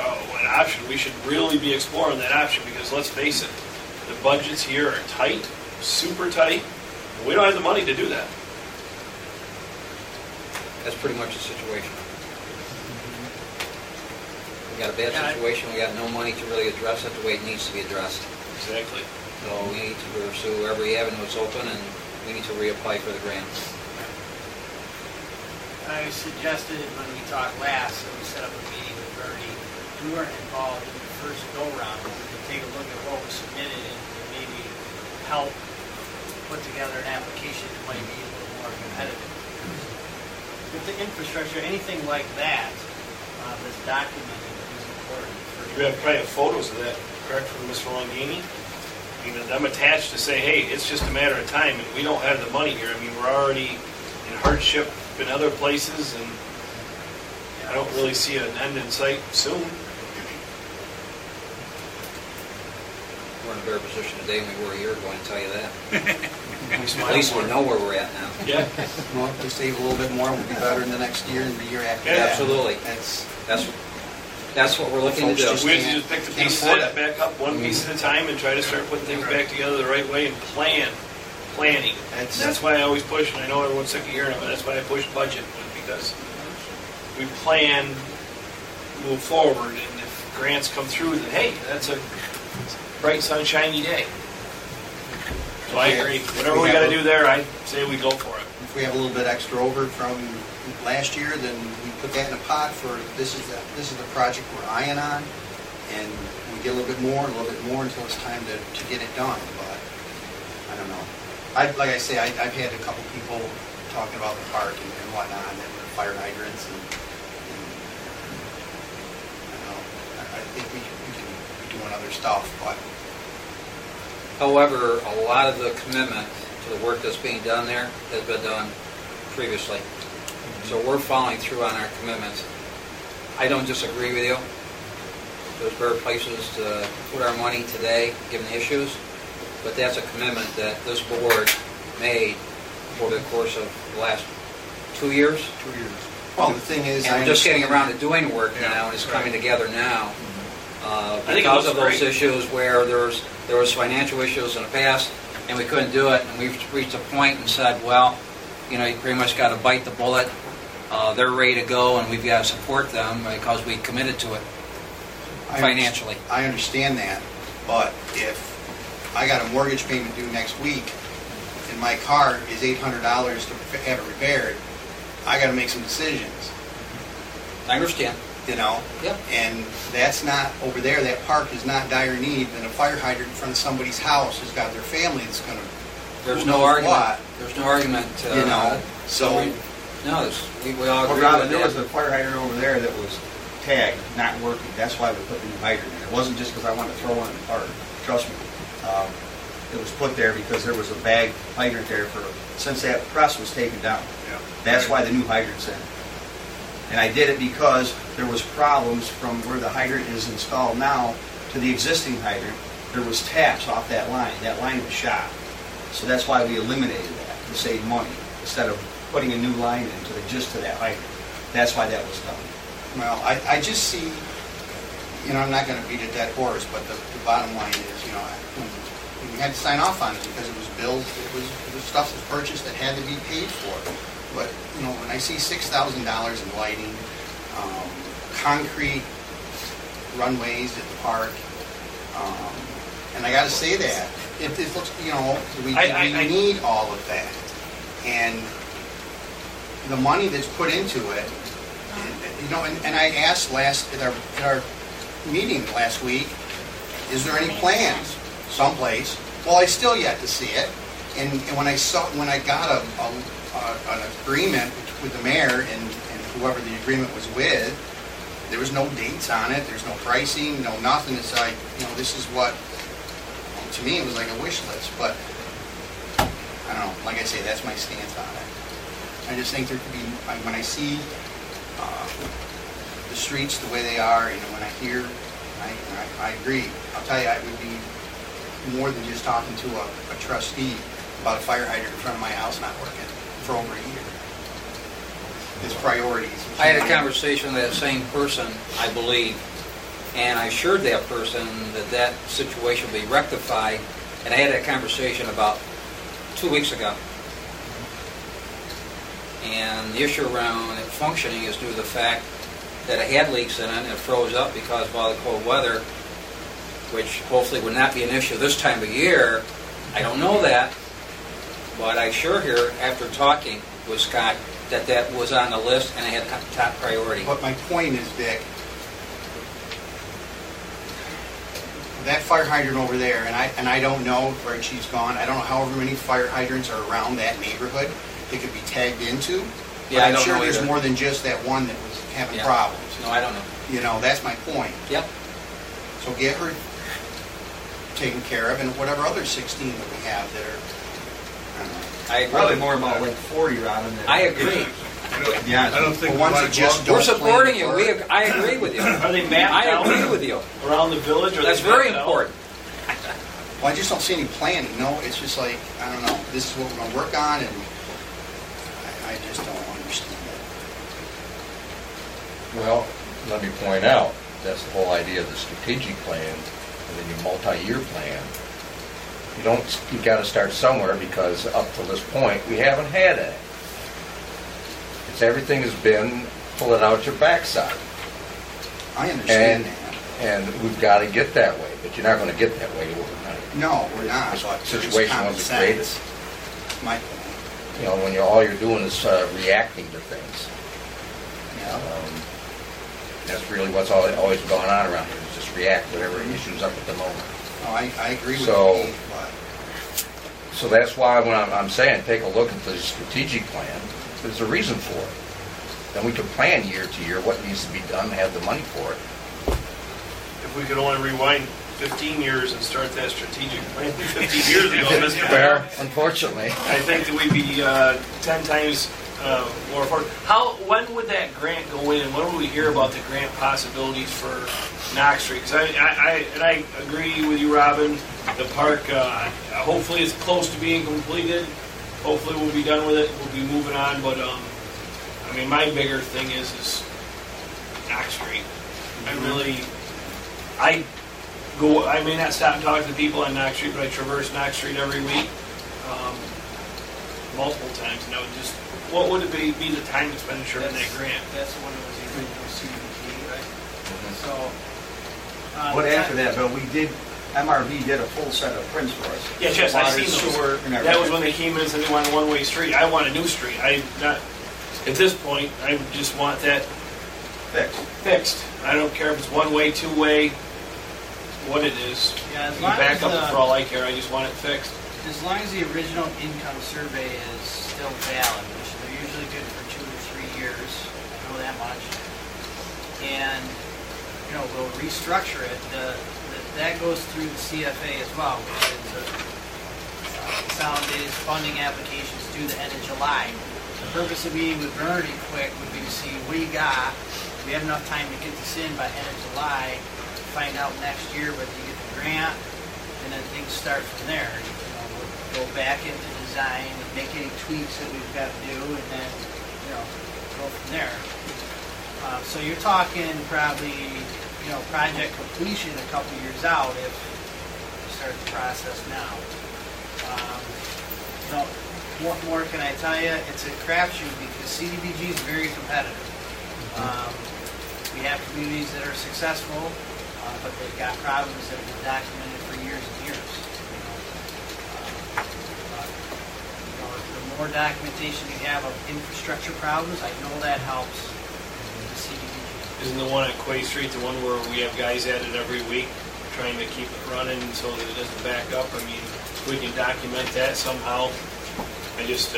option, we should really be exploring that option because let's face it, the budgets here are tight, super tight. We don't have the money to do that. That's pretty much the situation. We got a bad situation. We got no money to really address it the way it needs to be addressed. Exactly. So we need to pursue every avenue that's open, and we need to reapply for the grant. I suggested when we talked last that we set up a meeting with Bernie. We weren't involved in the first go-round. We could take a look at what was submitted and maybe help put together an application that might be a little more competitive. With the infrastructure, anything like that that's documented is important. You probably have photos of that, correct, from Mr. Longini? I mean, them attached to say, hey, it's just a matter of time, and we don't have the money here. I mean, we're already in hardship in other places, and I don't really see an end in sight soon. We're in a better position today than we were a year ago, I can tell you that. At least we know where we're at now. Yeah. Well, if we save a little bit more, we'll be better in the next year and the year after Yeah, that. absolutely. That's That's what we're looking to do. We have to just pick the pieces back up one piece at a time and try to start putting things back together the right way and planning. That's why I always push, and I know everyone's sick of hearing it, but that's why I push budget, because we plan, move forward, and if grants come through, then hey, that's a bright, sunshiny day. So I agree. Whatever we got to do there, I say we go for it. If we have a little bit extra over from last year, then we put that in a pot for this is the project we're eyeing on, and we get a little bit more until it's time to get it done. But I don't know. Like I say, I've had a couple people talking about the park and whatnot, and fire hydrants, and I don't know. I think we can be doing other stuff, but. However, a lot of the commitment to the work that's being done there has been done previously. So we're following through on our commitments. I don't disagree with you. There's better places to put our money today, given the issues, but that's a commitment that this board made over the course of the last 2 years. 2 years. Well, the thing is, and we're just getting around to doing work now, and it's coming together now. Because of those issues where there was financial issues in the past, and we couldn't do it, and we've reached a point and said, well, you pretty much got to bite the bullet. They're ready to go, and we've got to support them because we committed to it financially. I understand that, but if I got a mortgage payment due next week, and my car is $800 to have it repaired, I got to make some decisions. I understand. Yep. And that's not, over there, that park is not dire need than a fire hydrant in front of somebody's house who's got their family that's going to. There's no argument. There's no argument. So. We all agree with there that. was a fire hydrant over there that was tagged, not working. That's why we put the new hydrant in. It wasn't just because I wanted to throw one in the park. Trust me. It was put there because there was a bag hydrant there since that press was taken down. Yeah. That's why the new hydrant's in. And I did it because there was problems from where the hydrant is installed now to the existing hydrant. There was taps off that line. That line was shot. So that's why we eliminated that, to save money, instead of putting a new line in to that hydrant. That's why that was done. Well, I just see, I'm not going to beat a dead horse, but the bottom line is, we had to sign off on it because it was billed, it was stuff that was purchased that had to be paid for. But, when I see $6,000 in lighting, concrete runways at the park, and I got to say that, it looks, we need all of that. And the money that's put into it, and I asked at our meeting last week, is there any plans someplace? Well, I still yet to see it. And when I got an agreement with the mayor and whoever the agreement was with, there was no dates on it. There's no pricing, no nothing. It's like, this is what. To me, it was like a wish list. But I don't know. Like I say, that's my stance on it. I just think there could be, when I see the streets the way they are, when I hear, I agree. I'll tell you, I would be more than just talking to a trustee about a fire hydrant in front of my house not working for over a year. It's priorities. I had a conversation with that same person, I believe, and I assured that person that situation would be rectified, and I had that conversation about 2 weeks ago. And the issue around it functioning is due to the fact that it had leaks in it and it froze up because of all the cold weather, which hopefully would not be an issue this time of year. I don't know that, but I sure hear after talking with Scott that was on the list and it had top priority. But my point is, Dick, that fire hydrant over there, and I don't know where she's gone. I don't know however many fire hydrants are around that neighborhood that could be tagged into. Yeah, I'm sure there's more than just that one that was having problems. No, I don't know. That's my point. Yep. So get her taken care of, and whatever other 16 that we have that are, I don't know. I agree. Probably more about like 40 around in there. I agree. Yeah, I don't think the ones that just don't We're supporting you. plan I agree with you. Are they mapped I out agree with you. around the village? Or That's very important. Well, I just don't see any planning. No, it's just like, I don't know, this is what we're going to work on, and I just don't understand it. Well, let me point out, that's the whole idea of the strategic plan, and then your multi-year plan. You got to start somewhere, because up to this point, we haven't had it. Everything has been pull it out your backside. I understand that. And we've got to get that way, but you're not going to get that way overnight. No, we're not. This But situation common wasn't created. sense. My point. You know, when all you're doing is reacting to things. That's really what's always going on around here, is just react to whatever issues up at the moment. No, I agree with So- you, but So that's why when I'm saying take a look at the strategic plan, there's a reason for it. Then we can plan year to year what needs to be done and have the money for it. If we could only rewind 15 years and start that strategic plan 15 years ago, Mr. Fair, unfortunately. I think that we'd be 10 times more affordable. When would that grant go in? When would we hear about the grant possibilities for Knox Street? Because I agree with you, Robin. The park, hopefully, is close to being completed. Hopefully, we'll be done with it. We'll be moving on. But I mean, my bigger thing is Knox Street. I may not stop and talk to people on Knox Street, but I traverse Knox Street every week, multiple times. And I would just, what would it be the time expenditure in that grant? That's the one that was the original CDBG, right? So. But after that, Bill, MRV did a full set of prints for us. Yes, I Water, seen those. sewer, and That everything. was when they came in and said they wanted a one-way street. I want a new street. At this point, I just want that fixed. I don't care if it's one-way, two-way, what it is. Yeah, as You long back as, up for all I care. I just want it fixed. As long as the original income survey is still valid, which they're usually good for 2 or 3 years, I know that much. And, we'll restructure it. That goes through the CFA as well, which is a consolidated funding applications due the end of July. The purpose of meeting with Bernard quick would be to see what do you got. We have enough time to get this in by end of July, find out next year whether you get the grant, and then things start from there. We'll go back into design and make any tweaks that we've got to do, and then go from there. So you're talking probably project completion a couple years out if you start the process now. What more can I tell you? It's a crapshoot because CDBG is very competitive. We have communities that are successful, but they've got problems that have been documented for years and years. The more documentation you have of infrastructure problems, I know that helps the CDBG. Isn't the one at Quay Street the one where we have guys at it every week trying to keep it running so that it doesn't back up? I mean, if we can document that somehow. I just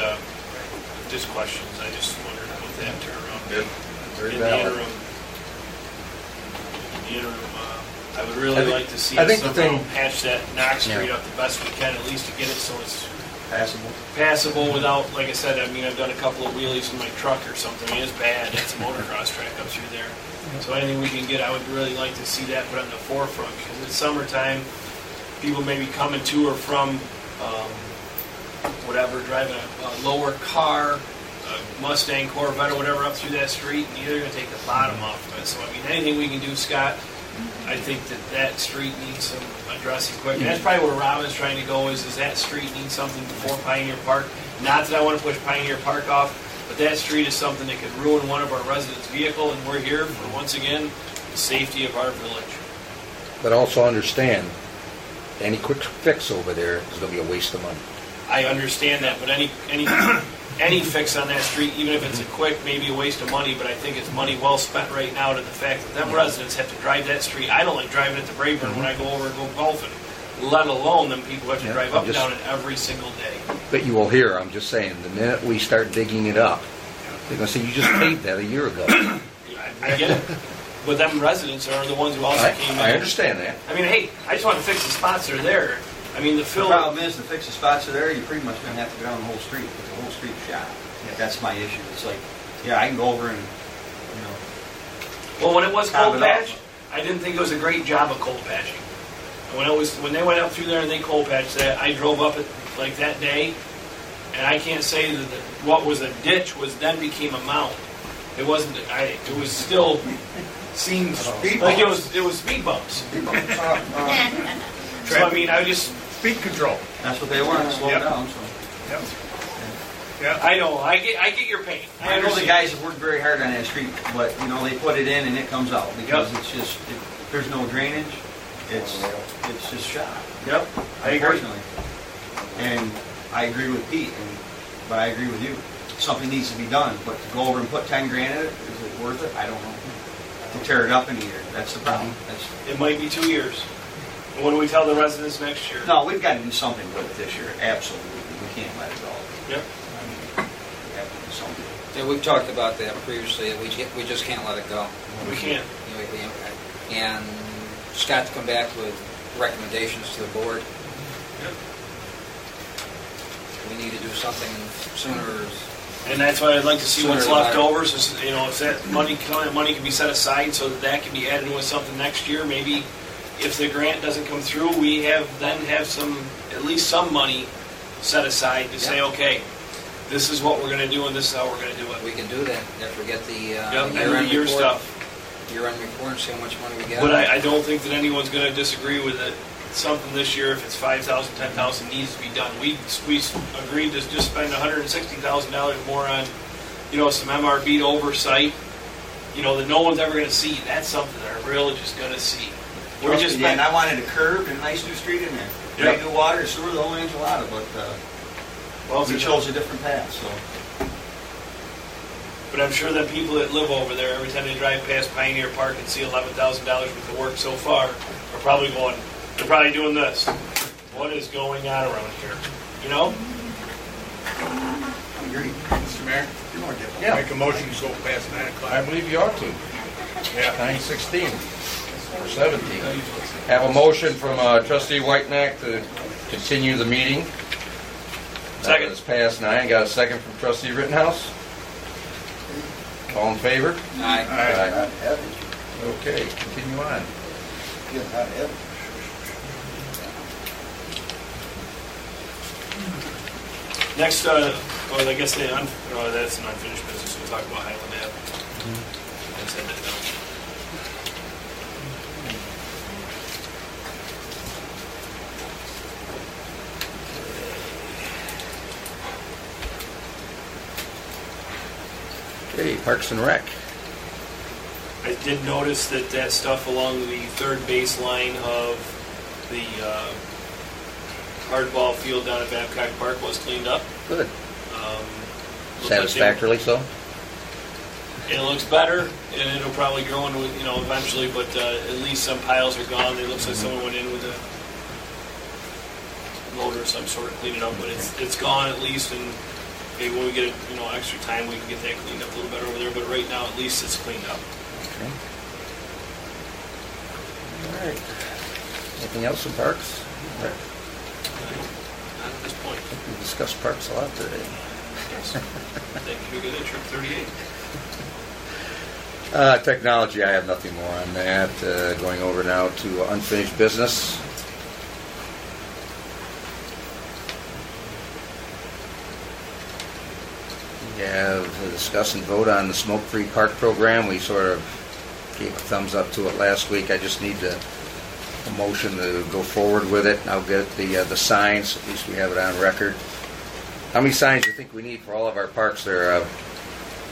questions. I just wondered what that turnaround would be. Very In valid. the interim, I would really like to see I us think the somehow thing- patch that Knox Street Yeah. up the best we can, at least to get it so it's Passable. passable without, like I said, I've done a couple of wheelies in my truck or something. I mean, it's bad. It's a motocross track up through there. So anything we can get, I would really like to see that put on the forefront because it's summertime. People may be coming to or from driving a lower car, a Mustang, Corvette, or whatever up through that street, and you're going to take the bottom off of it. So, I mean, anything we can do, Scott, I think that street needs some addressing quick. And that's probably where Robin's trying to go is that street needs something before Pioneer Park. Not that I want to push Pioneer Park off, but that street is something that could ruin one of our residents' vehicle, and we're here for, once again, the safety of our village. But also understand, any quick fix over there is going to be a waste of money. I understand that, but any fix on that street, even if it's a quick, maybe a waste of money, but I think it's money well spent right now to the fact that them residents have to drive that street. I don't like driving it to Braeburn when I go over and go golfing, let alone them people have to drive up and down it every single day. But you will hear, I'm just saying, the minute we start digging it up, they're going to say, you just paved that a year ago. I get it. But them residents are the ones who also came in. I understand that. I mean, hey, I just want to fix the spots that are there. I mean, the problem is, to fix the spots that are there, you're pretty much going to have to go down the whole street, get the whole street shot. That's my issue. It's like, I can go over and, Well, when it was cold Top it patch, off. I didn't think it was a great job of cold patching. When they went up through there and they cold patched that, I drove up it like that day, and I can't say that what was a ditch then became a mound. It wasn't. It was still seemed like it was speed bumps. So I mean, I just Speed control. That's what they want, slow Yep. down, so. Yep. Yeah. I know. I get your pain. I know the guys have worked very hard on that street, but, you know, they put it in and it comes out, because Yep. it's just, there's no drainage, it's just shot. Yep. I agree. Unfortunately. And I agree with Pete, but I agree with you. Something needs to be done, but to go over and put 10 grand in it, is it worth it? I don't know. To tear it up in a year, that's the problem. It might be 2 years. And what do we tell the residents next year? No, we've got to do something with it this year, absolutely. We can't let it go. Yep. I mean, we have to do something. Yeah, we've talked about that previously. We just can't let it go. We can't. And Scott to come back with recommendations to the board. Yep. We need to do something sooner. And that's why I'd like to see what's Sooner than left later. over. So you know, if that money can be set aside so that can be added in with something next year. Maybe if the grant doesn't come through, we have some at least some money set aside to say, okay, this is what we're going to do and this is how we're going to do it. We can do that after we get the year stuff. Year-end report and see how much money we get. But I don't think that anyone's going to disagree with it. Something this year, if it's 5,000, 10,000, needs to be done. We agreed to just spend $160,000 more on, some MRB oversight, that no one's ever going to see. That's something that we're really just going to see. We're just and I wanted a curb and a nice new street in there. Brand new water, sewer, the whole enchilada, but we chose a different path, so. But I'm sure that people that live over there, every time they drive past Pioneer Park and see $11,000 worth of work so far, are probably going, they're probably doing this. What is going on around here? I agree. Mr. Mayor? You're more difficult. Yeah. Make a motion to go past 9 o'clock. I believe you ought to. Yeah. 9:16 or 17. Have a motion from Trustee Whitenack to continue the meeting. Second. It's past 9. Got a second from Trustee Rittenhouse. All in favor? Aye. Aye. Okay, continue on. Next, I guess that's an unfinished business. We'll talk about Highland Ave. Let's end it now. Okay, Parks and Rec. I did notice that stuff along the third baseline of the hardball field down at Babcock Park was cleaned up. Good. Looks Satisfactorily so? It looks better, and it'll probably grow into, eventually, but at least some piles are gone. It looks like someone went in with a loader of some sort to clean it up, but it's gone at least, and maybe when we get extra time, we can get that cleaned up a little better over there, but right now, at least it's cleaned up. Okay. All right. Anything else in Parks? Not at this point. We discussed Parks a lot today. Yes. Thank you again, trip 38. Technology, I have nothing more on that. Going over now to unfinished business. We have to discuss and vote on the smoke-free park program. We sort of gave a thumbs up to it last week. I just need a motion to go forward with it. I'll get the signs. At least we have it on record. How many signs do you think we need for all of our parks there,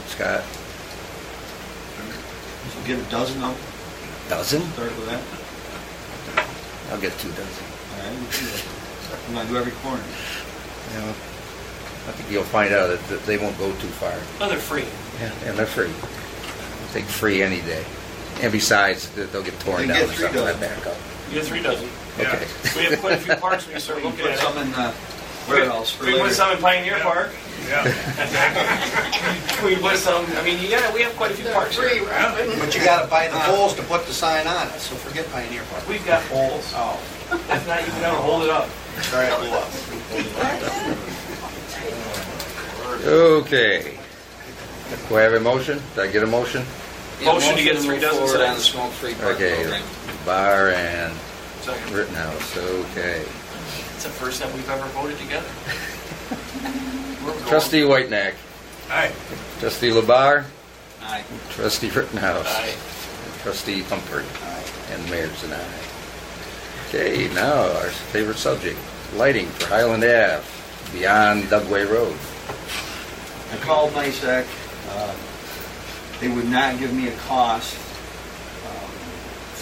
Scott? So get a dozen of them. Dozen? Start with that. I'll get 2 dozen. All right, we'll do that. I'm going to do every corner. I think you'll find out that they won't go too far. Oh, they're free. Yeah, and they're free. I'll take free any day. And besides, they'll get torn You down get or 3 something like dozen. that. You get 3 dozen. Okay. We have quite a few parks when you start looking Put at some it. in warehouse for We put later. some in Pioneer Park. Yeah. We put some, we have quite a few parks here. But you gotta buy the poles to put the sign on it, so forget Pioneer Park. We've got poles. Oh, If not, you can never hold it up. sorry, I blew up. Okay. Do I have a motion? Did I get a motion? Motion to get move 3 dozen forward on the signs. smoke-free park Okay. program. Barr and Second. Rittenhouse. Okay. It's the first time we've ever voted together. Trustee Whitenack. Aye. Trustee LeBar. Aye. Aye. Trustee Rittenhouse. Aye. Trustee Humphrey. And the mayor's an aye. Okay, now our favorite subject, lighting for Highland Ave beyond Dugway Road. I called NICEAC. They would not give me a cost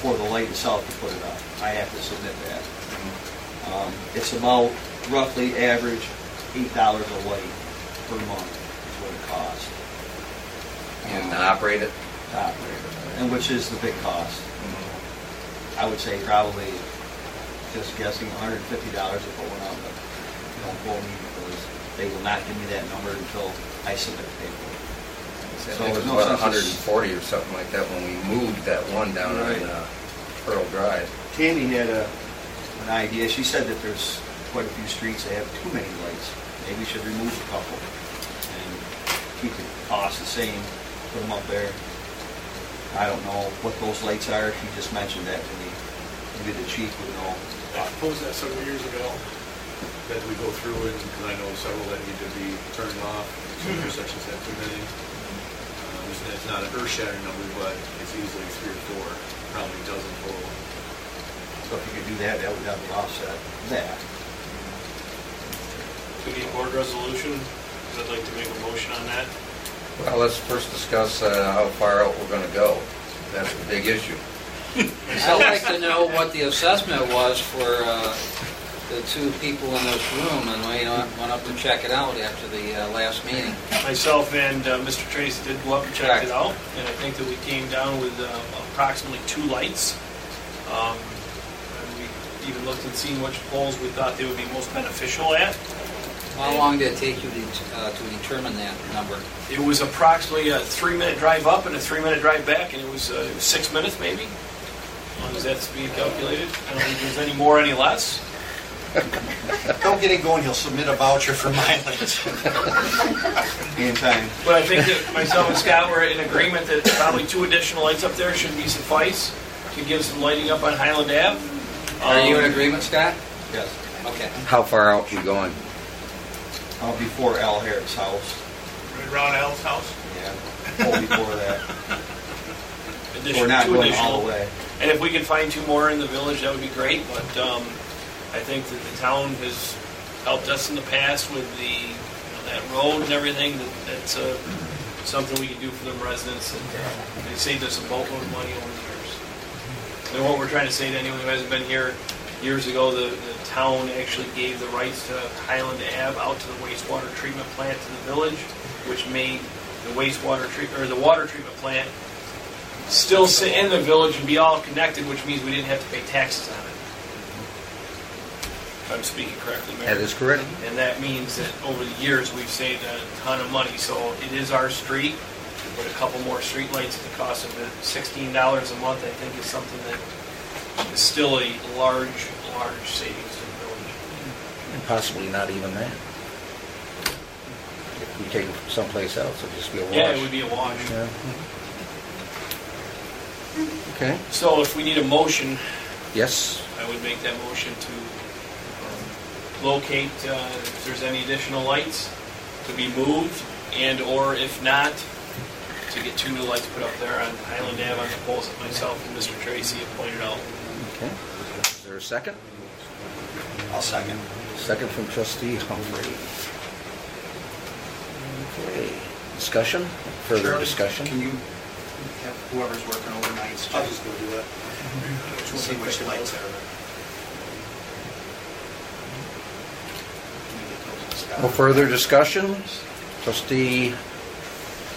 for the light itself to put it up. I have to submit that. It's about roughly average $8 a light per month is what it costs. And operate it? To operate it, and which is the big cost. I would say probably, just guessing, $150 if it went up, but don't quote me because they will not give me that number until I submit the paperwork. So it was about 140 or something like that when we moved that one down on Pearl Drive. Tammy had an idea. She said that there's quite a few streets that have too many lights. Maybe we should remove a couple and keep the cost the same, put them up there. I don't know what those lights are. She just mentioned that to me. Maybe the chief would know. I proposed that several years ago, that we go through it, because I know several that need to be turned off. Some intersections have too many. It's not an earth-shattering number, but it's easily 3 or 4, probably a dozen total. So if you could do that, that would definitely offset that. Do we need a board resolution? I'd like to make a motion on that. Well, let's first discuss how far out we're going to go. That's the big issue. I'd like to know what the assessment was for the two people in this room, and we went up to check it out after the last meeting. Myself and Mr. Tracy did go up and check it out, and I think that we came down with approximately 2 lights. And we even looked and seen which poles we thought they would be most beneficial at. How long did it take you to determine that number? It was approximately a 3-minute drive up and a 3-minute drive back, and it was 6 minutes maybe, as long as that's being calculated. I don't think there's any more, any less. Don't get it going, he'll submit a voucher for mileage. In time. But I think that myself and Scott were in agreement that probably 2 additional lights up there should be suffice to give some lighting up on Highland Ave. Are you in agreement, Scott? Yes. Okay. How far out are we going? Before Al Harris' house. Right around Al's house? Yeah. Oh, before that. We're 2 not going additional. all the way. And if we could find 2 more in the village, that would be great. But I think that the town has helped us in the past with that road and everything. That's something we can do for the residents. And they saved us a boatload of money over the years. And what we're trying to say to anyone who hasn't been here, years ago, the town actually gave the rights to Highland Ave out to the wastewater treatment plant to the village, which made the wastewater treatment or the water treatment plant still sit in the village and be all connected, which means we didn't have to pay taxes on it. If I'm speaking correctly, Mayor. That is correct. And that means that over the years we've saved a ton of money. So it is our street. We put a couple more street lights at the cost of $16 a month. I think is something that is still a large savings to the village. And possibly not even that. If we take it from someplace else, it'll just be a wash. Yeah, it would be a wash. Yeah. Okay. So if we need a motion, Yes. I would make that motion to locate if there's any additional lights to be moved, and or if not, to get 2 new lights put up there on Highland Ave on the poles that myself and Mr. Tracy have pointed out. Okay. Is there a second? I'll second. Second from Trustee Humphrey. Okay. Discussion? Further Shirley, discussion? Can you have whoever's working overnight? I'll just go do that. See which lights are. No further discussion? Trustee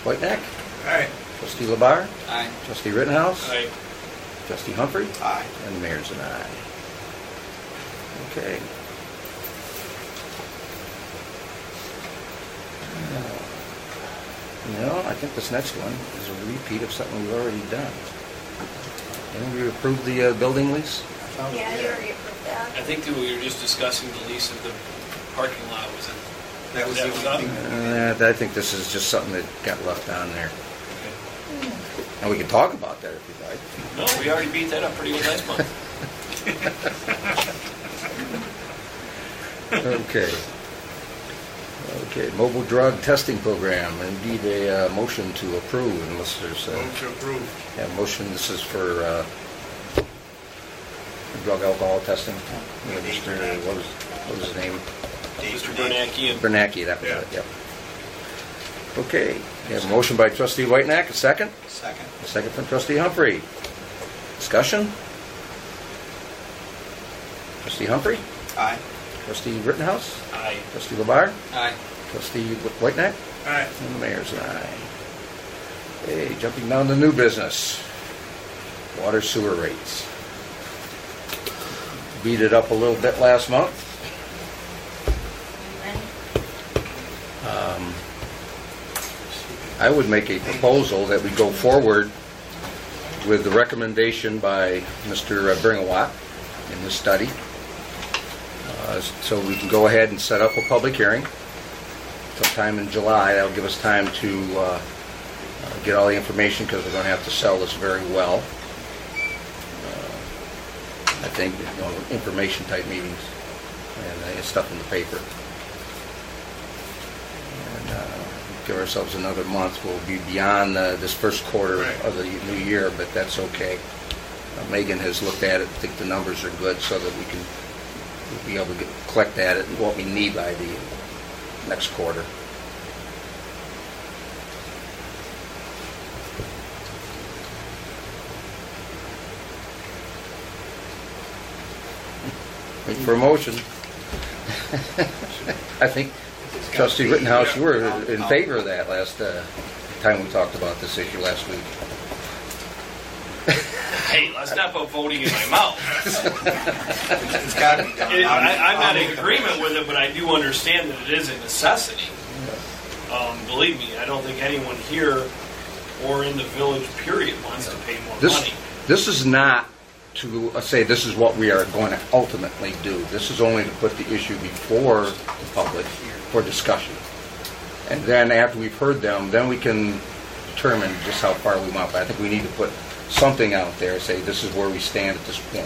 Whiteneck? Aye. Trustee Labar? Aye. Trustee Rittenhouse? Aye. Trustee Humphrey? Aye. And the mayor's an aye. Okay. I think this next one is a repeat of something we've already done. Didn't we approve the building lease? Yeah, you already approved that. I think that we were just discussing the lease of the parking lot. Was it? That was the up? only thing. I think this is just something that got left on there. And we can talk about that if you'd like. No, we already beat that up pretty good last month. Okay. Okay, mobile drug testing program. Indeed, a motion to approve unless there's Move to approve. yeah, motion. This is for drug alcohol testing. Yeah, Mr. What was his name? Mr. Bernanke and Bernanke, that was Yeah. it, yep. Okay, we have a motion by trustee Whitenack, a second? Second. A second from trustee Humphrey. Discussion? Trustee Humphrey? Aye. Trustee Rittenhouse? I. Trustee Labar? Aye. Trustee Whitenack? All right. And the mayor's an aye. Okay, jumping down to new business. Water sewer rates. Beat it up a little bit last month. I would make a proposal that we go forward with the recommendation by Mr. Bringawat in this study. So we can go ahead and set up a public hearing sometime in July. That'll give us time to get all the information because we're going to have to sell this very well. I think, information type meetings and stuff in the paper. Give ourselves another month. We'll be beyond this first quarter of the new year, but that's okay. Megan has looked at it, think the numbers are good so that we can be able to collect at it and what we need by the next quarter. Wait for a motion. I think Trustee Rittenhouse, you were in favor of that last time we talked about this issue last week. Hey, let's not put voting in my mouth. It's got to be done. I'm not in agreement with it, but I do understand that it is a necessity. Believe me, I don't think anyone here or in the village, period, wants to pay more money. This is not to say this is what we are going to ultimately do. This is only to put the issue before the public for discussion. And then after we've heard them, then we can determine just how far we want. But I think we need to put something out there, say this is where we stand at this point.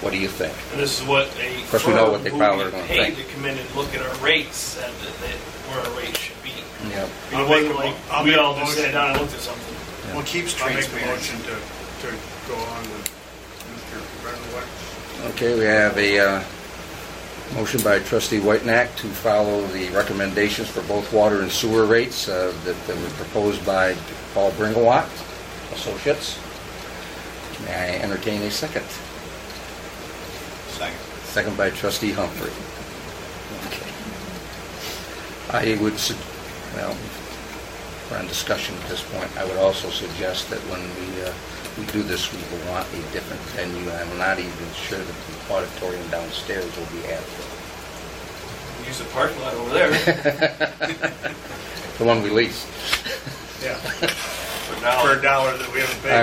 What do you think? And this is what a Of course, we know what they firm probably who are we going to paid think. to come in and look at our rates said that where our rates should be. Yeah. It wasn't like we all just sat down and looked at something. Well, keeps I'll make a transparency. motion to go on with Mr. Bernawat. Okay, we have a motion by trustee Whitenack to follow the recommendations for both water and sewer rates that were proposed by Paul Bringawat Associates. May I entertain a second? Second. Second by trustee Humphrey. Okay. I would, well, we're on discussion at this point. I would also suggest that when we do this, we will want a different venue. I'm not even sure that the auditorium downstairs will be adequate. Use the parking lot over there. The one we leased. Yeah. For For $1 that we haven't paid.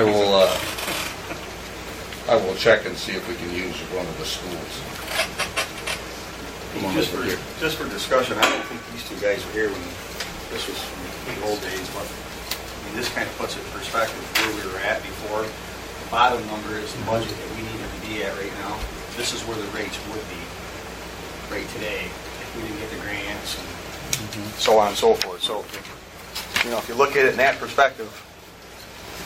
I will check and see if we can use one of the schools. The one over here. Just for discussion, I don't think these two guys were here when this was from the old days, but I mean, this kind of puts it in perspective where we were at before. The bottom number is the budget that we needed to be at right now. This is where the rates would be right today if we didn't get the grants and so on and so forth. So, you know, if you look at it in that perspective,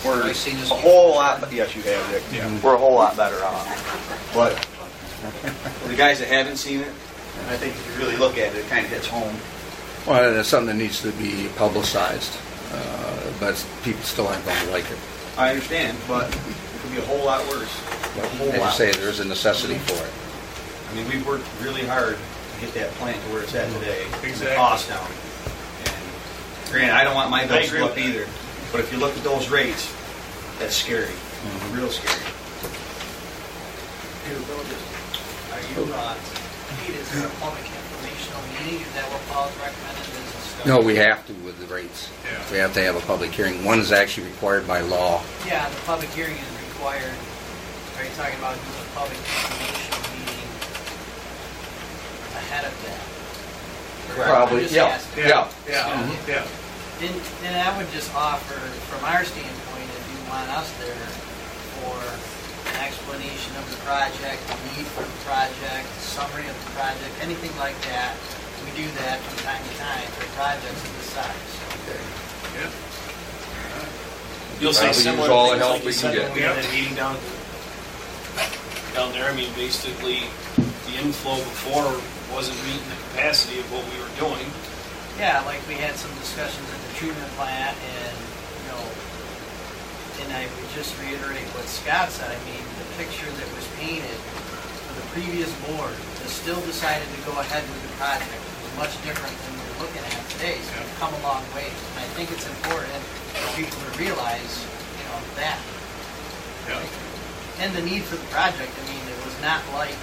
we're Have you seen this a whole lot, yes, you have, Dick. Yeah. We're a whole lot better off. But for the guys that haven't seen it, I think if you really look at it, it kind of hits home. Well, it's something that needs to be publicized, but people still aren't going to like it. I understand, but it could be a whole lot worse. A whole As you lot say, worse. there is a necessity for it. I mean, we've worked really hard to get that plant to where it's at today. Exactly. The cost down. And granted, I don't want my bills to go up either. But if you look at those rates, that's scary. Real scary. Are you, Pete, is there a public informational meeting? Is that what Paul's recommended? No, we have to with the rates. Yeah. We have to have a public hearing. One is actually required by law. Yeah, the public hearing is required. Are you talking about doing a public informational meeting ahead of that? Probably, I'm just yeah. asking. Yeah. Then I would just offer, from our standpoint, if you want us there for an explanation of the project, the need for the project, summary of the project, anything like that, we we do that from time to time for projects of this size. Yeah. You'll say Probably similar use all the things help like you we can said get. when we had that meeting down there. I mean, basically, the inflow before wasn't meeting the capacity of what we were doing. Yeah, like we had some discussions at the treatment plant, and and I would just reiterate what Scott said. I mean, the picture that was painted for the previous board that still decided to go ahead with the project was much different than we're looking at today. So we've come a long way, and I think it's important for people to realize, that. Yeah. And the need for the project. I mean, it was not like,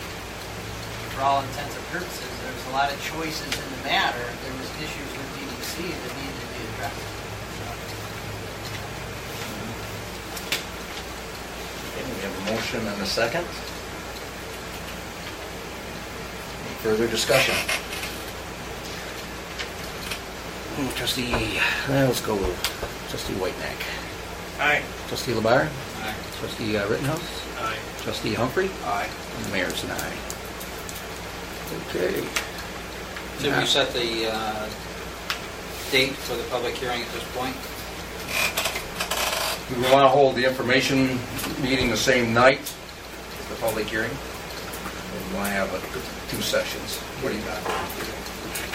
for all intents and purposes, there was a lot of choices in the matter. There was issues with DDC that needed to be addressed. Okay, we have a motion and a second. Any further discussion? Trustee, let's go with Trustee Whiteneck. Aye. Trustee LeBar? Aye. Trustee Rittenhouse? Aye. Trustee Humphrey? Aye. And the mayor's an aye. Okay. Did we set the date for the public hearing at this point? We want to hold the information meeting the same night as the public hearing. We want to have two sessions. What do you got?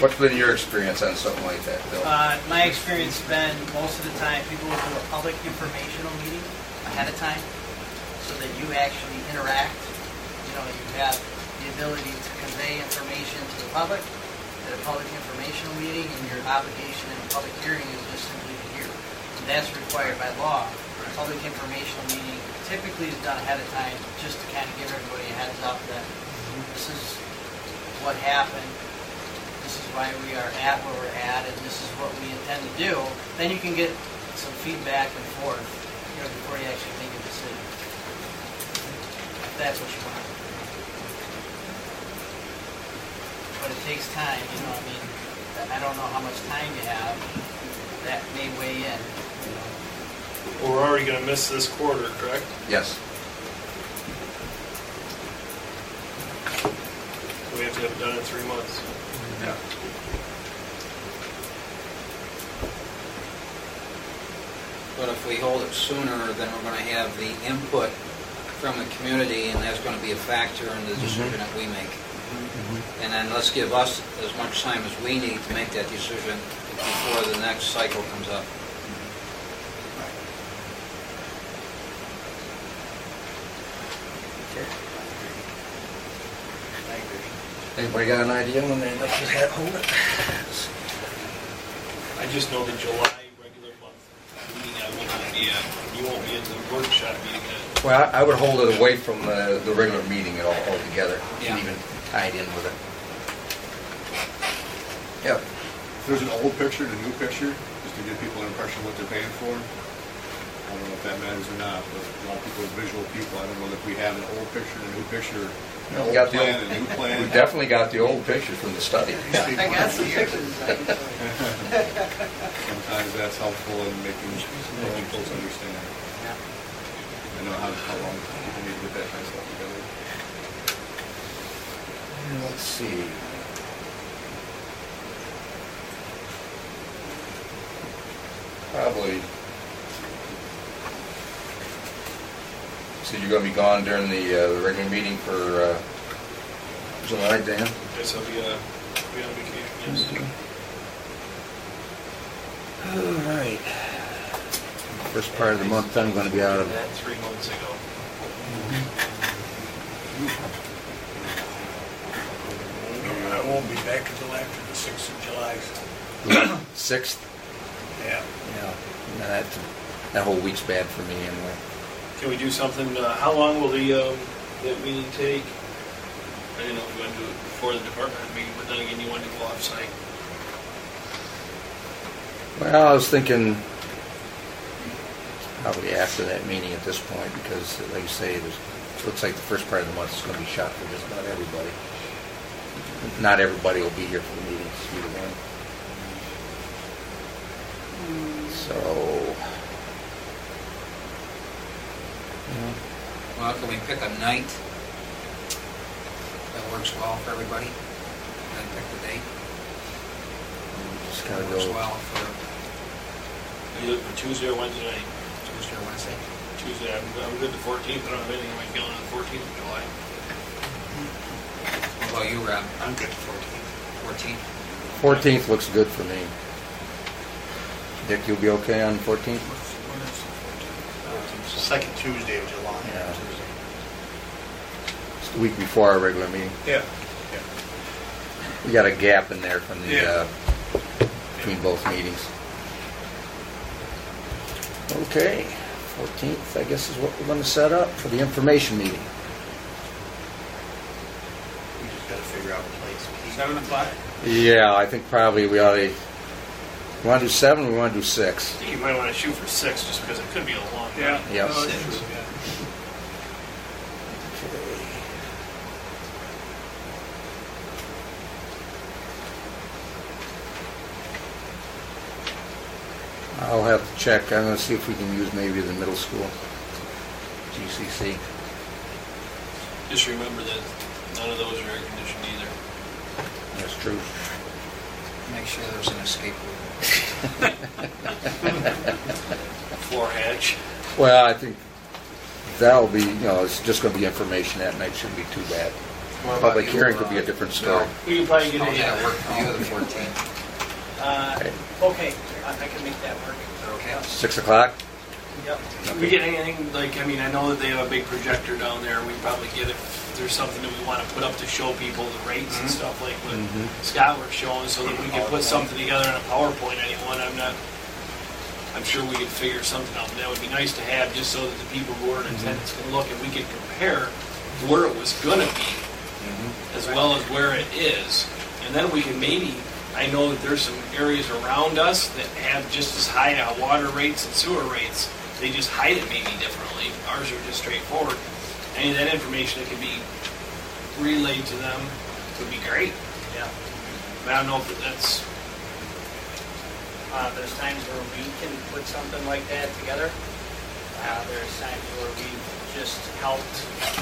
What's been your experience on something like that, Bill? My experience has been, most of the time, people will do a public informational meeting ahead of time so that you actually interact. You have the ability to convey information to the public at a public informational meeting, and your obligation in a public hearing is just simply to hear. And that's required by law. A public informational meeting typically is done ahead of time just to kind of give everybody a heads up that this is what happened, this is why we are at where we're at, and this is what we intend to do. Then you can get some feedback and forth, before you actually make a decision. If that's what you want. But it takes time, I don't know how much time you have. That may weigh in. Well, we're already going to miss this quarter, correct? Yes. We have to have it done in 3 months. Yeah. But if we hold it sooner, then we're going to have the input from the community, and that's going to be a factor in the decision that we make. And then let's give us as much time as we need to make that decision before the next cycle comes up. Anybody got an idea when they'd like to hold it? I just know the July regular month meeting I will not be at. You won't be at the workshop meeting at. Well, I would hold it away from the regular meeting altogether, Yeah. and even tie it in with it. Yep. If there's an old picture and a new picture, just to give people an impression of what they're paying for. I don't know if that matters or not, but a lot of people are visual people. I don't know if we have an old picture and a new picture, an We old got the plan, old- a new plan. We definitely got the old picture from the study. I got some pictures. Sometimes that's helpful in making folks understand. I know how long people need to get that kind of stuff together. Let's see. Probably. So you're going to be gone during the regular meeting for July, Dan? Guess I'll be on vacation, yes. All right. First part of the month, I'm going to be out of. That 3 months ago. I won't be back until after the 6th of July. 6th? Yeah. Yeah. No, that whole week's bad for me anyway. Can we do something, how long will that meeting take? I didn't know if you want to do it before the department meeting, but then again, you want to go off-site. Well, I was thinking probably after that meeting at this point, because like you say, it looks like the first part of the month is going to be shot for just about everybody. Not everybody will be here for the meetings either one. So, Well, can we pick a night that works well for everybody? And pick the date? Just kind of Works go. well for Are you looking for Tuesday or Wednesday night? Tuesday or Wednesday. Tuesday, I'm good the 14th. I don't have anything on my calendar on the 14th of July. What about you, Rob? I'm good for 14. 14th? 14th looks good for me. Dick, you'll be okay on 14th? Second Tuesday of July. Yeah. It's the week before our regular meeting. Yeah. We got a gap in there from the, Yeah. between both meetings. Okay, 14th, I guess is what we're going to set up for the information meeting. We just gotta figure out a place. 7 o'clock? Yeah, I think probably we ought to, we want to do 7 or we want to do 6? I think you might want to shoot for 6 just because it could be a long night. Yeah. Yep. No, it's true, yeah. I'll have to check. I'm going to see if we can use maybe the middle school, GCC. Just remember that none of those are air conditioned either. That's true. Make sure there's an escape Floor hatch. Well, I think that'll be, it's just going to be information that night. Shouldn't be too bad. What about Public you, hearing could be a different story. We could probably get How's that a, work for you, the 14th? Okay, I can make that work. Okay. 6 o'clock? Yep. we get anything, like, I mean, I know that they have a big projector down there. We probably get it if there's something that we want to put up to show people the rates and stuff like what Scott was showing, so that we can put something together in a PowerPoint, anyone. I'm sure we could figure something out. That would be nice to have, just so that the people who are in attendance can look and we can compare where it was gonna be, as well as where it is. And then we can maybe, I know that there's some areas around us that have just as high water rates and sewer rates. They just hide it maybe differently. Ours are just straightforward. Any of that information that could be relayed to them would be great. Yeah. But I don't know if that's, There's times where we can put something like that together. There's times where we've just helped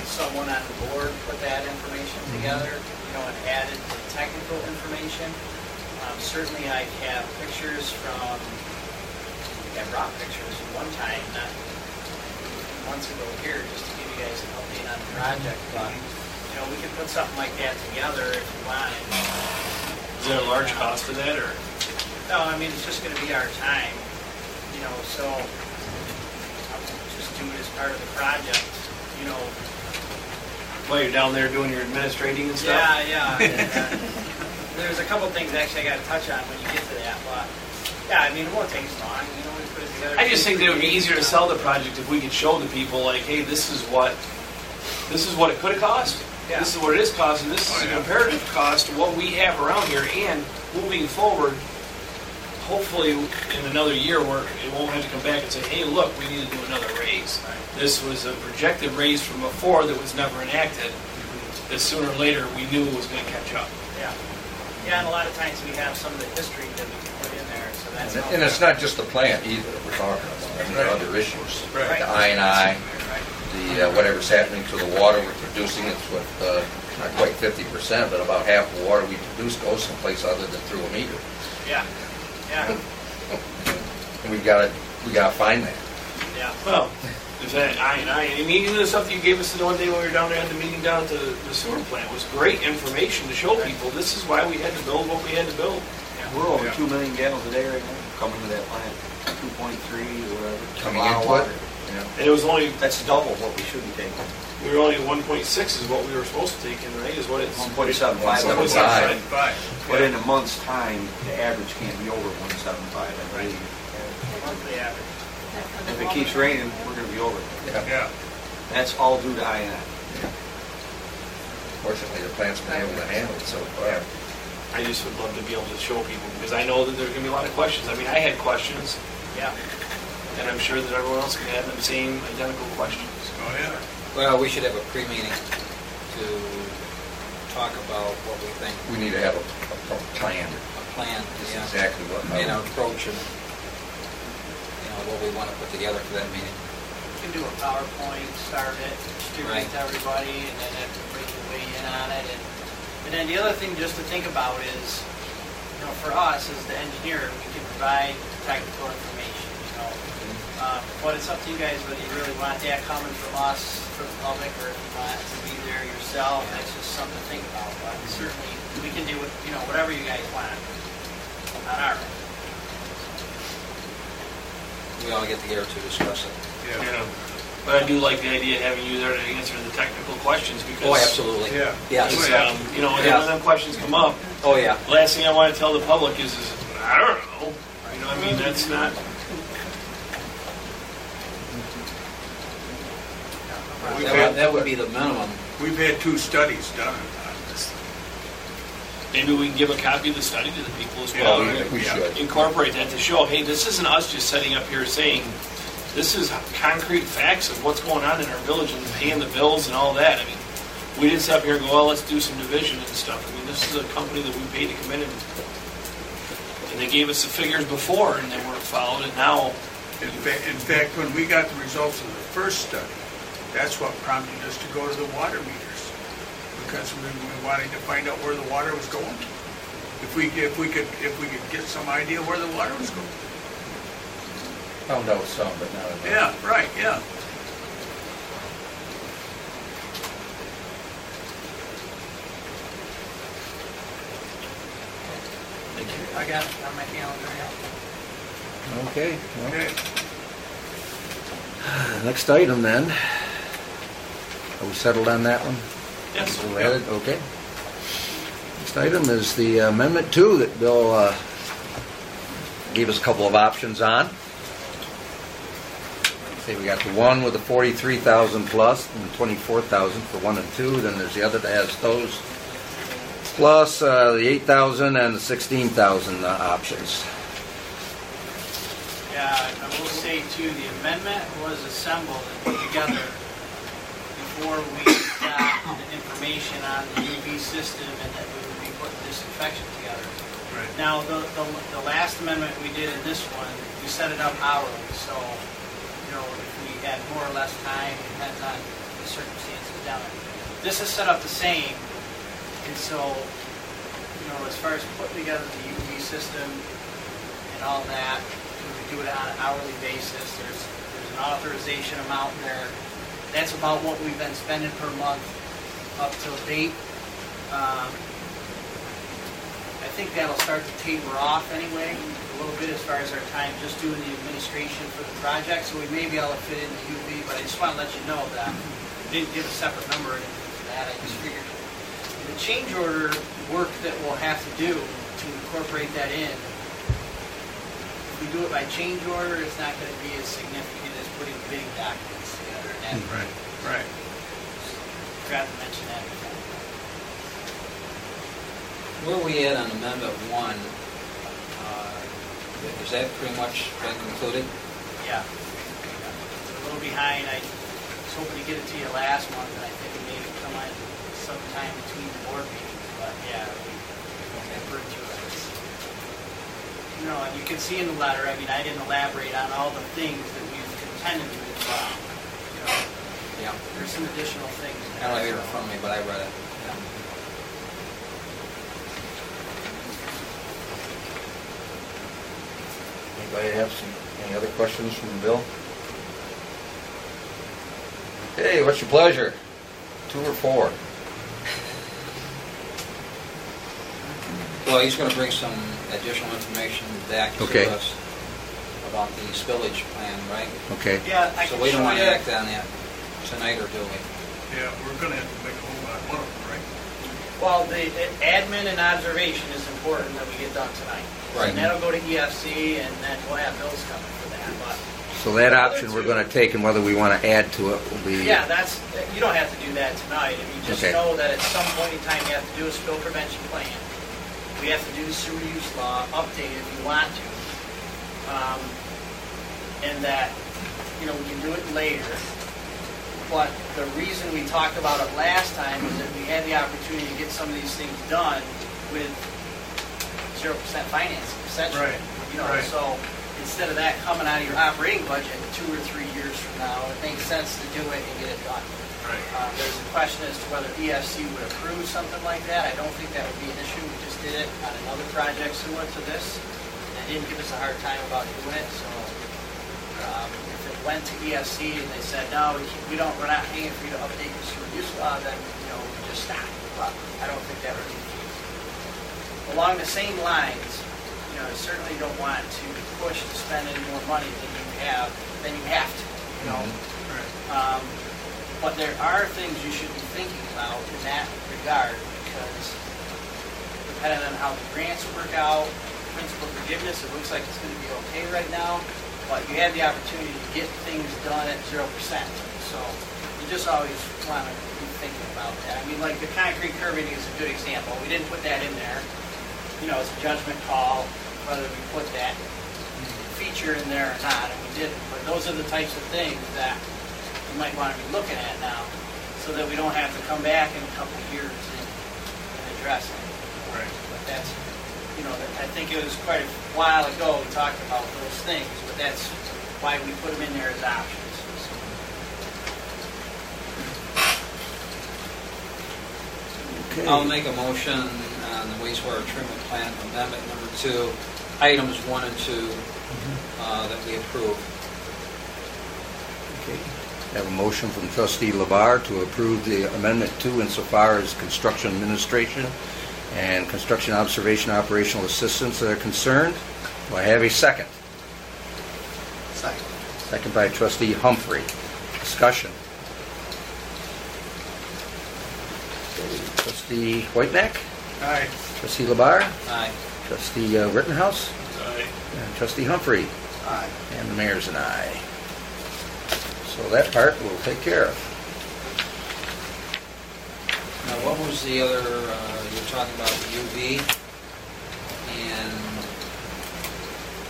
someone on the board put that information together, and added the technical information. Certainly I have pictures from, I brought pictures one time, not months ago here, just to give you guys an update on the project. But, we can put something like that together if you want. is there a large cost to that, or? No, I mean, it's just gonna be our time, so I'll just do it as part of the project, While you're down there doing your administrating and stuff? Yeah. And, there's a couple things actually I gotta touch on when you get to that, but, yeah, I mean, it won't take as long, we put it together. I just think that it would be easier to sell the project if we could show the people, like, hey, this is what it could have cost. Yeah. This is what it is costing. This is a comparative cost to what we have around here. And moving forward, hopefully in another year where it won't have to come back and say, hey, look, we need to do another raise. Right. This was a projected raise from before that was never enacted. That sooner or later we knew it was going to catch up. Yeah. Yeah, and a lot of times we have some of the history that we can put in there, so that's. And it's not just the plant either that we're talking about. I mean, there are other issues. Right. The I&I, the whatever's happening to the water we're producing, it's what, not quite 50%, but about half the water we produce goes someplace other than through a meter. Yeah. And we gotta find that. Yeah. Well, is that I mean, even the stuff that you gave us the one day when we were down there at the meeting down at the sewer plant was great information to show people this is why we had to build what we had to build. We're over 2 million gallons a day right now coming to that plant, 2.3 or whatever. Coming A mile into it. water. And it was only, That's double what we should be taking. we were only 1.6 is what we were supposed to take in, right? Is what it's. 1.75. 1.75. But in a month's time, the average can't be over 1.75, I believe. Monthly average. If it keeps raining, we're gonna be over. Yeah. That's all due to I&I. Fortunately, the plant's been able to handle it so far. I just would love to be able to show people because I know that there's going to be a lot of questions. I mean, I had questions, Yeah. and I'm sure that everyone else can have the same identical questions. Oh, yeah. Well, we should have a pre-meeting to talk about what we think, We need to have a plan. a plan, This is yeah, exactly what. and an approach and, what we want to put together for that meeting. You can do a PowerPoint, start it, distribute it to everybody, and then everybody can weigh in on it. And then the other thing just to think about is, for us as the engineer, we can provide technical information, but it's up to you guys whether you really want that coming from us, from the public, or if you want to be there yourself. That's just something to think about. But certainly, we can do whatever you guys want on our end. We all get together to discuss it. Yeah. But I do like the idea of having you there to answer the technical questions because. Oh, absolutely. Yeah. Yes. When them questions come up. Oh, yeah. Last thing I want to tell the public is I don't know. That's not. That would be the minimum. We've had 2 studies done on this. Maybe we can give a copy of the study to the people as well. We should. Incorporate that to show, hey, this isn't us just sitting up here saying, this is concrete facts of what's going on in our village and paying the bills and all that. We didn't sit up here and go, well, let's do some division and stuff. This is a company that we paid to come in and they gave us the figures before and they weren't followed, and now. In fact, when we got the results of the first study, that's what prompted us to go to the water meters, because we wanted to find out where the water was going. If we could get some idea where the water was going. Found out some, but not enough. Yeah, right, yeah. I got it on my calendar. Okay. Well, Okay. next item then. Are we settled on that one? Yes. We'll add it? Okay. Next item is the Amendment 2 that Bill gave us a couple of options on. See, we got the one with the 43,000 plus and 24,000 for 1 and 2. Then there's the other that has those plus the 8,000 and the 16,000 options. Yeah, I will say too, the amendment was assembled and put together before we got the information on the UV system and that we would be putting disinfection together. Right. Now, the last amendment we did in this one, we set it up hourly, so, if we had more or less time, it depends on the circumstances down there. This is set up the same, and so, as far as putting together the UV system and all that, we do it on an hourly basis. There's an authorization amount there. That's about what we've been spending per month up till date. I think that'll start to taper off anyway, a little bit as far as our time just doing the administration for the project. So we may be able to fit in the UV, but I just want to let you know that we didn't give a separate number or anything for that. I just figured the change order work that we'll have to do to incorporate that in. If we do it by change order, it's not going to be as significant as putting big documents together. And Right. Forgot to mention that. Where are we at on Amendment 1? Is that pretty much been concluded? Yeah. It's a little behind. I was hoping to get it to you last month, and I think it may have come on sometime between the board meetings. But yeah, we referred to it. And you can see in the letter, I didn't elaborate on all the things that we've contended with. Yeah. There's some additional things. I don't have it in front of me, but I read it. Anybody have any other questions from Bill? Okay, what's your pleasure? 2 or 4? Well, he's going to bring some additional information back to us about the spillage plan, right? Okay. Yeah, I So can we don't show want to you. act on that tonight, or do we? Yeah, we're going to have to make a move on one of them, right? Well, the admin and observation is important that we get done tonight. Right. And that'll go to EFC, and then we'll have bills coming for that. But So that option we're going to take, and whether we want to add to it will be... yeah, you don't have to do that tonight. Just Okay. know that at some point in time you have to do a spill prevention plan. We have to do the sewer use law update if you want to. And that, we can do it later. But the reason we talked about it last time is that we had the opportunity to get some of these things done with 0% financing, essentially. Right. Right. So instead of that coming out of your operating budget 2 or 3 years from now, it makes sense to do it and get it done. There's a question as to whether EFC would approve something like that. I don't think that would be an issue. We just did it on another project similar to this. They didn't give us a hard time about doing it, so if it went to EFC and they said, no, we're not paying for you to update your sewer use law, then, we just stop. But I don't think that would be the case. Along the same lines, I certainly don't want to push to spend any more money than you have to, But there are things you should be thinking about in that regard, because depending on how the grants work out, principal forgiveness, it looks like it's going to be okay right now, but you have the opportunity to get things done at 0%. So you just always want to be thinking about that. I mean, like the concrete curbing is a good example. We didn't put that in there. It's a judgment call whether we put that feature in there or not, and we didn't. But those are the types of things that you might want to be looking at now, so that we don't have to come back in a couple of years and address it. Right. But that's, I think it was quite a while ago we talked about those things, but that's why we put them in there as options. Okay. I'll make a motion on the wastewater treatment plant amendment number 2, items 1 and 2 that we approve. Okay. I have a motion from Trustee Labar to approve the Amendment 2 insofar as construction administration and construction observation operational assistance are concerned. Do I have a second? Second. Second by Trustee Humphrey. Discussion. Okay. Trustee Whitenack? Aye. Trustee Labar? Aye. Trustee Rittenhouse? Aye. And Trustee Humphrey? Aye. And the mayor's an aye. So that part we'll take care of. Now, what was the other, you were talking about UV and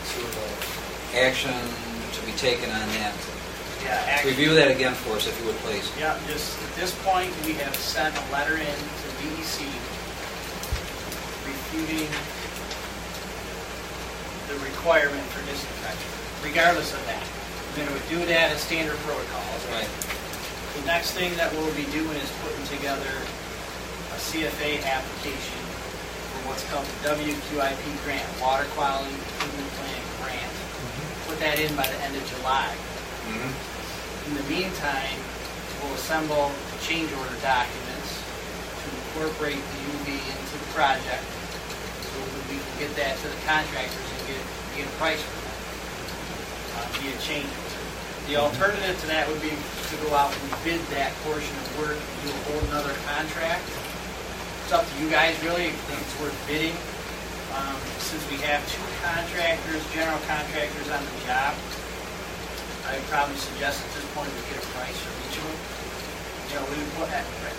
sort of action to be taken on that. Yeah, Review that again for us, if you would, please. Yeah, just at this point, we have sent a letter in to DEC refuting the requirement for disinfection, regardless of that. We're going to do that as standard protocols. Right. The next thing that we'll be doing is putting together a CFA application for what's called the WQIP grant, Water Quality Improvement Plan Grant. Put that in by the end of July. In the meantime, we'll assemble change order documents to incorporate the UV into the project so that we can get that to the contractors and get a price for that. Be a change order. The alternative to that would be to go out and bid that portion of work and do a whole another contract. It's up to you guys really if you think it's worth bidding. Since we have 2 contractors, general contractors on the job, I would probably suggest at this point we get a price for each of them. We would put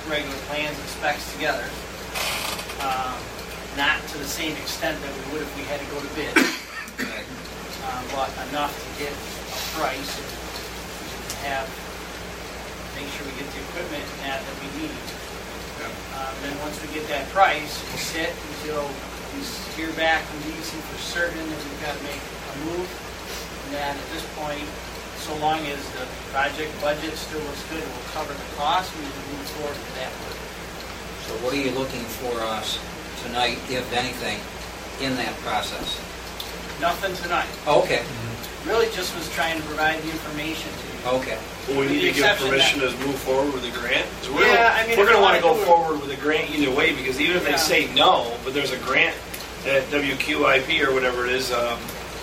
regular plans and specs together, not to the same extent that we would if we had to go to bid, but enough to get a price and make sure we get the equipment that we need. Then once we get that price, we'll sit until we hear back from DEC for certain that we've got to make a move. And then at this point, so long as the project budget still looks good and will cover the cost, we can move forward with that work. So what are you looking for us tonight, if anything, in that process? Nothing tonight. Okay. Really just was trying to provide the information to you. Okay. Well, we need to give permission to move forward with the grant. 'Cause we're if going to you want to go do it- forward with the grant either way, because even if they say no, but there's a grant at WQIP or whatever it is.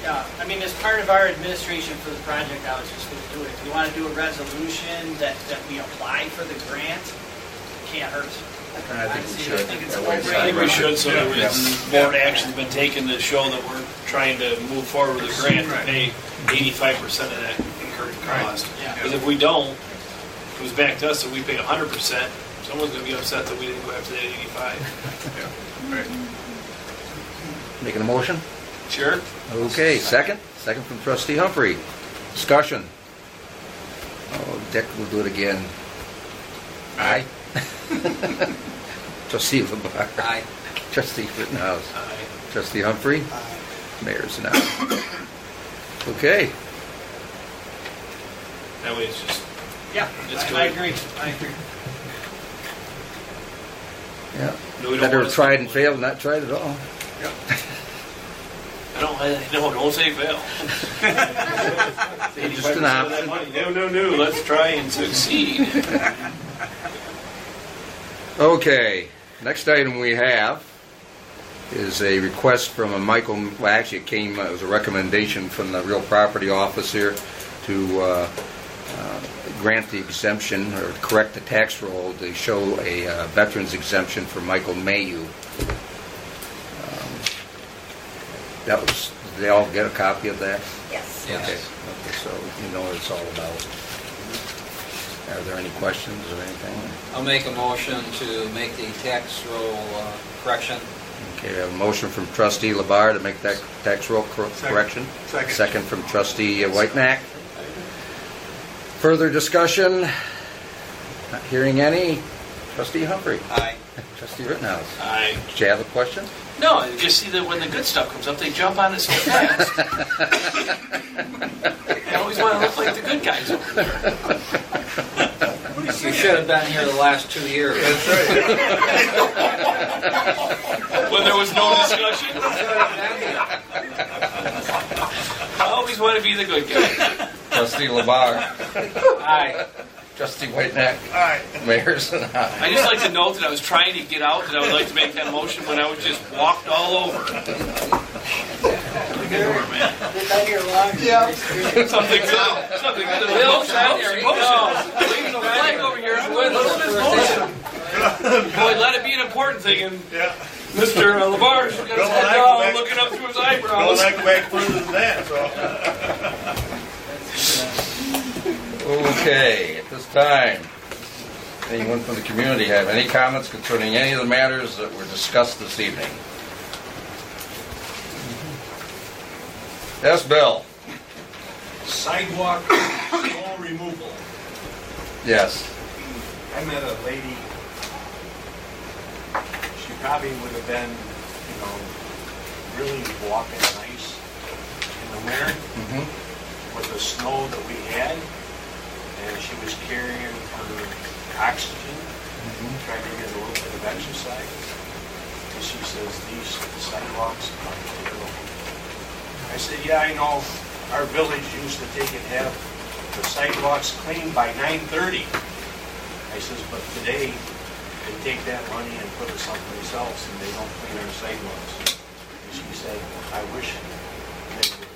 Yeah, as part of our administration for the project, I was just going to do it. If you want to do a resolution that we apply for the grant, it can't hurt. I think we should. I think it's a I think we no-brainer. should, so that board action's been taken to show that we're trying to move forward with the grant to pay 85% of that incurred cost. Yeah. Because if we don't, it goes back to us, and we pay 100%, someone's going to be upset that we didn't go after that 85. Right. Making a motion? Sure. Okay, second? Second from Trustee Humphrey. Discussion. Oh, Dick will do it again. Aye. Trustee Labar. Aye. Trustee Rittenhouse. Aye. Trustee Humphrey. Aye. Mayor's an aye. Okay. That way it's just, Yeah, It's I good. agree. I agree. Yeah. no, we don't Better want to tried and failed, than not tried at all. don't say fail. Just an option. No, let's try and succeed. Okay, next item we have is a request from a Michael, well actually it was a recommendation from the real property officer to grant the exemption or correct the tax roll to show a veteran's exemption for Michael Mayu. That was, did they all get a copy of that? Yes. Okay, okay, so you know what it's all about. Are there any questions or anything? I'll make a motion to make the tax roll correction. Okay, we have a motion from trustee Labar to make that tax roll correction. Second from trustee Whitenack. Further discussion? Not hearing any. Trustee Humphrey. Aye. Trustee Rittenhouse. I Did you have a question? No, I just see that when the good stuff comes up, they jump on it so fast. They always want to look like the good guys over there. You should have been here the last 2 years. When there was no discussion. I always want to be the good guy. Trustee Labar. Aye. Trustee Whitenack. Aye. Mayor's and I. I just like to note that I was trying to get out, that I would like to make that motion when I was just walked all over. Get over, man. Yeah. Something good. Something good. Leave the flag over here. Boy, let it be an important thing. And Mr. Labar's got his head down, looking up through his eyebrows. Well, I go back further than that, so. Okay, at this time, anyone from the community have any comments concerning any of the matters that were discussed this evening? Yes, Bill? Sidewalk snow removal. Yes. I met a lady, she probably would have been, really walking nice in the winter with the snow that we had. And she was carrying her oxygen, trying to get a little bit of exercise. And she says, these sidewalks are terrible. I said, yeah, I know. Our village used to take and have the sidewalks cleaned by 9:30. I says, but today, they take that money and put it someplace else, and they don't clean our sidewalks. And she said, I wish they would.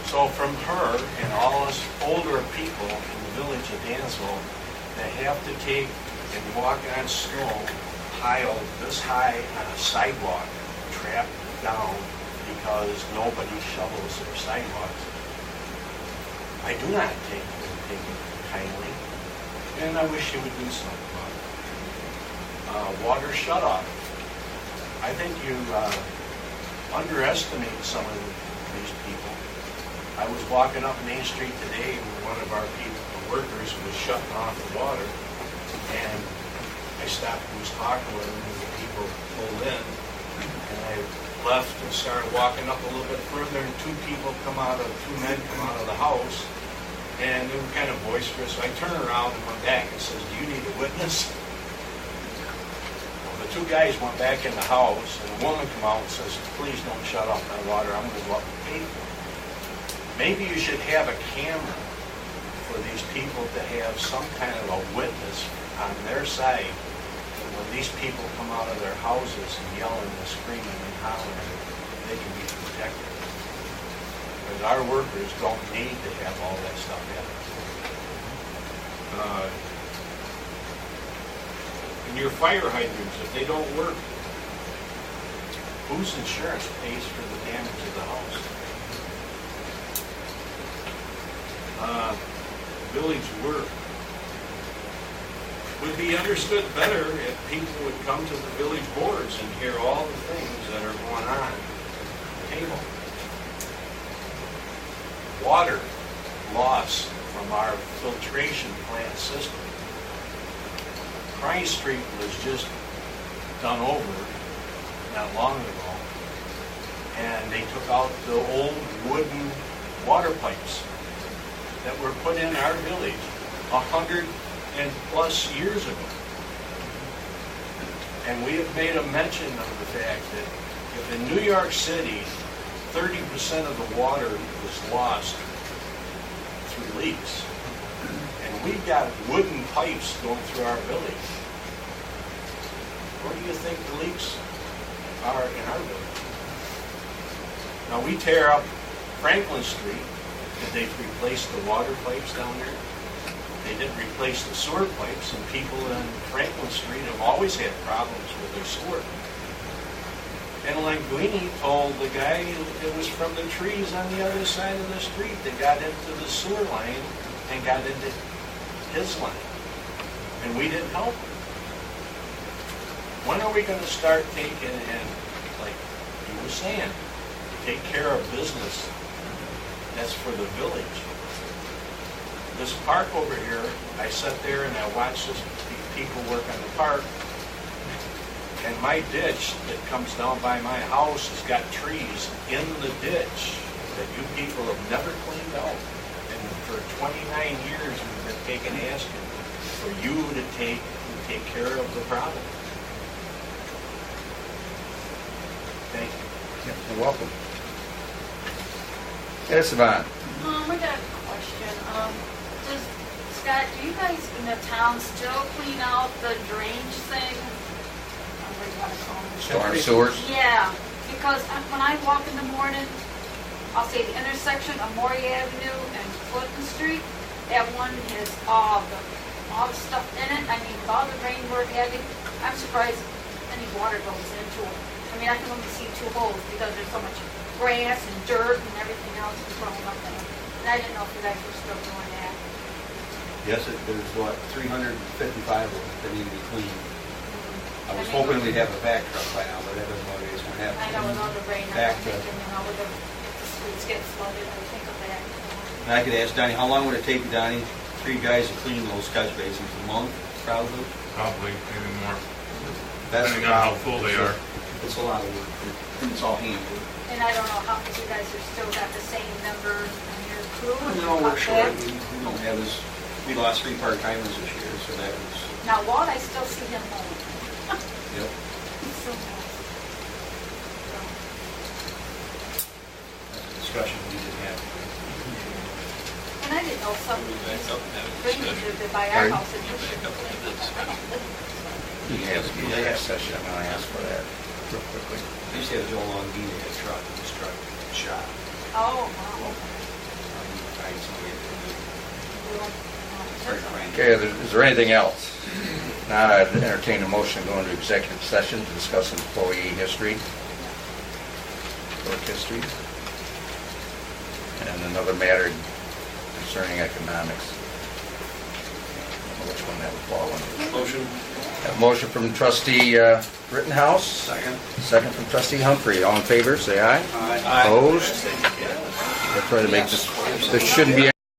So from her and all us older people in the village of Dansville that have to take and walk on snow piled this high on a sidewalk, trapped down because nobody shovels their sidewalks, I do not take it kindly, and I wish you would do something about it. Water shutoff. I think you underestimate some of these people. I was walking up Main Street today and one of our workers was shutting off the water, and I stopped and was talking with him, and the people pulled in, and I left and started walking up a little bit further, and two men come out of the house, and they were kind of boisterous. So I turned around and went back and says, do you need a witness? Well, the two guys went back in the house, and the woman came out and says, please don't shut off my water, I'm going to go up and pay for it. Maybe you should have a camera for these people to have some kind of a witness on their side. And when these people come out of their houses and yelling and screaming and hollering, they can be protected. Because our workers don't need to have all that stuff happen. And your fire hydrants, if they don't work, whose insurance pays for the damage of the house? Village work would be understood better if people would come to the village boards and hear all the things that are going on at the table. Water loss from our filtration plant system. Christ Street was just done over not long ago, and they took out the old wooden water pipes that were put in our village 100+ years ago. And we have made a mention of the fact that if in New York City, 30% of the water was lost through leaks, and we've got wooden pipes going through our village, where do you think the leaks are in our village? Now, we tear up Franklin Street. Did they replace the water pipes down there? They didn't replace the sewer pipes, and people in Franklin Street have always had problems with their sewer. And Linguini told the guy it was from the trees on the other side of the street that got into the sewer line and got into his line. And we didn't help him. When are we going to start taking, and like you were saying, take care of business that's for the village? This park over here, I sat there and I watched these people work on the park, and my ditch that comes down by my house has got trees in the ditch that you people have never cleaned out. And for 29 years we've been asking for you to take care of the problem. Thank you. You're welcome. Yes, Yvonne. We got a question. Scott, do you guys in the town still clean out the drainage thing? What do you want to call them? Storm sewers? Yeah, because when I walk in the morning, I'll say the intersection of Maury Avenue and Fulton Street, that one has all the stuff in it. I mean, with all the rain we're having, I'm surprised any water goes into it. I mean, I can only see 2 holes because there's so much grass and dirt and everything else is growing up in it. And I didn't know if you guys were still doing that. Yes, there's what, 355 of them that need to be cleaned. I was hoping we'd have a back truck by now, but that doesn't look like it's going to happen. I know with all the rain, Back I'm thinking, if the streets get flooded, I think of that. And I could ask Donnie, how long would it take you, Donnie, 3 guys to clean those catch basins? A month, probably? Probably, maybe more. That's Depending on how full they are. It's a lot of work. It's all hand work. And I don't know how, if you guys have still got the same number on your crew? No, we're short. We don't have as, we lost 3 part-timers this year, so that was... Now, Walt, I still see him home. Yep. He's so nice. That's a discussion we didn't have. And I didn't know some drainage that by our house in Michigan. He has a meeting session. I'm going to ask for that real quickly. I used to have Joel on beat a truck, and this truck shot. Oh, wow. Okay, is there anything else? Now I'd entertain a motion to go into executive session to discuss employee history, work history, and another matter concerning economics. I don't know which one that would fall under. Motion. A motion from trustee Rittenhouse. Second from trustee Humphrey. All in favor, say aye. Aye. Opposed? I'll try to make this shouldn't be